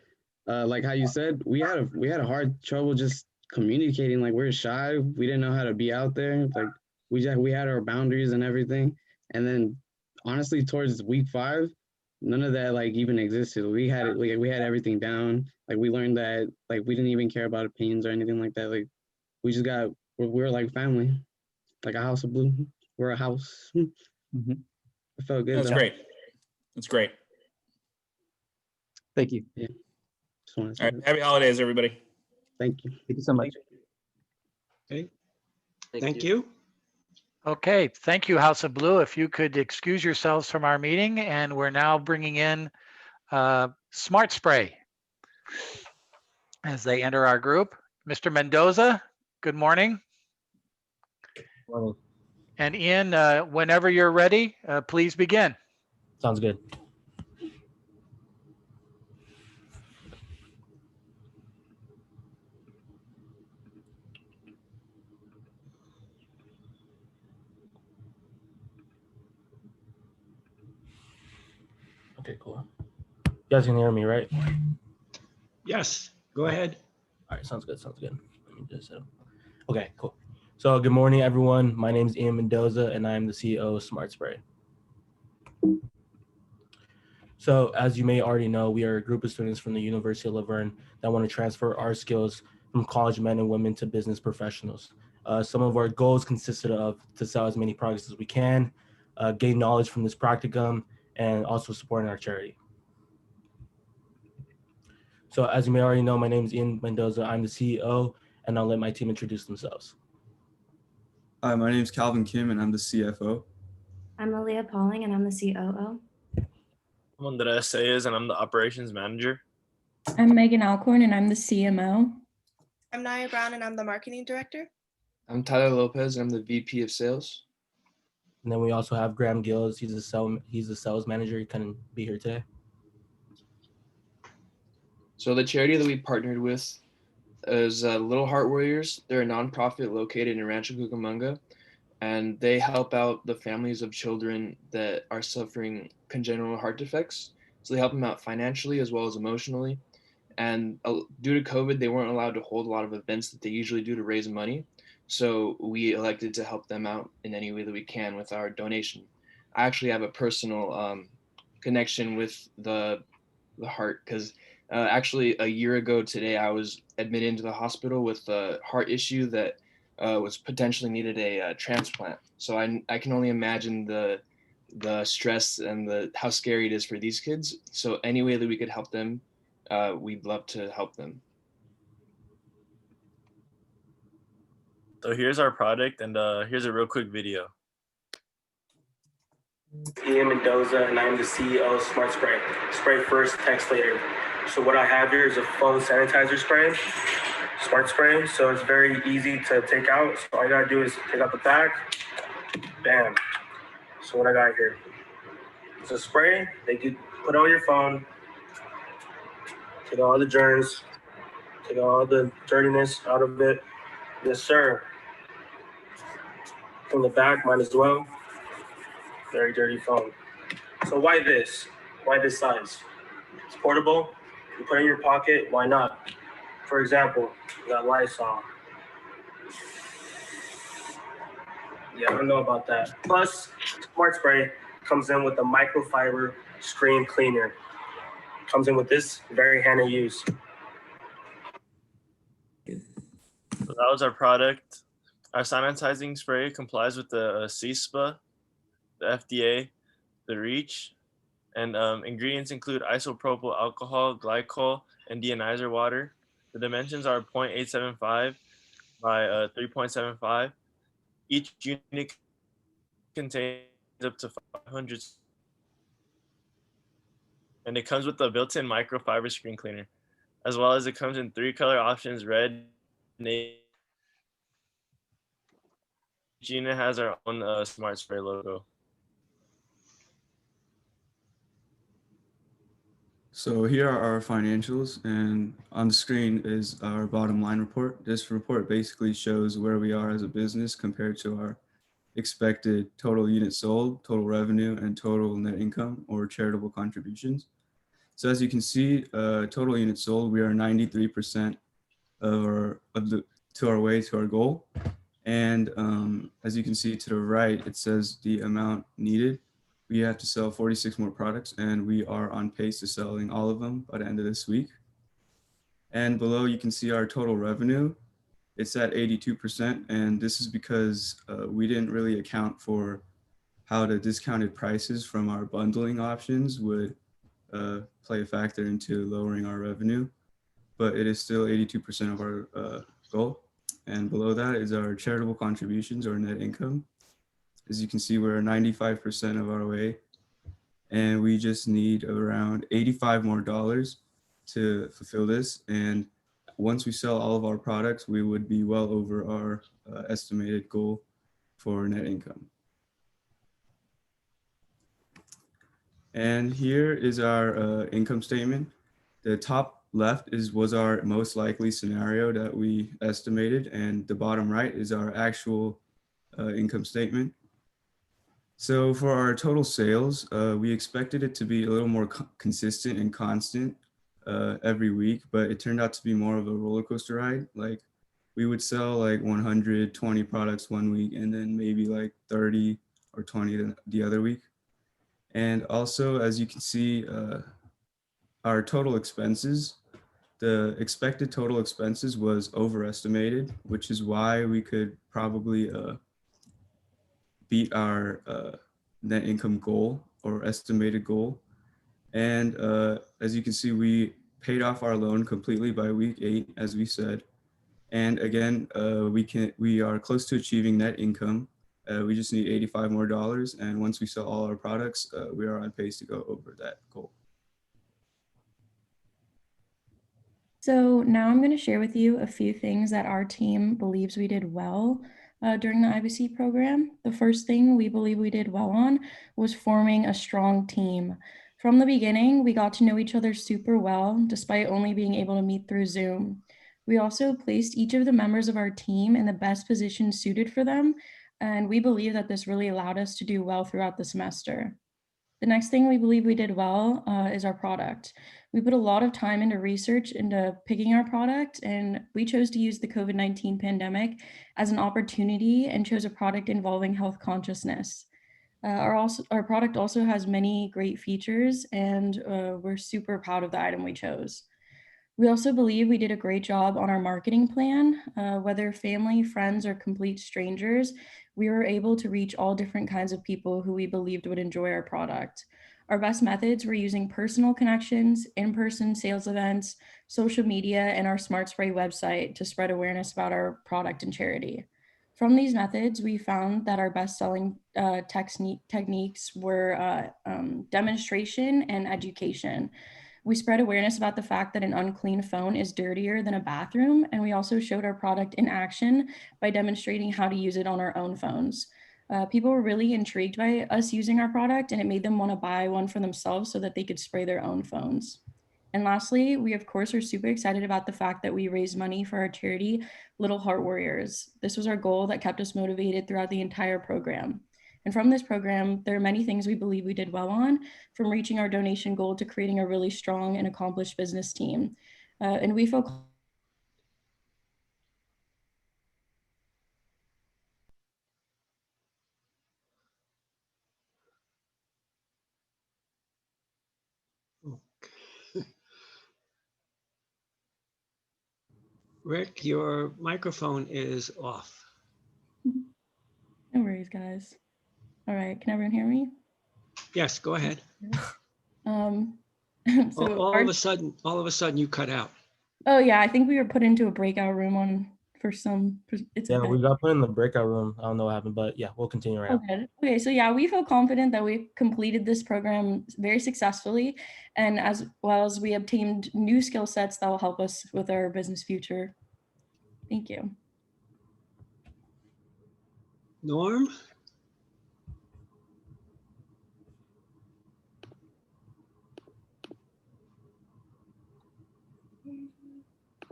like how you said, we had a hard trouble just communicating. Like we're shy. We didn't know how to be out there. Like we had our boundaries and everything. And then honestly, towards week 5, none of that like even existed. We had it. Like we had everything down. Like we learned that like we didn't even care about opinions or anything like that. Like we just got we're like family, like a house of blue. We're a house. Mm-hmm. It felt good. That's though. great. That's great. Thank you. Yeah. All right. Happy holidays, everybody. Thank you. Thank you so much. Okay. Thank you. Okay, thank you, House of Blue. If you could excuse yourselves from our meeting, and we're now bringing in Smart Spray as they enter our group. Mr. Mendoza, good morning. Morning. And Ian, whenever you're ready, please begin. Sounds good. Okay, cool. You guys can hear me, right? Yes, go ahead. All right, sounds good. Sounds good. Let me just okay, cool. So good morning, everyone. My name is Ian Mendoza, and I'm the CEO of Smart Spray. So as you may already know, we are a group of students from the University of Laverne that want to transfer our skills from college men and women to business professionals. Some of our goals consisted of to sell as many products as we can, gain knowledge from this practicum, and also supporting our charity. So as you may already know, my name is Ian Mendoza. I'm the CEO, and I'll let my team introduce themselves. Hi, my name is Calvin Kim, and I'm the CFO. I'm Aaliyah Pauling, and I'm the COO. I'm Andres Sayes, and I'm the operations manager. I'm Megan Alcorn, and I'm the CMO. I'm Naya Brown, and I'm the marketing director. I'm Tyler Lopez, and I'm the VP of sales. And then we also have Graham Gills. He's the sales manager. He couldn't be here today. So the charity that we partnered with is Little Heart Warriors. They're a nonprofit located in Rancho Cucamonga, and they help out the families of children that are suffering congenital heart defects. So they help them out financially as well as emotionally. And due to COVID, they weren't allowed to hold a lot of events that they usually do to raise money. So we elected to help them out in any way that we can with our donation. I actually have a personal connection with the heart because actually a year ago today, I was admitted into the hospital with a heart issue that was potentially needed a transplant. So I can only imagine the stress and how scary it is for these kids. So any way that we could help them, we'd love to help them. So here's our product, and here's a real quick video. Ian Mendoza, and I'm the CEO of Smart Spray. Spray first, text later. So what I have here is a phone sanitizer spray, Smart Spray. So it's very easy to take out. So all I gotta do is take out the back, bam. So what I got here, it's a spray that you put on your phone, take all the germs, take all the dirtiness out of it. Yes, sir. From the back, mine as well. Very dirty phone. So why this? Why this size? It's portable. You put it in your pocket. Why not? For example, you got Lysol. Yeah, I don't know about that. Plus, Smart Spray comes in with a microfiber screen cleaner. Comes in with this, very handy use. So that was our product. Our sanitizing spray complies with the CISPA, the FDA, the REACH, and ingredients include isopropyl alcohol, glycol, and deionized water. The dimensions are 0.875 by 3.75. Each unit contains up to 500, and it comes with a built-in microfiber screen cleaner, as well as it comes in 3 color options: red, navy. Each unit has our own Smart Spray logo. So here are our financials, and on the screen is our bottom line report. This report basically shows where we are as a business compared to our expected total units sold, total revenue, and total net income or charitable contributions. So as you can see, total units sold, we are 93% to our way to our goal. And as you can see to the right, it says the amount needed. We have to sell 46 more products, and we are on pace to selling all of them by the end of this week. And below, you can see our total revenue. It's at 82%, and this is because we didn't really account for how the discounted prices from our bundling options would play a factor into lowering our revenue, but it is still 82% of our goal. And below that is our charitable contributions or net income. As you can see, we're 95% of our way, and we just need around 85 more dollars to fulfill this. And once we sell all of our products, we would be well over our estimated goal for net income. And here is our income statement. The top left was our most likely scenario that we estimated, and the bottom right is our actual income statement. So for our total sales, we expected it to be a little more consistent and constant every week, but it turned out to be more of a roller coaster ride. Like we would sell like 120 products one week and then maybe like 30 or 20 the other week. And also, as you can see, our total expenses, the expected total expenses was overestimated, which is why we could probably beat our net income goal or estimated goal. And as you can see, we paid off our loan completely by week 8, as we said. And again, we are close to achieving net income. We just need 85 more dollars. And once we sell all our products, we are on pace to go over that goal. So now I'm going to share with you a few things that our team believes we did well during the IBC program. The first thing we believe we did well on was forming a strong team. From the beginning, we got to know each other super well, despite only being able to meet through Zoom. We also placed each of the members of our team in the best position suited for them, and we believe that this really allowed us to do well throughout the semester. The next thing we believe we did well is our product. We put a lot of time into research into picking our product, and we chose to use the COVID-19 pandemic as an opportunity and chose a product involving health consciousness. Our product also has many great features, and we're super proud of the item we chose. We also believe we did a great job on our marketing plan. Whether family, friends, or complete strangers, we were able to reach all different kinds of people who we believed would enjoy our product. Our best methods were using personal connections, in-person sales events, social media, and our Smart Spray website to spread awareness about our product and charity. From these methods, we found that our best-selling techniques were demonstration and education. We spread awareness about the fact that an unclean phone is dirtier than a bathroom, and we also showed our product in action by demonstrating how to use it on our own phones. People were really intrigued by us using our product, and it made them want to buy one for themselves so that they could spray their own phones. And lastly, we of course are super excited about the fact that we raised money for our charity, Little Heart Warriors. This was our goal that kept us motivated throughout the entire program. And from this program, there are many things we believe we did well on, from reaching our donation goal to creating a really strong and accomplished business team. And we feel Rick, your microphone is off. No worries, guys. All right, can everyone hear me? Yes, go ahead. So all of a sudden you cut out. Oh yeah, I think we were put into a breakout room it's Yeah, okay. we got put in the breakout room. I don't know what happened, but yeah, we'll continue right now. Okay. Okay, so yeah, we feel confident that we completed this program very successfully, and as well as we obtained new skill sets that will help us with our business future. Thank you. Norm?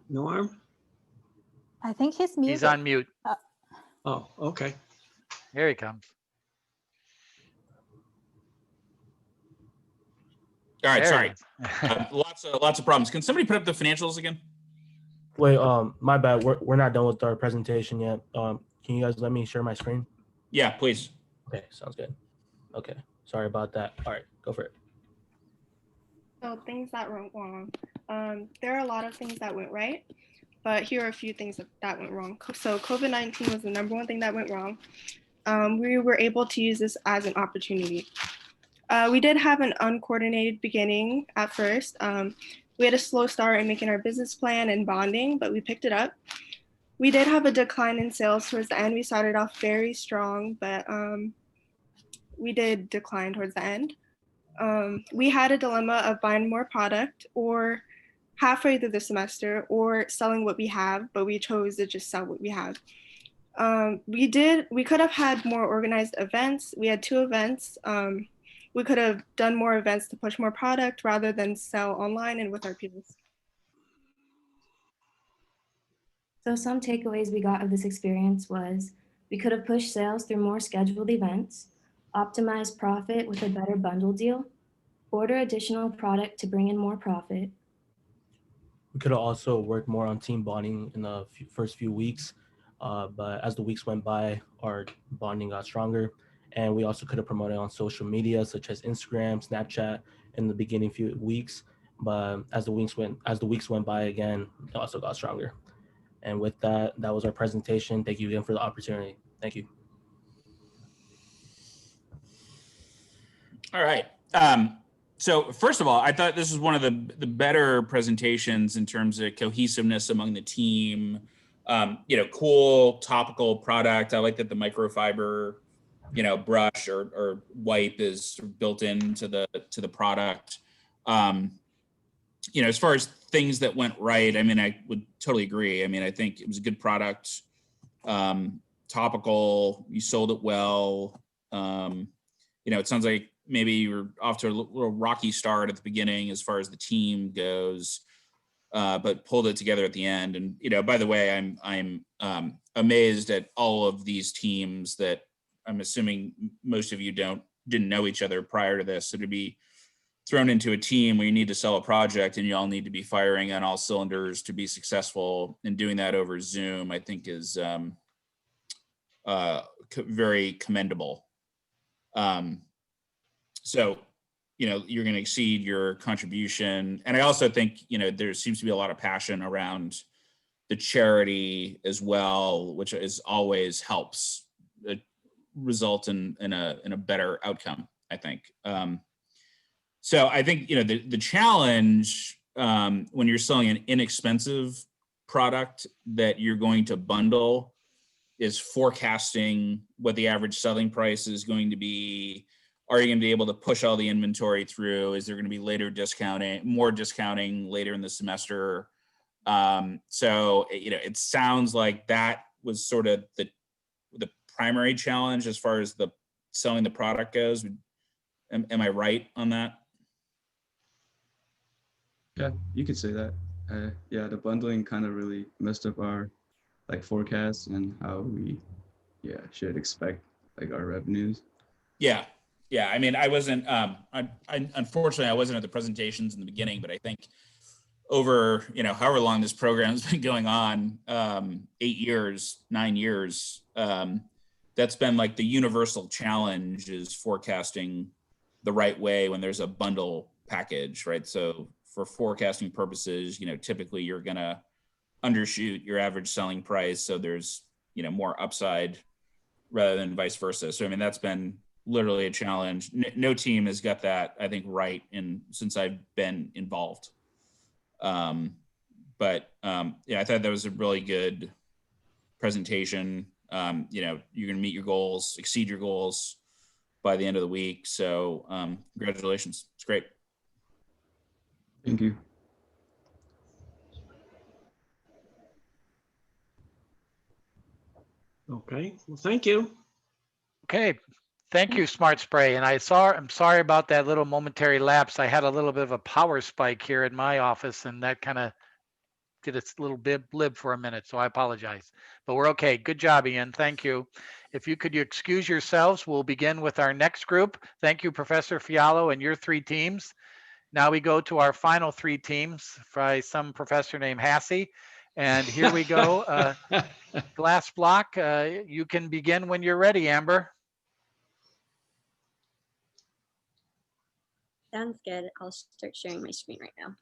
Norm? I think he's muted. He's on mute. Oh, okay. Here he comes. All right, There sorry. he Lots of problems. Can somebody put up the financials again? Wait, my bad. We're not done with our presentation yet. Can you guys let me share my screen? Yeah, please. Okay, sounds good. Okay, sorry about that. All right, go for it. So things that went wrong. There are a lot of things that went right, but here are a few things that went wrong. So COVID-19 was the number one thing that went wrong. We were able to use this as an opportunity. We did have an uncoordinated beginning at first. We had a slow start in making our business plan and bonding, but we picked it up. we did have a decline in sales towards the end. We started off very strong, but we did decline towards the end. We had a dilemma of buying more product or halfway through the semester or selling what we have, but we chose to just sell what we have. We could have had more organized events. We had 2 events. We could have done more events to push more product rather than sell online and with our peers. So some takeaways we got of this experience was we could have pushed sales through more scheduled events, optimized profit with a better bundle deal, order additional product to bring in more profit. We could have also worked more on team bonding in the first few weeks, but as the weeks went by, our bonding got stronger, and we also could have promoted on social media such as Instagram, Snapchat in the beginning few weeks. But as the weeks went by again, it also got stronger. And with that, that was our presentation. Thank you again for the opportunity. Thank you. All right. So first of all, I thought this was one of the better presentations in terms of cohesiveness among the team. Cool topical product. I like that the microfiber, brush or wipe is built into the product. As far as things that went right, I mean, I would totally agree. I mean, I think it was a good product. Topical, you sold it well. It sounds like maybe you were off to a little rocky start at the beginning as far as the team goes, but pulled it together at the end. And by the way, I'm amazed at all of these teams that I'm assuming most of you didn't know each other prior to this. So to be thrown into a team where you need to sell a project and you all need to be firing on all cylinders to be successful, and doing that over Zoom, I think is very commendable. So, you're going to exceed your contribution. And I also think, there seems to be a lot of passion around the charity as well, which is always helps result in a better outcome, I think. So I think, the challenge when you're selling an inexpensive product that you're going to bundle is forecasting what the average selling price is going to be. Are you going to be able to push all the inventory through? Is there going to be more discounting later in the semester? So, it sounds like that was sort of the primary challenge as far as the selling the product goes. Am I right on that? Yeah, you could say that. Yeah, the bundling kind of really messed up our forecasts and how we should expect our revenues. Yeah. I mean, I wasn't unfortunately I wasn't at the presentations in the beginning, but I think over however long this program's been going on, 8 years, 9 years, that's been like the universal challenge, is forecasting the right way when there's a bundle package, right? So for forecasting purposes, typically you're gonna undershoot your average selling price, so there's more upside rather than vice versa. So I mean, that's been literally a challenge. No team has got that, I think, right since I've been involved. But I thought that was a really good presentation. You're gonna meet your goals, exceed your goals by the end of the week. So congratulations, it's great. Thank you. Okay, well, thank you. Okay, thank you, Smart Spray. And I'm sorry about that little momentary lapse. I had a little bit of a power spike here in my office, and that kind of did its little blib for a minute, so I apologize. But we're okay. Good job, Ian. Thank you. If you could excuse yourselves, we'll begin with our next group. Thank you, Professor Fialo, and your 3 teams. Now we go to our final 3 teams by some professor named Hassey. And here we go. Glass block, you can begin when you're ready, Amber. Sounds good. I'll start sharing my screen right now.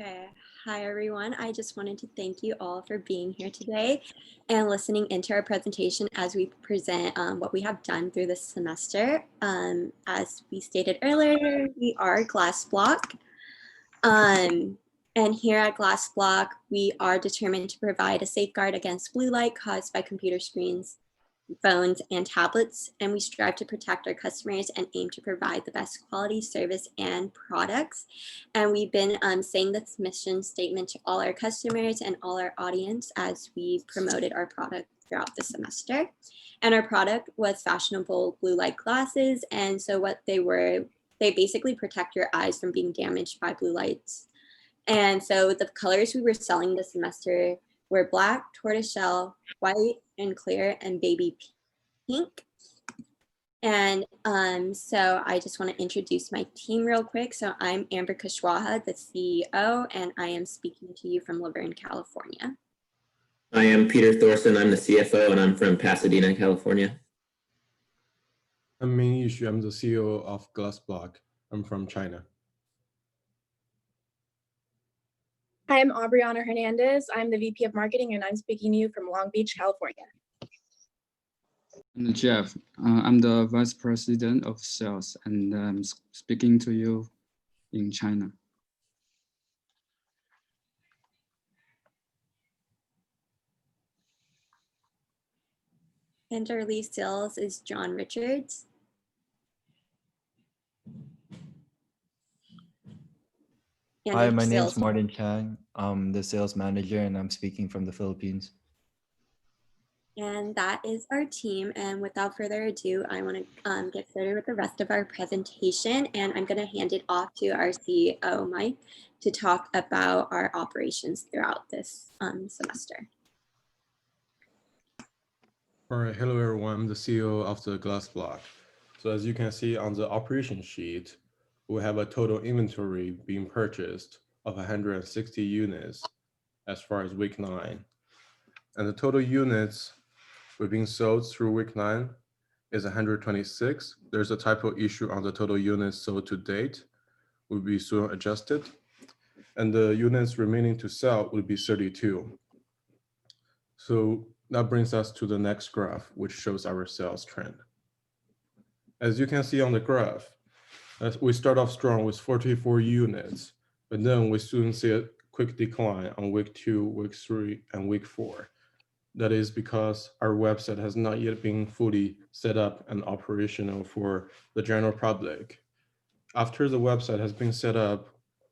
Okay. Hi, everyone. I just wanted to thank you all for being here today and listening into our presentation as we present what we have done through this semester. As we stated earlier, we are Glass Block. And here at Glass Block, we are determined to provide a safeguard against blue light caused by computer screens, phones, and tablets, and we strive to protect our customers and aim to provide the best quality service and products. And we've been saying this mission statement to all our customers and all our audience as we promoted our product throughout the semester. And our product was fashionable blue light glasses. And so what they were, they basically protect your eyes from being damaged by blue lights. And so the colors we were selling this semester were black, tortoiseshell, white and clear, and baby pink. And so I just want to introduce my team real quick. So I'm Amber Kushwaha, the CEO, and I am speaking to you from Laverne, California. I am Peter Thorson. I'm the CFO, and I'm from Pasadena, California. I'm Ming Yushu. I'm the CEO of Glass Block. I'm from China. Hi, I'm Aubriana Hernandez. I'm the VP of Marketing, and I'm speaking to you from Long Beach, California. I'm Jeff. I'm the Vice President of Sales, and I'm speaking to you in China. And our lead sales is John Richards. And Hi, our my name sales is Martin Chang. I'm the sales manager and I'm speaking from the Philippines. And that is our team. And without further ado, I want to get started with the rest of our presentation. And I'm going to hand it off to our CEO, Mike, to talk about our operations throughout this semester. All right, hello everyone. I'm the CEO of the Glass Block. So as you can see on the operation sheet, we have a total inventory being purchased of 160 units as far as week 9. And the total units we're being sold through week 9 is 126. There's a typo issue on the total units sold to date, will be soon adjusted. And the units remaining to sell will be 32. So that brings us to the next graph, which shows our sales trend. As you can see on the graph, we start off strong with 44 units, but then we soon see a quick decline on week 2, week 3, and week 4. That is because our website has not yet been fully set up and operational for the general public. After the website has been set up,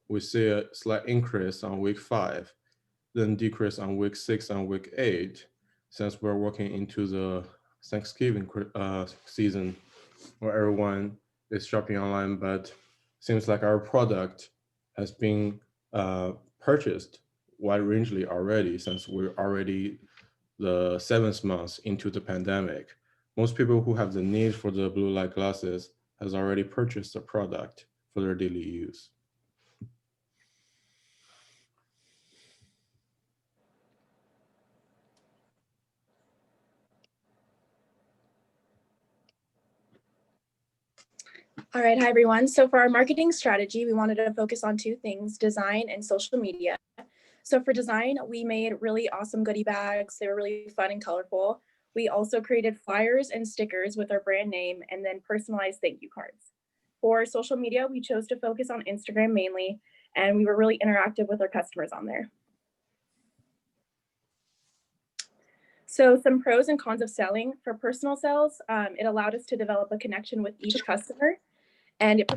we see a slight increase on week 5, then decrease on week 6 and week 8, since we're working into the Thanksgiving season where everyone is shopping online, but seems like our product has been purchased wide rangely already, since we're already the 7th month into the pandemic. Most people who have the need for the blue light glasses has already purchased the product for their daily use. All right, hi everyone. So for our marketing strategy, we wanted to focus on 2 things, design and social media. So for design, we made really awesome goodie bags. They were really fun and colorful. We also created flyers and stickers with our brand name and then personalized thank you cards. For social media, we chose to focus on Instagram mainly, and we were really interactive with our customers on there. So some pros and cons of selling. For personal sales, it allowed us to develop a connection with each customer, and it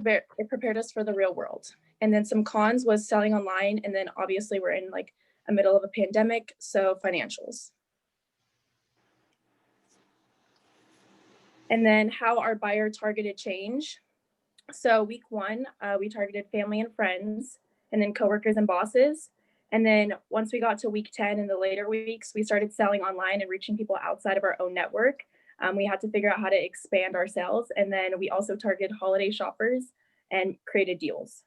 prepared us for the real world. And then some cons was selling online, and then obviously we're in like a middle of a pandemic, so financials. And then how our buyer targeted change. So week 1, we targeted family and friends, and then coworkers and bosses. And then once we got to week 10 in the later weeks, we started selling online and reaching people outside of our own network. We had to figure out how to expand our sales. And then we also targeted holiday shoppers and created deals.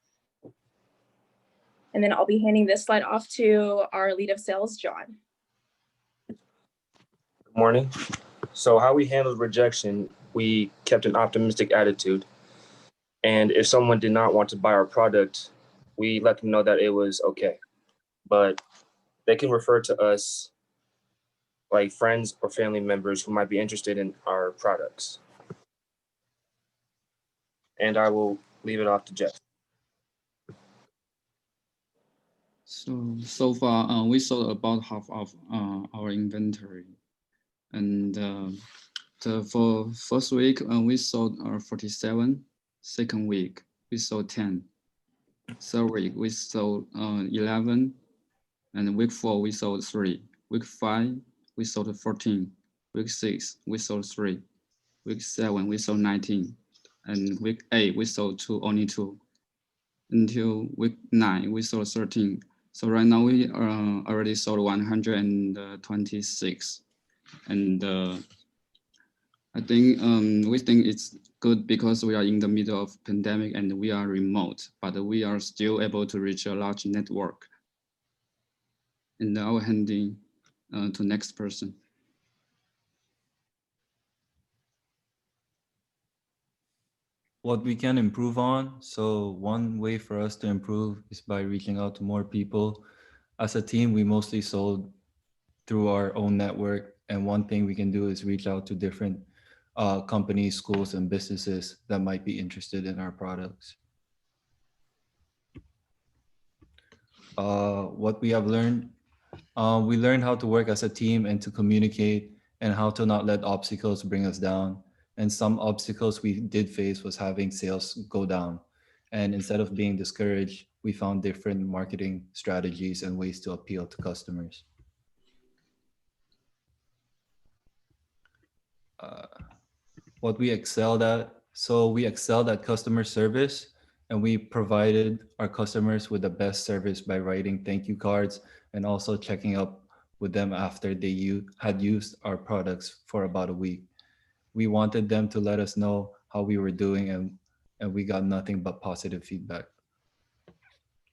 And then I'll be handing this slide off to our lead of sales, John. Good morning. So how we handled rejection, we kept an optimistic attitude. And if someone did not want to buy our product, we let them know that it was okay. But they can refer to us like friends or family members who might be interested in our products. And I will leave it off to Jeff. So far, we sold about half of our inventory, and for first week we sold 47. Second week we sold 10. Third week we sold 11, and week 4 we sold 3. Week 5 we sold 14. Week 6 we sold 3. Week 7 we sold 19, and week 8 we sold only 2. Until week 9 we sold 13. So right now we already sold 126, and I think we think it's good because we are in the middle of pandemic and we are remote, but we are still able to reach a large network. And now handing to next person. What we can improve on. So one way for us to improve is by reaching out to more people. As a team, we mostly sold through our own network. And one thing we can do is reach out to different companies, schools, and businesses that might be interested in our products. What we have learned, we learned how to work as a team and to communicate and how to not let obstacles bring us down. And some obstacles we did face was having sales go down. And instead of being discouraged, we found different marketing strategies and ways to appeal to customers. What we excelled at. So we excelled at customer service, and we provided our customers with the best service by writing thank you cards and also checking up with them after they had used our products for about a week. We wanted them to let us know how we were doing, and we got nothing but positive feedback.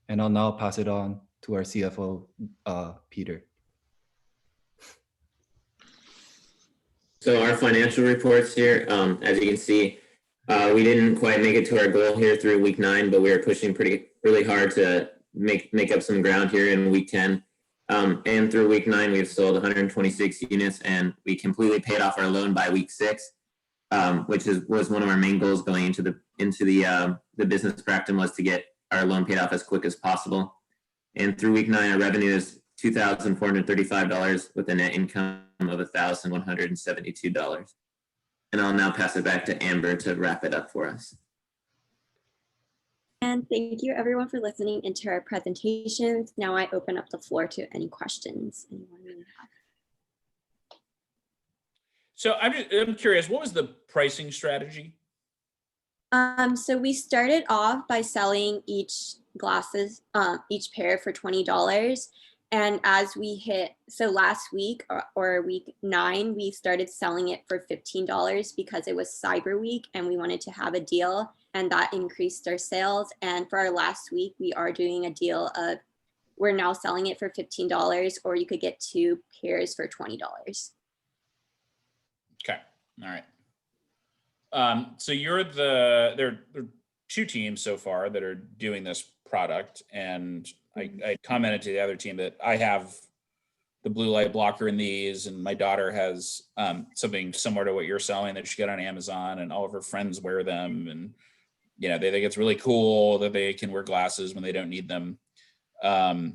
And I'll now pass it on to our CFO, Peter. So our financial reports here, as you can see, we didn't quite make it to our goal here through week 9, but we are pushing really hard to make up some ground here in week 10. And through week 9, we've sold 126 units, and we completely paid off our loan by week 6, which was one of our main goals going into the business practice, was to get our loan paid off as quick as possible. And through week 9, our revenue is $2,435 with a net income of $1,172. And I'll now pass it back to Amber to wrap it up for us. And thank you everyone for listening into our presentations. Now I open up the floor to any questions anyone may have. So I'm curious, what was the pricing strategy? So we started off by selling each pair for $20. And as we hit, so last week or week 9, we started selling it for $15 because it was Cyber Week and we wanted to have a deal, and that increased our sales. And for our last week, we are doing a deal of, we're now selling it for $15, or you could get 2 pairs for $20. Okay, all right. So there are 2 teams so far that are doing this product, and I commented to the other team that I have the blue light blocker in these, and my daughter has something similar to what you're selling that she got on Amazon, and all of her friends wear them, and they think it's really cool that they can wear glasses when they don't need them. So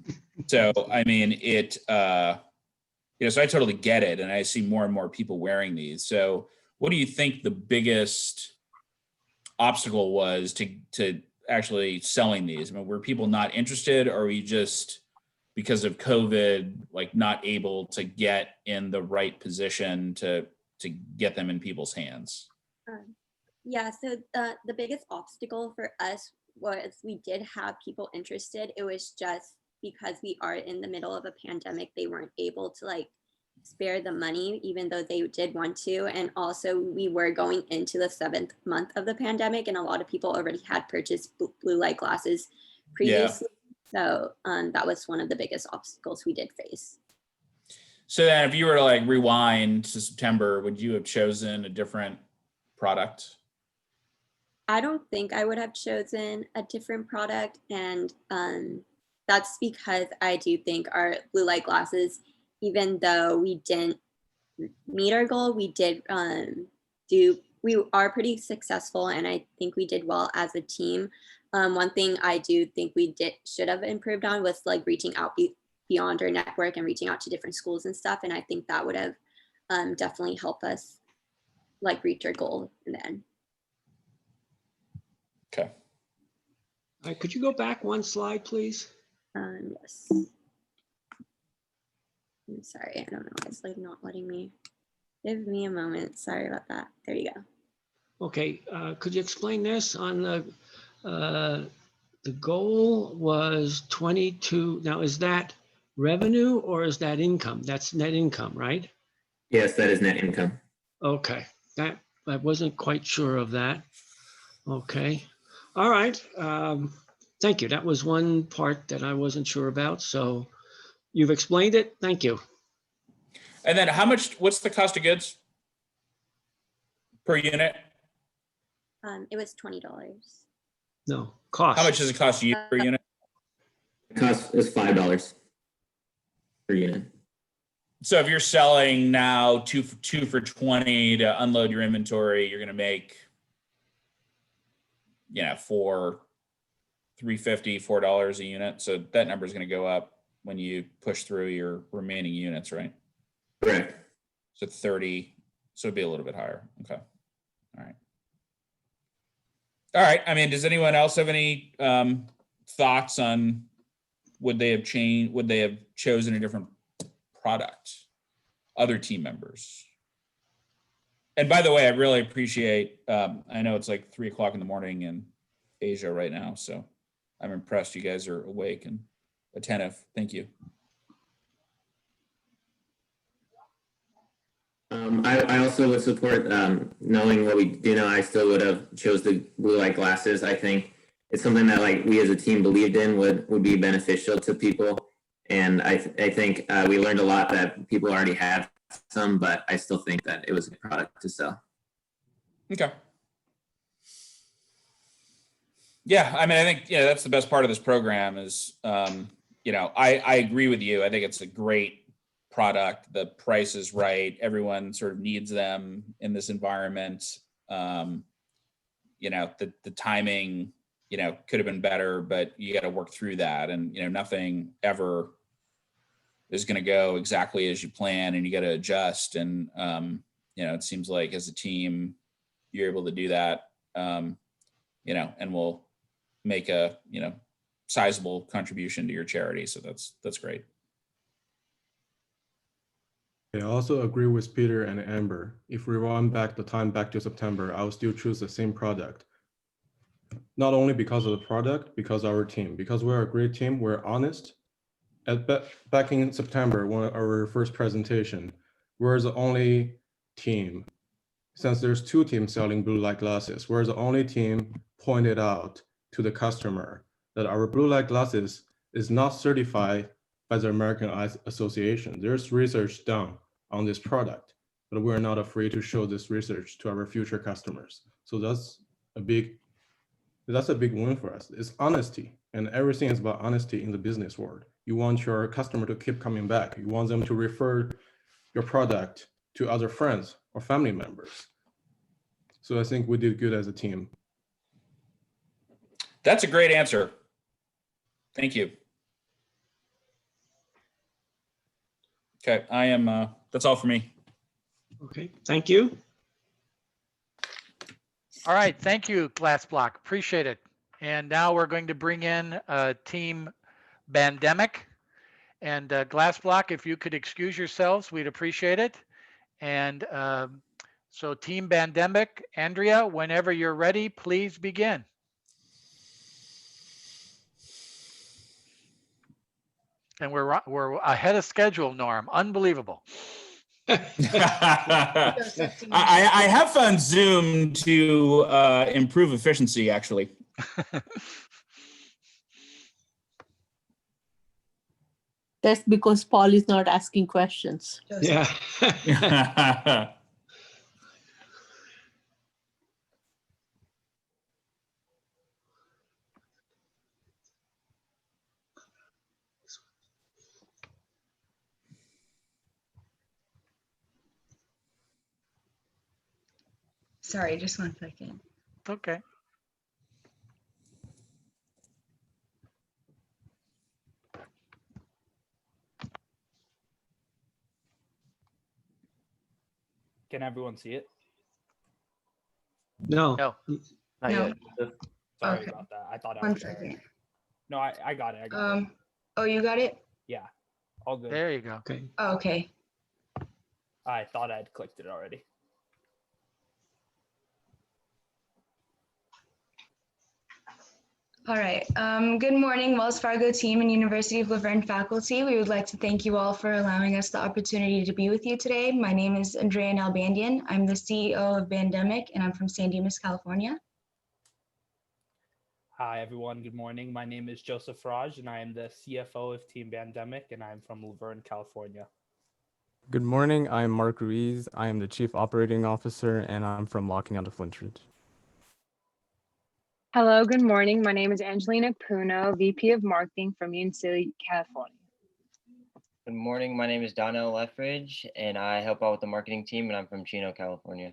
I mean, so I totally get it, and I see more and more people wearing these. So what do you think the biggest obstacle was to actually selling these? I mean, were people not interested, or were we just, because of COVID, like not able to get in the right position to get them in people's hands? Yeah, so the biggest obstacle for us was we did have people interested. It was just because we are in the middle of a pandemic, they weren't able to spare the money, even though they did want to. And also we were going into the 7th month of the pandemic, and a lot of people already had purchased blue light glasses previously. Yeah. So that was one of the biggest obstacles we did face. So then if you were to rewind to September, would you have chosen a different product? I don't think I would have chosen a different product. And that's because I do think our blue light glasses, even though we didn't meet our goal, we are pretty successful, and I think we did well as a team. One thing I do think we should have improved on was like reaching out beyond our network and reaching out to different schools and stuff. And I think that would have definitely helped us like reach our goal in the end. Okay. All right, could you go back one slide, please? Yes. I'm sorry, I don't know why it's like not letting me. Give me a moment. Sorry about that. There you go. Okay, could you explain this on the goal was 22. Now, is that revenue or is that income? That's net income, right? Yes, that is net income. Okay, that I wasn't quite sure of that. Okay, all right. Thank you. That was one part that I wasn't sure about. So you've explained it. Thank you. And then what's the cost of goods per unit? It was $20. No, cost. How much does it cost you per unit? The cost is $5 per unit. So if you're selling now two for 20 to unload your inventory, you're going to make, $3.50, $4 a unit. So that number is going to go up when you push through your remaining units, right? Correct. So 30, so it'd be a little bit higher. Okay. All right. All right. I mean, does anyone else have any thoughts on would they have chosen a different product? Other team members. And by the way, I really appreciate, I know it's like 3:00 in the morning in Asia right now, so I'm impressed you guys are awake and attentive. Thank you. I also would support, knowing what we do know, I still would have chose the blue light glasses. I think it's something that like we as a team believed in would be beneficial to people. And I think we learned a lot that people already have some, but I still think that it was a product to sell. Okay. Yeah, I mean, I think that's the best part of this program is, I agree with you. I think it's a great product. The price is right. Everyone sort of needs them in this environment. The timing, could have been better, but you got to work through that. And, nothing ever is going to go exactly as you plan, and you got to adjust. And, it seems like as a team, you're able to do that, and we'll make a, sizable contribution to your charity. So that's great. I also agree with Peter and Amber. If we rewind back the time back to September, I would still choose the same product. Not only because of the product, because of our team, because we're a great team, we're honest. Back in September, our first presentation, we're the only team, since there's two teams selling blue light glasses, we're the only team pointed out to the customer that our blue light glasses is not certified by the American Eye Association. There's research done on this product, but we're not afraid to show this research to our future customers. So that's a big win for us. It's honesty, and everything is about honesty in the business world. You want your customer to keep coming back. You want them to refer your product to other friends or family members. So I think we did good as a team. That's a great answer. Thank you. Okay, that's all for me. Okay, thank you. All right, thank you, Glass Block. Appreciate it. And now we're going to bring in Team Bandemic. And Glass Block, if you could excuse yourselves, we'd appreciate it. And so Team Bandemic, Andrea, whenever you're ready, please begin. And we're ahead of schedule, Norm. Unbelievable. I have found Zoom to improve efficiency, actually. That's because Paul is not asking questions. Yeah. Sorry, just 1 second. Okay. Can everyone see it? No. No. Not No. yet. Sorry Okay. about that. I thought I 1 was sharing. second. No, I got it. I got it. Oh, you got it? Yeah. All good. There you go. Okay. Oh, okay. I thought I'd clicked it already. All right. Good morning, Wells Fargo team and University of Laverne faculty. We would like to thank you all for allowing us the opportunity to be with you today. My name is Andrea Nalbandian. I'm the CEO of Bandemic, and I'm from San Dimas, California. Hi, everyone. Good morning. My name is Joseph Raj, and I am the CFO of Team Bandemic, and I'm from Laverne, California. Good morning. I'm Mark Ruiz. I am the Chief Operating Officer, and I'm from Locking Out of Flintridge. Hello, good morning. My name is Angelina Puno, VP of Marketing from Union City, California. Good morning. My name is Donnell Leffridge, and I help out with the marketing team, and I'm from Chino, California.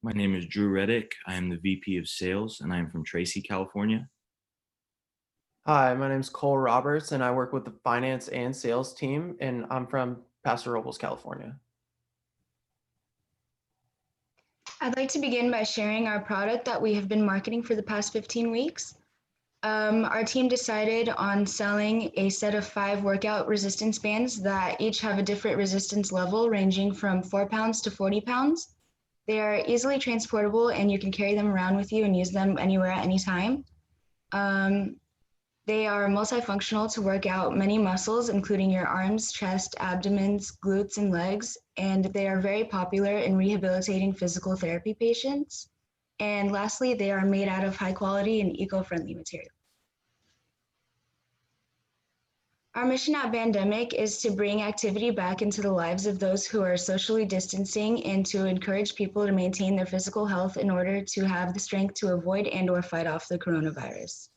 My name is Drew Reddick. I am the VP of Sales, and I am from Tracy, California. Hi, my name is Cole Roberts, and I work with the finance and sales team, and I'm from Paso Robles, California. I'd like to begin by sharing our product that we have been marketing for the past 15 weeks. Our team decided on selling a set of 5 workout resistance bands that each have a different resistance level ranging from 4 pounds to 40 pounds. They are easily transportable and you can carry them around with you and use them anywhere at any time. They are multifunctional to work out many muscles, including your arms, chest, abdomens, glutes, and legs, and they are very popular in rehabilitating physical therapy patients. And lastly, they are made out of high quality and eco-friendly material. Our mission at Bandemic is to bring activity back into the lives of those who are socially distancing and to encourage people to maintain their physical health in order to have the strength to avoid and or fight off the coronavirus.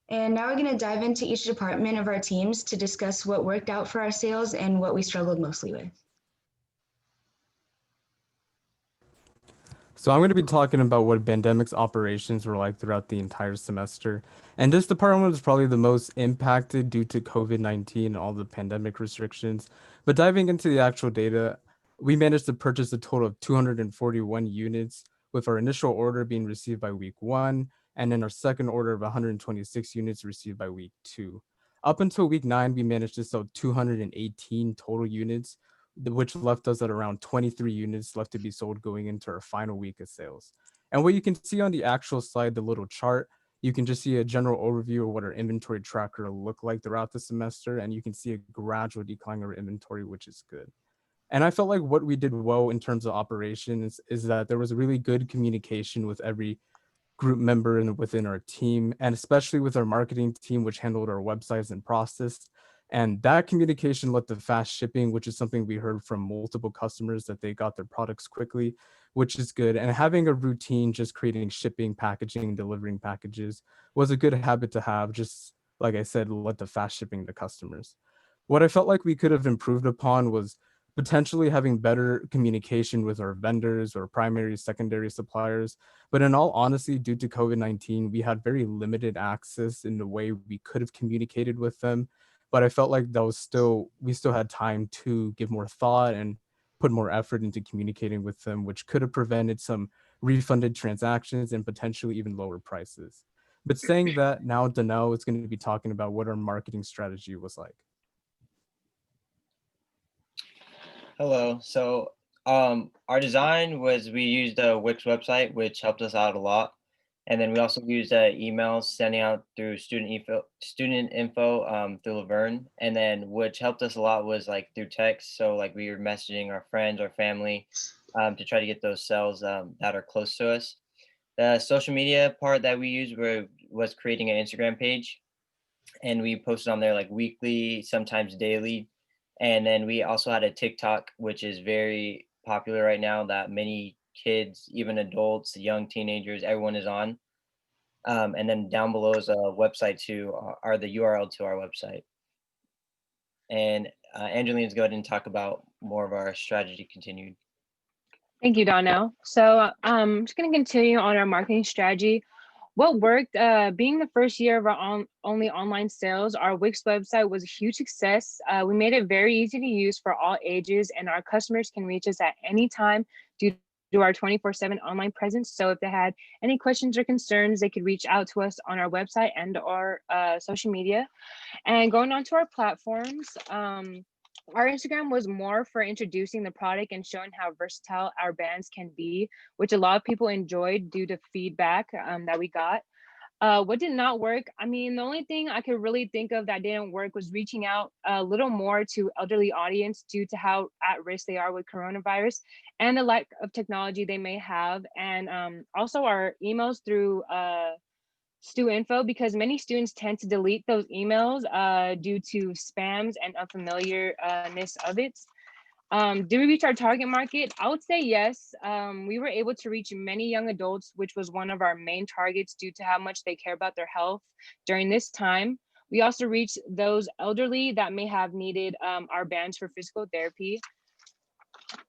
And now we're going to dive into each department of our teams to discuss what worked out for our sales and what we struggled mostly with. So I'm going to be talking about what Bandemic's operations were like throughout the entire semester. And this department was probably the most impacted due to COVID-19 and all the pandemic restrictions. But diving into the actual data, we managed to purchase a total of 241 units, with our initial order being received by week 1, and then our second order of 126 units received by week 2. Up until week 9, we managed to sell 218 total units, which left us at around 23 units left to be sold going into our final week of sales. And what you can see on the actual slide, the little chart, you can just see a general overview of what our inventory tracker looked like throughout the semester, and you can see a gradual decline in our inventory, which is good. And I felt like what we did well in terms of operations is that there was really good communication with every group member within our team, and especially with our marketing team, which handled our websites and process. And that communication led to fast shipping, which is something we heard from multiple customers that they got their products quickly, which is good. And having a routine, just creating shipping, packaging, delivering packages was a good habit to have. Just like I said, led to fast shipping to customers. What I felt like we could have improved upon was potentially having better communication with our vendors or primary, secondary suppliers. But in all honesty, due to COVID-19, we had very limited access in the way we could have communicated with them. But I felt like we still had time to give more thought and put more effort into communicating with them, which could have prevented some refunded transactions and potentially even lower prices. But saying that, now Donnell is going to be talking about what our marketing strategy was like. Hello. So our design was we used a Wix website, which helped us out a lot. And then we also used emails sending out through student info through Laverne. And then which helped us a lot was like through text. So like we were messaging our friends, our family to try to get those sales that are close to us. The social media part that we used was creating an Instagram page. And we posted on there like weekly, sometimes daily. And then we also had a TikTok, which is very popular right now that many kids, even adults, young teenagers, everyone is on. And then down below is a website the URL to our website. And Angelina's go ahead and talk about more of our strategy continued. Thank you, Donnell. So I'm just going to continue on our marketing strategy. What worked, being the first year of our only online sales, our Wix website was a huge success. We made it very easy to use for all ages, and our customers can reach us at any time due to our 24/7 online presence. So if they had any questions or concerns, they could reach out to us on our website and or social media. And going on to our platforms, our Instagram was more for introducing the product and showing how versatile our bands can be, which a lot of people enjoyed due to feedback that we got. What did not work? I mean, the only thing I could really think of that didn't work was reaching out a little more to elderly audience due to how at risk they are with coronavirus and the lack of technology they may have. And also our emails through Stu Info, because many students tend to delete those emails due to spams and unfamiliarness of it. Did we reach our target market? I would say yes. We were able to reach many young adults, which was one of our main targets due to how much they care about their health during this time. We also reached those elderly that may have needed our bands for physical therapy.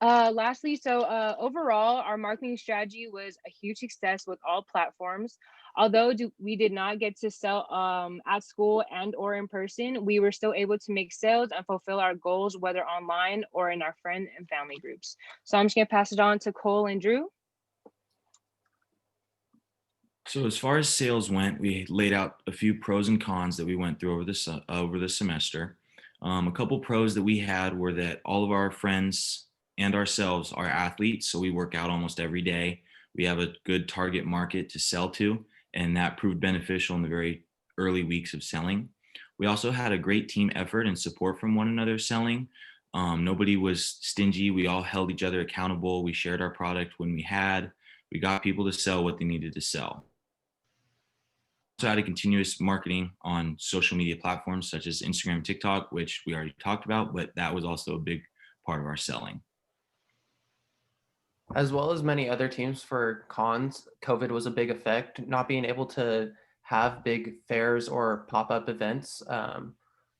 Lastly, so overall, our marketing strategy was a huge success with all platforms. Although we did not get to sell at school and or in person, we were still able to make sales and fulfill our goals, whether online or in our friend and family groups. So I'm just gonna pass it on to Cole and Drew. So as far as sales went, we laid out a few pros and cons that we went through over the semester. A couple pros that we had were that all of our friends and ourselves are athletes, so we work out almost every day. We have a good target market to sell to, and that proved beneficial in the very early weeks of selling. We also had a great team effort and support from one another selling. Nobody was stingy. We all held each other accountable. We shared our product when we had. We got people to sell what they needed to sell. Also had a continuous marketing on social media platforms such as Instagram and TikTok, which we already talked about, but that was also a big part of our selling. As well as many other teams for cons, COVID was a big effect. Not being able to have big fairs or pop-up events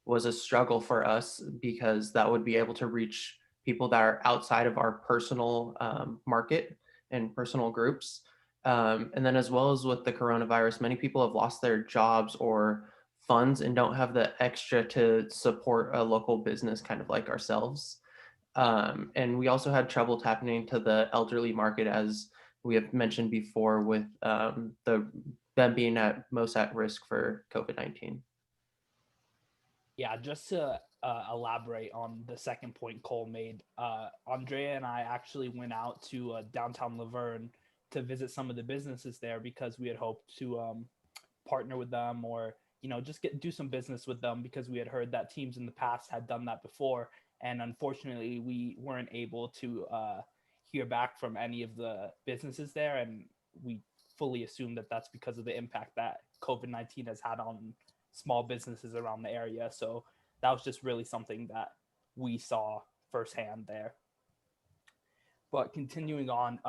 was a struggle for us because that would be able to reach people that are outside of our personal market and personal groups. And then as well as with the coronavirus, many people have lost their jobs or funds and don't have the extra to support a local business kind of like ourselves. And we also had trouble tapping into the elderly market, as we have mentioned before, with them being most at risk for COVID-19. Yeah, just to elaborate on the second point Cole made, Andrea and I actually went out to downtown Laverne to visit some of the businesses there because we had hoped to partner with them or just do some business with them, because we had heard that teams in the past had done that before. And unfortunately, we weren't able to hear back from any of the businesses there. And we fully assume that that's because of the impact that COVID-19 has had on small businesses around the area. So that was just really something that we saw firsthand there. But continuing on,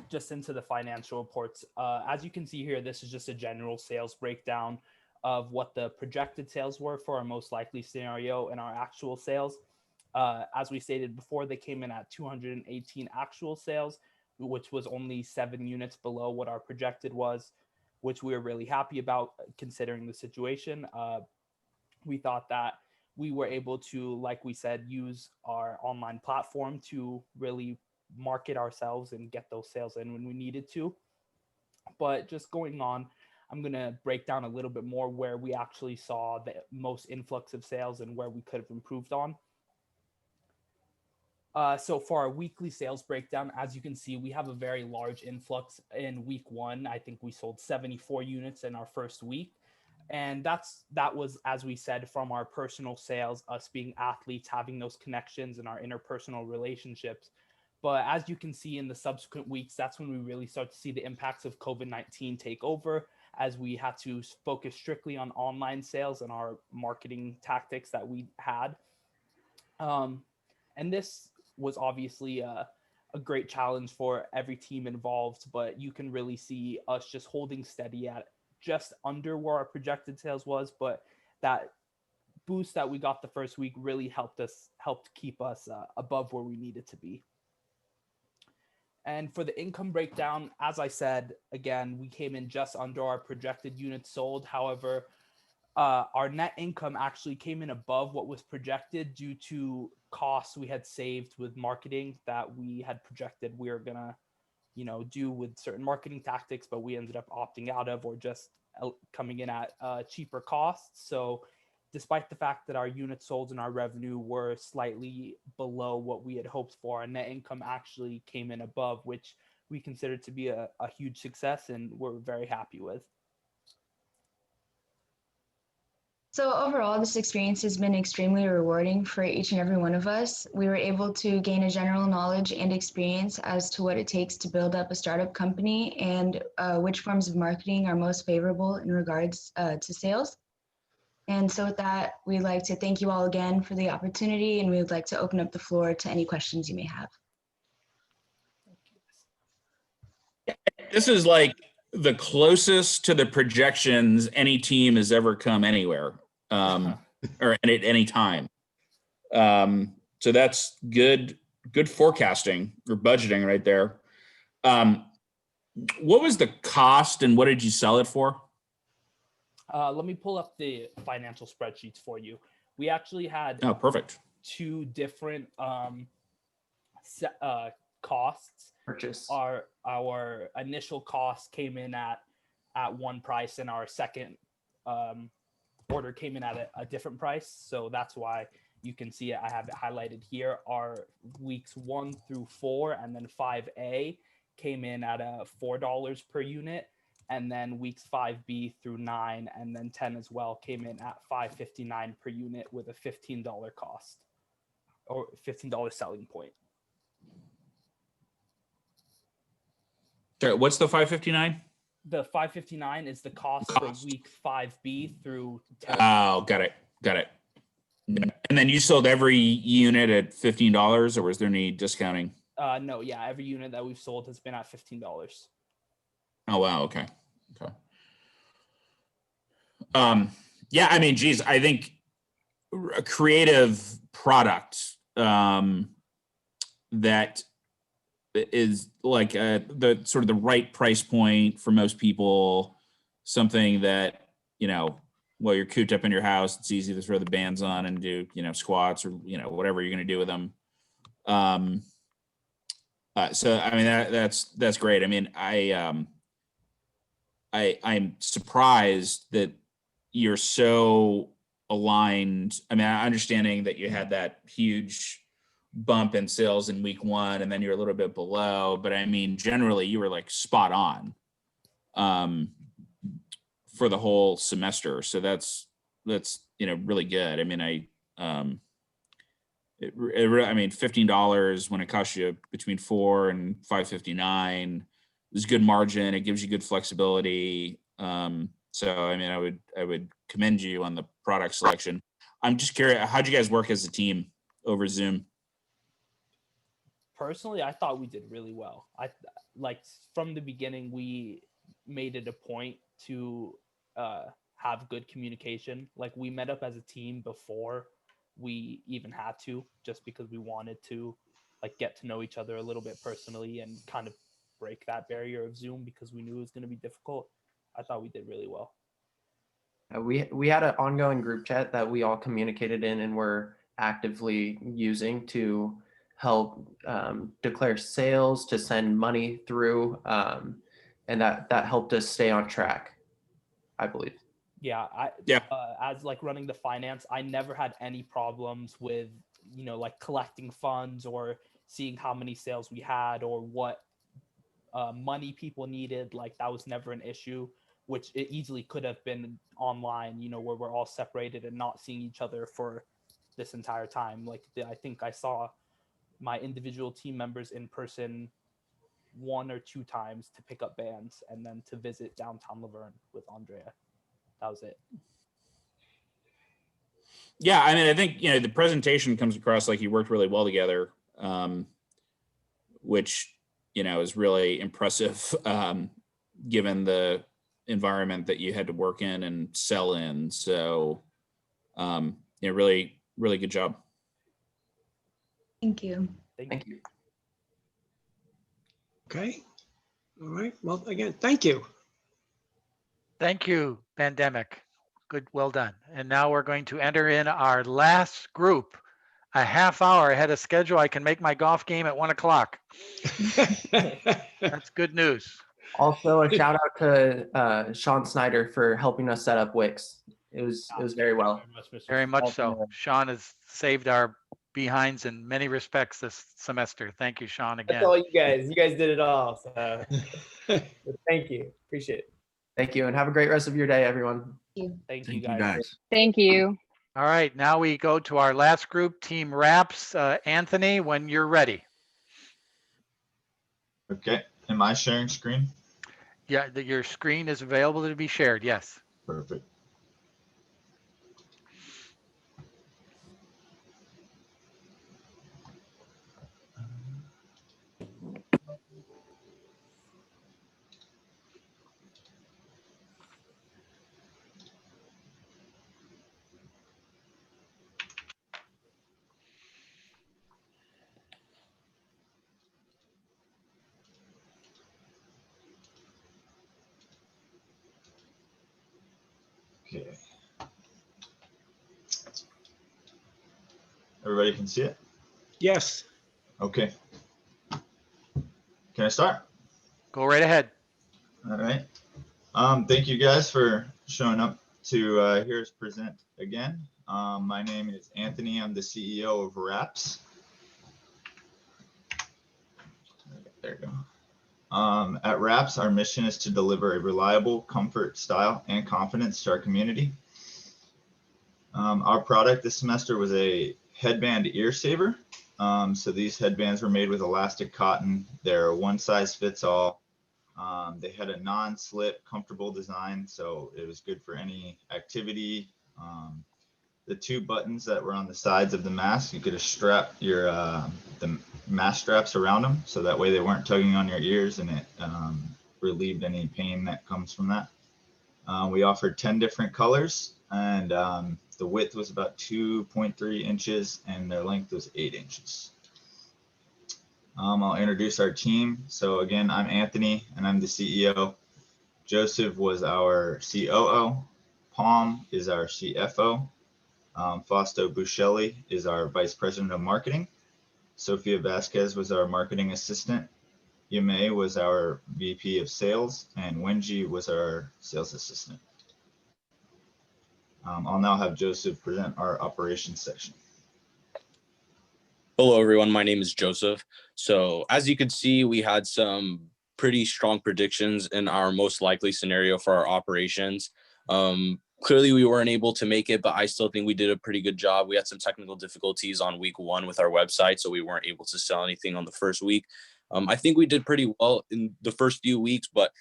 just into the financial reports, as you can see here, this is just a general sales breakdown of what the projected sales were for our most likely scenario and our actual sales. As we stated before, they came in at 218 actual sales, which was only 7 units below what our projected was, which we were really happy about considering the situation. We thought that we were able to, like we said, use our online platform to really market ourselves and get those sales in when we needed to. But just going on, I'm going to break down a little bit more where we actually saw the most influx of sales and where we could have improved on. So for our weekly sales breakdown, as you can see, we have a very large influx in week 1. I think we sold 74 units in our first week. And that was, as we said, from our personal sales, us being athletes, having those connections and our interpersonal relationships. But as you can see in the subsequent weeks, that's when we really start to see the impacts of COVID-19 take over, as we had to focus strictly on online sales and our marketing tactics that we had. And this was obviously a great challenge for every team involved, but you can really see us just holding steady at just under where our projected sales was, but that boost that we got the first week really helped keep us above where we needed to be. And for the income breakdown, as I said, again, we came in just under our projected units sold. However, our net income actually came in above what was projected due to costs we had saved with marketing that we had projected we were gonna, do with certain marketing tactics, but we ended up opting out of, or just coming in at cheaper costs. So despite the fact that our units sold and our revenue were slightly below what we had hoped for, our net income actually came in above, which we consider to be a huge success and we're very happy with. So overall, this experience has been extremely rewarding for each and every one of us. We were able to gain a general knowledge and experience as to what it takes to build up a startup company and which forms of marketing are most favorable in regards to sales. And so with that, we'd like to thank you all again for the opportunity, and we would like to open up the floor to any questions you may have. This is like the closest to the projections any team has ever come anywhere, or at any time. So that's good forecasting or budgeting right there. What was the cost and what did you sell it for? Let me pull up the financial spreadsheets for you. We actually had perfect. 2 different costs. Purchase. Our initial cost came in at one price, and our second order came in at a different price. So that's why you can see it. I have it highlighted here. Our weeks 1 through 4 and then 5A came in at $4 per unit. And then weeks 5B through 9 and then 10 as well came in at $5.59 per unit with a $15 cost, or $15 selling point. Sorry, what's the 559? The 559 is the cost for week 5B through 10. Oh, got it. And then you sold every unit at $15, or was there any discounting? No, yeah, every unit that we've sold has been at $15. Oh, wow. Okay. Yeah, I mean, geez, I think a creative product that is like the sort of the right price point for most people, something that, while you're cooped up in your house, it's easy to throw the bands on and do, squats or, whatever you're going to do with them. So, I mean, that's great. I mean, I'm surprised that you're so aligned. I mean, understanding that you had that huge bump in sales in week 1 and then you're a little bit below, but I mean, generally you were like spot on for the whole semester. So that's really good. I mean, I mean, $15 when it costs you between $4 and $5.59 is good margin. It gives you good flexibility. So, I mean, I would commend you on the product selection. I'm just curious, how'd you guys work as a team over Zoom? Personally, I thought we did really well. From the beginning, we made it a point to have good communication. Like, we met up as a team before we even had to, just because we wanted to get to know each other a little bit personally and kind of break that barrier of Zoom, because we knew it was going to be difficult. I thought we did really well. We had an ongoing group chat that we all communicated in and were actively using to help declare sales, to send money through, and that helped us stay on track, I believe. Yeah, as running the finance, I never had any problems with collecting funds or seeing how many sales we had or what money people needed. That was never an issue, which it easily could have been online, where we're all separated and not seeing each other for this entire time. I think I saw my individual team members in person 1 or 2 times to pick up bands and then to visit downtown Laverne with Andrea. That was it. Yeah, I mean, I think, the presentation comes across like you worked really well together, which, is really impressive, given the environment that you had to work in and sell in. So, yeah, really, really good job. Thank you. Thank you. Okay. All right. Well, again, thank you. Thank you, Pandemic. Good, well done. And now we're going to enter in our last group, a half hour ahead of schedule. I can make my golf game at 1 o'clock. That's good news. Also, a shout out to Sean Snyder for helping us set up Wix. It was very well. Very much so. Sean has saved our behinds in many respects this semester. Thank you, Sean, That's again. all you guys. You guys did it all. So thank you. Appreciate it. Thank you, and have a great rest of your day, everyone. Thank you, guys. Thank you. All right, now we go to our last group, Team Wraps. Anthony, when you're ready. Okay, am I sharing screen? Yeah, your screen is available to be shared, yes. Perfect. Okay. Everybody can see it? Yes. Okay. Can I start? Go right ahead. All right. Thank you guys for showing up to hear us present again. My name is Anthony. I'm the CEO of Wraps. There you go. At Wraps, our mission is to deliver a reliable comfort, style, and confidence to our community. Our product this semester was a headband ear saver. So these headbands were made with elastic cotton. They're one size fits all. They had a non-slip, comfortable design, so it was good for any activity. The two buttons that were on the sides of the mask, you could strap your the mask straps around them, so that way they weren't tugging on your ears, and it relieved any pain that comes from that. We offered 10 different colors, and the width was about 2.3 inches, and their length was 8 inches. I'll introduce our team. So again, I'm Anthony, and I'm the CEO. Joseph was our COO. Palm is our CFO. Fausto Buscelli is our Vice President of Marketing. Sofia Vasquez was our Marketing Assistant. Yame was our VP of Sales, and Wenji was our Sales Assistant. I'll now have Joseph present our operations section. Hello, everyone. My name is Joseph. So as you can see, we had some pretty strong predictions in our most likely scenario for our operations. Clearly, we weren't able to make it, but I still think we did a pretty good job. We had some technical difficulties on week 1 with our website, so we weren't able to sell anything on the first week. I think we did pretty well in the first few weeks, but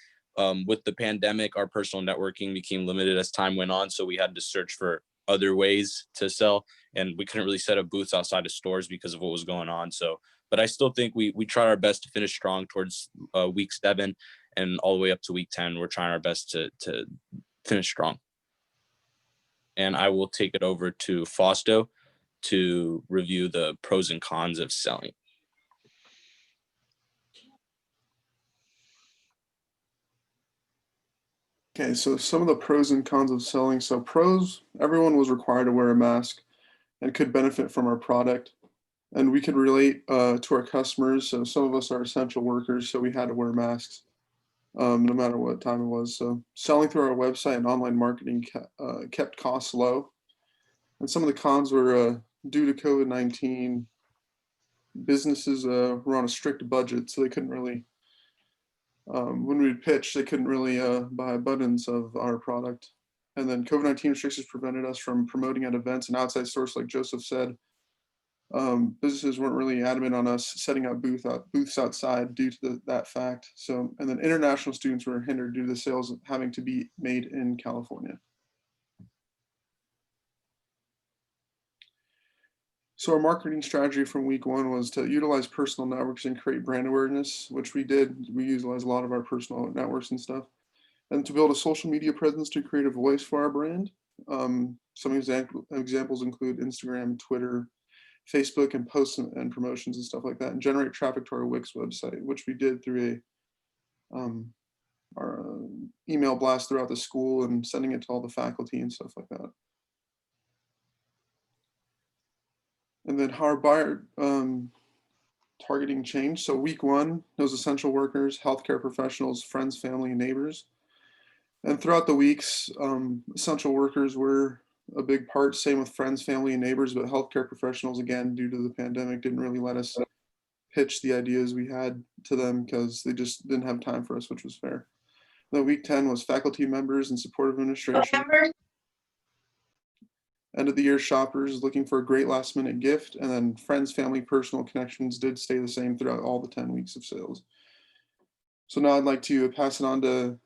with the pandemic, our personal networking became limited as time went on, so we had to search for other ways to sell, and we couldn't really set up booths outside of stores because of what was going on. So, but I still think we tried our best to finish strong towards week 7 and all the way up to week 10. We're trying our best to finish strong. And I will take it over to Fausto to review the pros and cons of selling. Okay, so some of the pros and cons of selling. So pros, everyone was required to wear a mask and could benefit from our product. And we could relate to our customers. So some of us are essential workers, so we had to wear masks no matter what time it was. So selling through our website and online marketing kept costs low. And some of the cons were due to COVID-19, businesses were on a strict budget, so they couldn't really, when we would pitch, they couldn't really buy abundance of our product. And then COVID-19 restrictions prevented us from promoting at events and outside stores, like Joseph said. Businesses weren't really adamant on us setting up booths outside due to that fact. So, and then international students were hindered due to the sales having to be made in California. So our marketing strategy from week 1 was to utilize personal networks and create brand awareness, which we did. We utilized a lot of our personal networks and stuff. And to build a social media presence to create a voice for our brand. Some examples include Instagram, Twitter, Facebook, and posts and promotions and stuff like that, and generate traffic to our Wix website, which we did through our email blast throughout the school and sending it to all the faculty and stuff like that. And then how our buyer targeting changed. So week 1, those essential workers, healthcare professionals, friends, family, and neighbors. And throughout the weeks, essential workers were a big part, same with friends, family, and neighbors, but healthcare professionals, again, due to the pandemic, didn't really let us pitch the ideas we had to them because they just didn't have time for us, which was fair. Then week 10 was faculty members and support administration. End of the year shoppers looking for a great last minute gift, and then friends, family, personal connections did stay the same throughout all the 10 weeks of sales. So now I'd like to pass it on to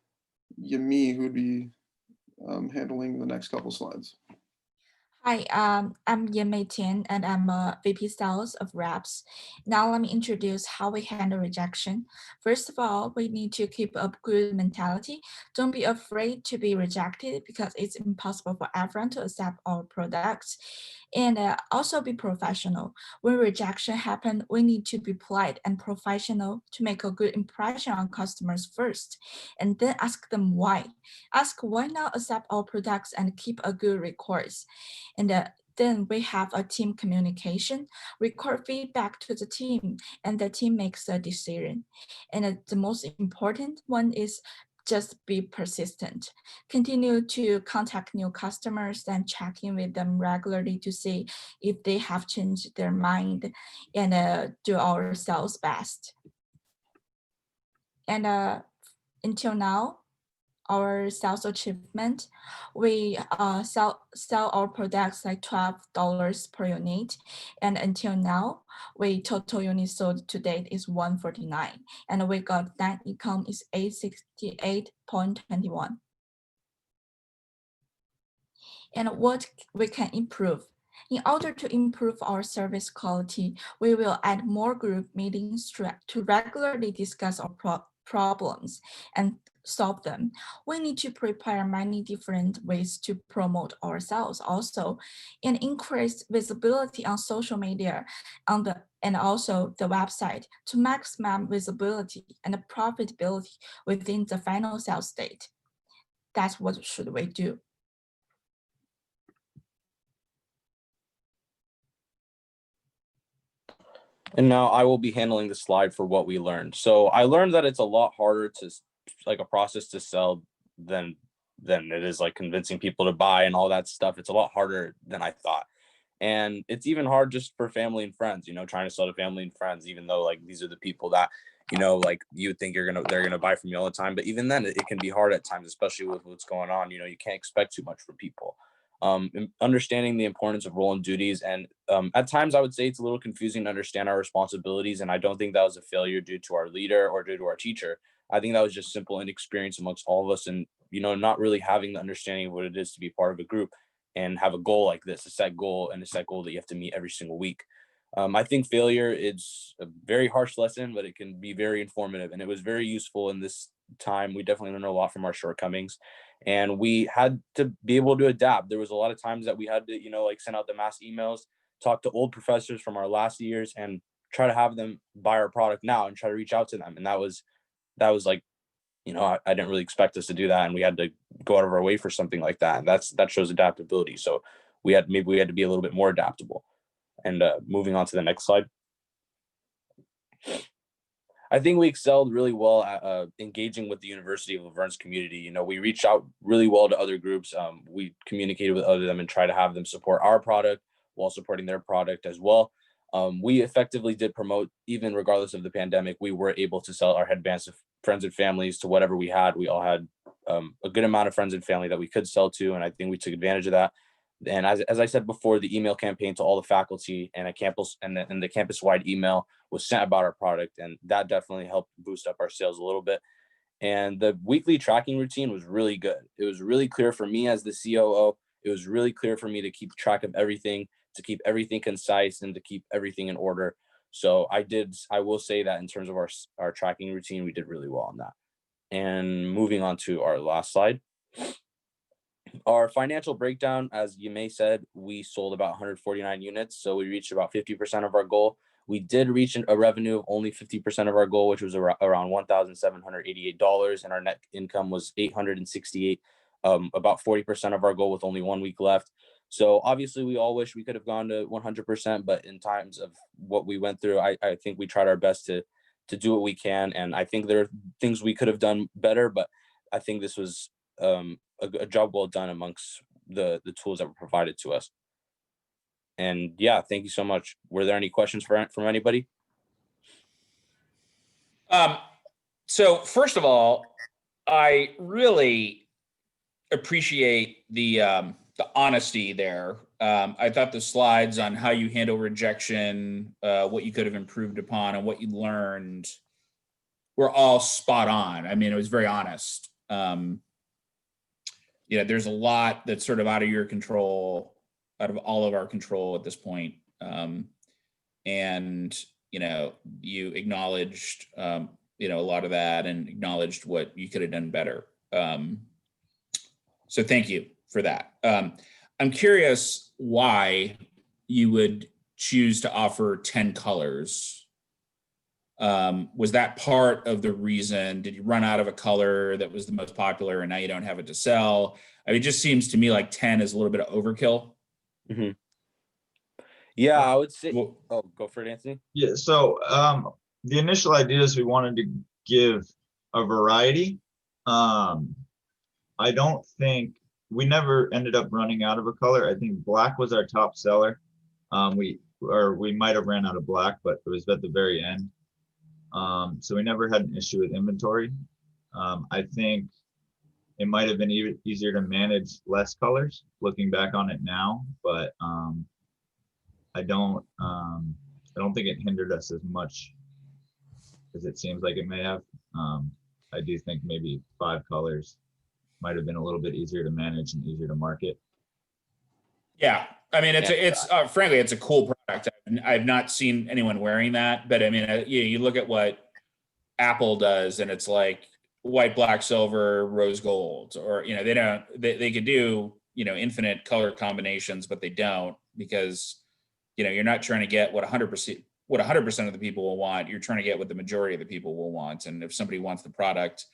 Yami, who would be handling the next couple slides. Hi, I'm Yimei Tian, and I'm a VP Sales of Reps. Now let me introduce how we handle rejection. First of all, we need to keep a good mentality. Don't be afraid to be rejected because it's impossible for everyone to accept our products. And also be professional. When rejection happens, we need to be polite and professional to make a good impression on customers first, and then ask them why. Ask why not accept our products and keep a good records. And then we have a team communication, record feedback to the team, and the team makes a decision. And the most important one is just be persistent. Continue to contact new customers and check in with them regularly to see if they have changed their mind, and do our sales best. And until now, our sales achievement, we sell our products like $12 per unit, and until now, we total units sold to date is 149, and we got net income is 868.21. And what we can improve. In order to improve our service quality, we will add more group meetings to regularly discuss our problems and solve them. We need to prepare many different ways to promote ourselves also, and increase visibility on social media and also the website to maximize visibility and profitability within the final sales state. That's what should we do. And now I will be handling the slide for what we learned. So I learned that it's a lot harder to a process to sell than it is like convincing people to buy and all that stuff. It's a lot harder than I thought. And it's even hard just for family and friends, trying to sell to family and friends, even though like these are the people that, like you would think they're going to buy from you all the time. But even then it can be hard at times, especially with what's going on. You can't expect too much from people. Understanding the importance of role and duties. And at times I would say it's a little confusing to understand our responsibilities. And I don't think that was a failure due to our leader or due to our teacher. I think that was just simple inexperience amongst all of us, and, not really having the understanding of what it is to be part of a group and have a goal like this, a set goal that you have to meet every single week. I think failure is a very harsh lesson, but it can be very informative, and it was very useful in this time. We definitely learned a lot from our shortcomings, and we had to be able to adapt. There was a lot of times that we had to, send out the mass emails, talk to old professors from our last years, and try to have them buy our product now and try to reach out to them. And that was like, I didn't really expect us to do that, and we had to go out of our way for something like that. And that shows adaptability. So we had to be a little bit more adaptable. And moving on to the next slide. I think we excelled really well at engaging with the University of Laverne's community. We reached out really well to other groups. We communicated with other them and try to have them support our product while supporting their product as well. We effectively did promote, even regardless of the pandemic. We were able to sell our headbands to friends and families, to whatever we had. We all had a good amount of friends and family that we could sell to, and I think we took advantage of that. And as I said before, the email campaign to all the faculty and a campus and the campus-wide email was sent about our product, and that definitely helped boost up our sales a little bit. And the weekly tracking routine was really good. It was really clear for me as the COO. It was really clear for me to keep track of everything, to keep everything concise, and to keep everything in order. So I will say that in terms of our tracking routine, we did really well on that. And moving on to our last slide. Our financial breakdown, as you may said, we sold about 149 units, so we reached about 50% of our goal. We did reach a revenue of only 50% of our goal, which was around $1,788, and our net income was 868, about 40% of our goal with only 1 week left. So obviously, we all wish we could have gone to 100%, but in times of what we went through, I think we tried our best to do what we can, and I think there are things we could have done better, but I think this was a job well done amongst the tools that were provided to us. And yeah, thank you so much. Were there any questions from anybody? So first of all, I really appreciate the honesty there. I thought the slides on how you handle rejection, what you could have improved upon, and what you learned were all spot on. I mean, it was very honest. There's a lot that's sort of out of your control, out of all of our control at this point. And, you acknowledged, a lot of that and acknowledged what you could have done better. So thank you for that. I'm curious why you would choose to offer 10 colors. Was that part of the reason? Did you run out of a color that was the most popular and now you don't have it to sell? I mean, it just seems to me like 10 is a little bit of overkill. Mm-hmm. Yeah, I would say. Oh, go for it, Anthony. Yeah. So the initial idea is we wanted to give a variety. I don't think we never ended up running out of a color. I think black was our top seller. We might have ran out of black, but it was at the very end. So we never had an issue with inventory. I think it might have been even easier to manage less colors looking back on it now, but I don't think it hindered us as much as it seems like it may have. I do think maybe 5 colors might have been a little bit easier to manage and easier to market. Yeah, I mean, it's frankly, it's a cool product. I've not seen anyone wearing that, but I mean, you look at what Apple does, and it's like white, black, silver, rose gold, or they could do infinite color combinations, but they don't, because you're not trying to get what 100% of the people will want. You're trying to get what the majority of the people will want. And if somebody wants the product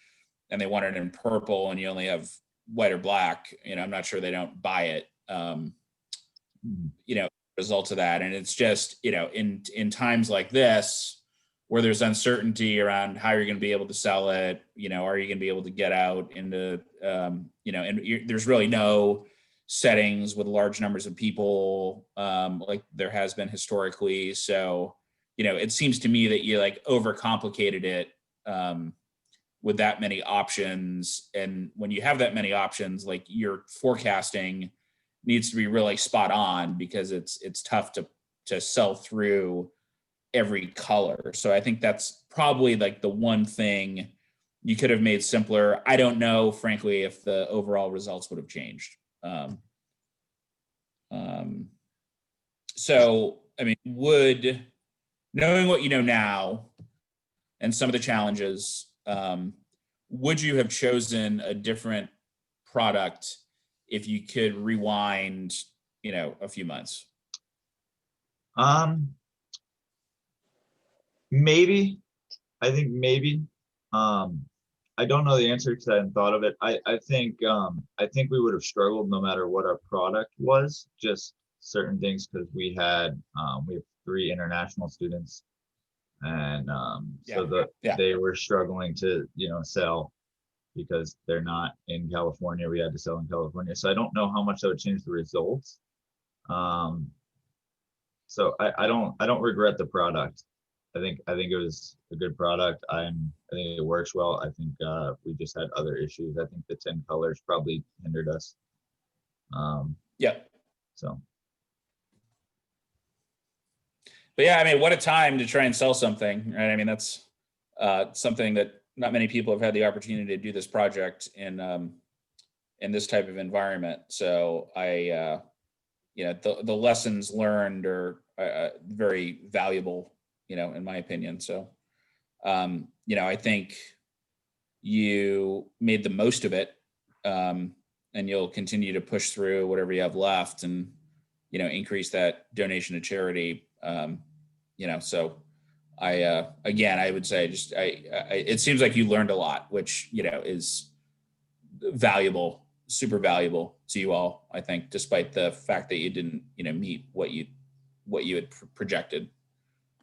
and they want it in purple and you only have white or black, I'm not sure they don't buy it. Results of that. And it's just, in times like this, where there's uncertainty around how you're going to be able to sell it, are you going to be able to get out into, and there's really no settings with large numbers of people, like there has been historically. So, it seems to me that you overcomplicated it, with that many options. And when you have that many options, your forecasting needs to be really spot on, because it's tough to sell through every color. So I think that's probably the one thing you could have made simpler. I don't know, frankly, if the overall results would have changed. So, I mean, knowing what you know now and some of the challenges, would you have chosen a different product if you could rewind, a few months? Maybe. I think maybe. I don't know the answer because I hadn't thought of it. I think we would have struggled no matter what our product was. Just certain things, because we have 3 international students, and they were struggling to sell because they're not in California. We had to sell in California, so I don't know how much that would change the results. So I don't regret the product. I think it was a good product. I think it works well. I think we just had other issues. I think the 10 colors probably hindered us. So. But yeah, I mean, what a time to try and sell something, right? I mean, that's something that not many people have had the opportunity to do this project in this type of environment. So the lessons learned are very valuable, in my opinion. So, I think you made the most of it. and you'll continue to push through whatever you have left, and increase that donation to charity. So again, I would say just it seems like you learned a lot, which is valuable, super valuable to you all. I think, despite the fact that you didn't meet what you had projected,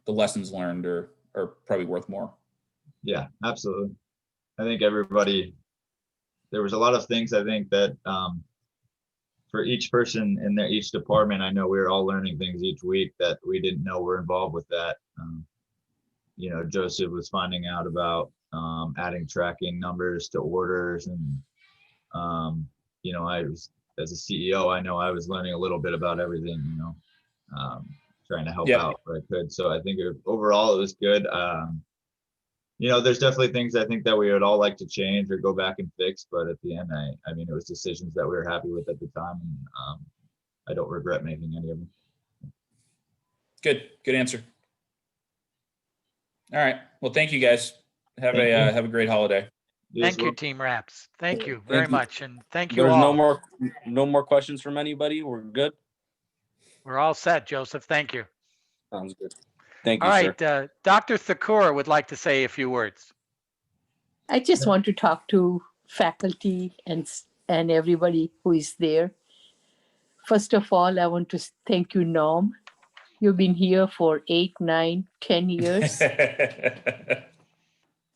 the lessons learned are probably worth more. Yeah, absolutely. I think there was a lot of things I think that for each person in each department, I know we were all learning things each week that we didn't know were involved with that. Joseph was finding out about adding tracking numbers to orders, and I was, as a CEO, I know I was learning a little bit about everything, trying to help out where I could. So I think overall it was good. There's definitely things I think that we would all like to change or go back and fix, but at the end, I mean, it was decisions that we were happy with at the time, and I don't regret making any of them. Good answer. All right. Well, thank you guys. Have a great holiday. Thank you, Team Raps. Thank you very much, and thank you There's all. no more questions from anybody. We're good. We're all set, Joseph. Thank you. Sounds good. Thank you, All sir. right, Dr. Thakur would like to say a few words. I just want to talk to faculty and everybody who is there. First of all, I want to thank you, Norm. You've been here for 8, 9, 10 years.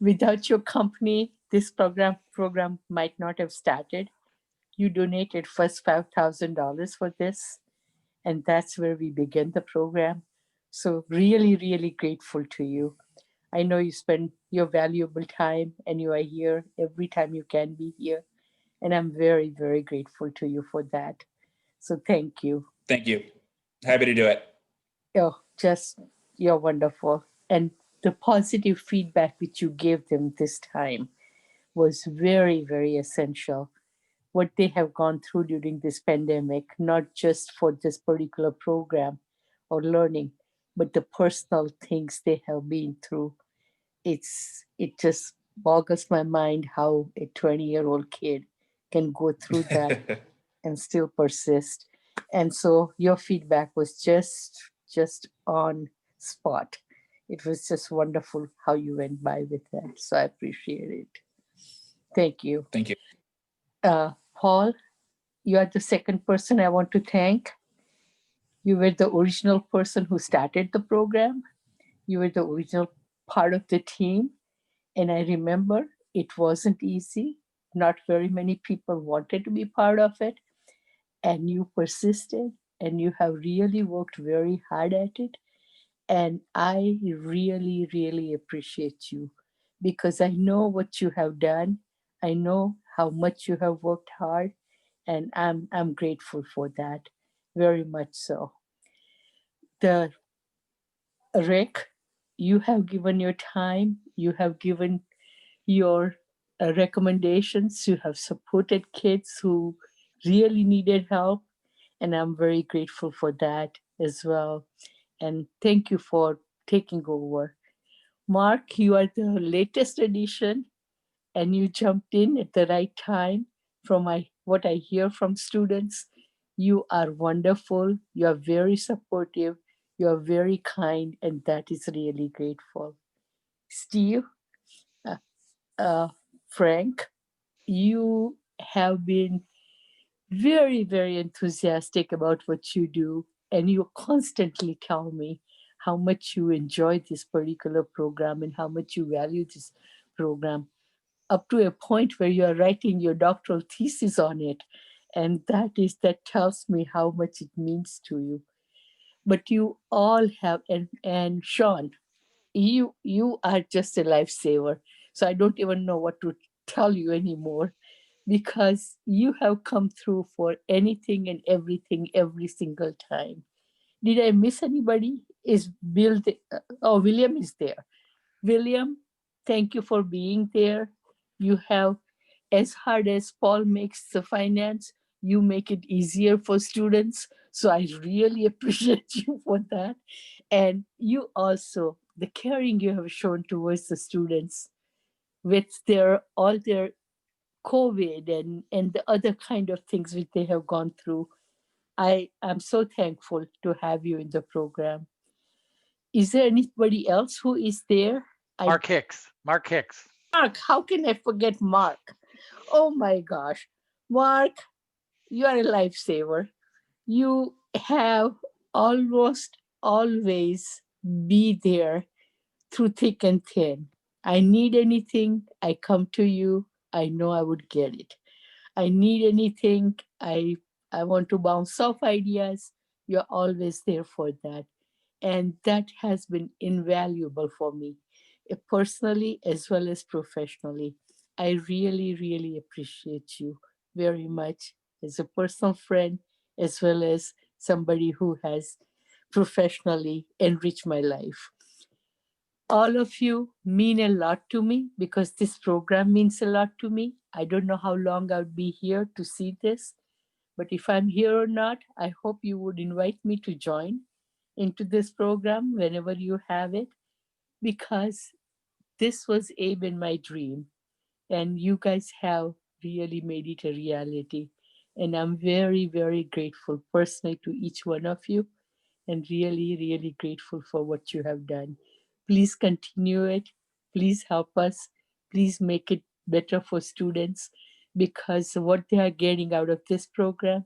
Without your company, this program might not have started. You donated first $5,000 for this, and that's where we began the program. So really, really grateful to you. I know you spend your valuable time and you are here every time you can be here. And I'm very, very grateful to you for that. So thank you. Thank you. Happy to do it. Oh, you're wonderful. And the positive feedback which you gave them this time was very, very essential. What they have gone through during this pandemic, not just for this particular program or learning, but the personal things they have been through. It just boggles my mind how a 20-year-old kid can go through that and still persist. And so your feedback was just on spot. It was just wonderful how you went by with that. So I appreciate it. Thank you. Thank you. Paul, you are the second person I want to thank. You were the original person who started the program. You were the original part of the team. And I remember it wasn't easy. Not very many people wanted to be part of it. And you persisted and you have really worked very hard at it. And I really, really appreciate you because I know what you have done. I know how much you have worked hard, and I'm grateful for that, very much so. Rick, you have given your time, you have given your recommendations, you have supported kids who really needed help, and I'm very grateful for that as well. And thank you for taking over. Mark, you are the latest addition and you jumped in at the right time. From what I hear from students, you are wonderful, you are very supportive, you are very kind, and that is really grateful. Steve, Frank, you have been very, very enthusiastic about what you do, and you constantly tell me how much you enjoy this particular program and how much you value this program, up to a point where you are writing your doctoral thesis on it. And that tells me how much it means to you. But you all have, and Sean, you are just a lifesaver. So I don't even know what to tell you anymore, because you have come through for anything and everything every single time. Did I miss anybody? Is Bill oh, William is there. William, thank you for being there. You have, as hard as Paul makes the finance, you make it easier for students. So I really appreciate you for that. And you also, the caring you have shown towards the students with all their COVID and the other kind of things which they have gone through. I am so thankful to have you in the program. Is there anybody else who is there? Mark Hicks. Mark Hicks. Mark, how can I forget Mark? Oh my gosh. Mark, you are a lifesaver. You have almost always be there through thick and thin. I need anything, I come to you. I know I would get it. I need anything, I want to bounce off ideas. You're always there for that. And that has been invaluable for me, personally as well as professionally. I really, really appreciate you very much as a personal friend, as well as somebody who has professionally enriched my life. All of you mean a lot to me because this program means a lot to me. I don't know how long I'll be here to see this, but if I'm here or not, I hope you would invite me to join into this program whenever you have it, because this was Abe and my dream, and you guys have really made it a reality. And I'm very, very grateful personally to each one of you, and really, really grateful for what you have done. Please continue it. Please help us. Please make it better for students, because what they are getting out of this program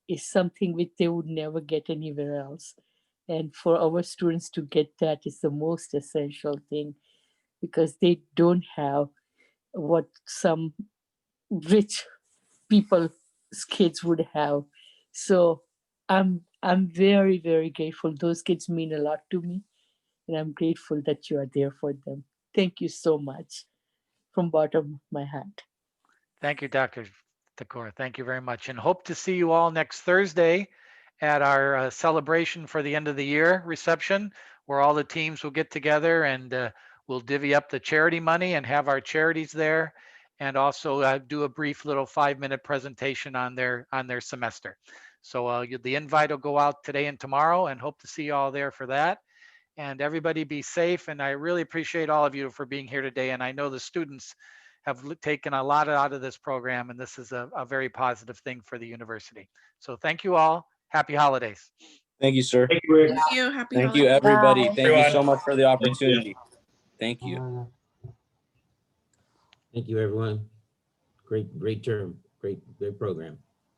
is something which they would never get anywhere else. And for our students to get that is the most essential thing, because they don't have what some rich people's kids would have. So I'm very, very grateful. Those kids mean a lot to me, and I'm grateful that you are there for them. Thank you so much from bottom of my heart. Thank you, Dr. Thakur. Thank you very much. And hope to see you all next Thursday at our celebration for the end of the year reception, where all the teams will get together and we'll divvy up the charity money and have our charities there, and also do a brief little 5-minute presentation on their semester. So the invite will go out today and tomorrow, and hope to see you all there for that. And everybody be safe. And I really appreciate all of you for being here today. And I know the students have taken a lot out of this program, and this is a very positive thing for the university. So thank you all. Happy holidays. Thank you, sir. Thank you, Rick. Thank you. Happy Thank you, holidays. everybody. Bye. Thank you so Everyone. much for the opportunity. Thank you. Thank you, everyone. Great term, great program.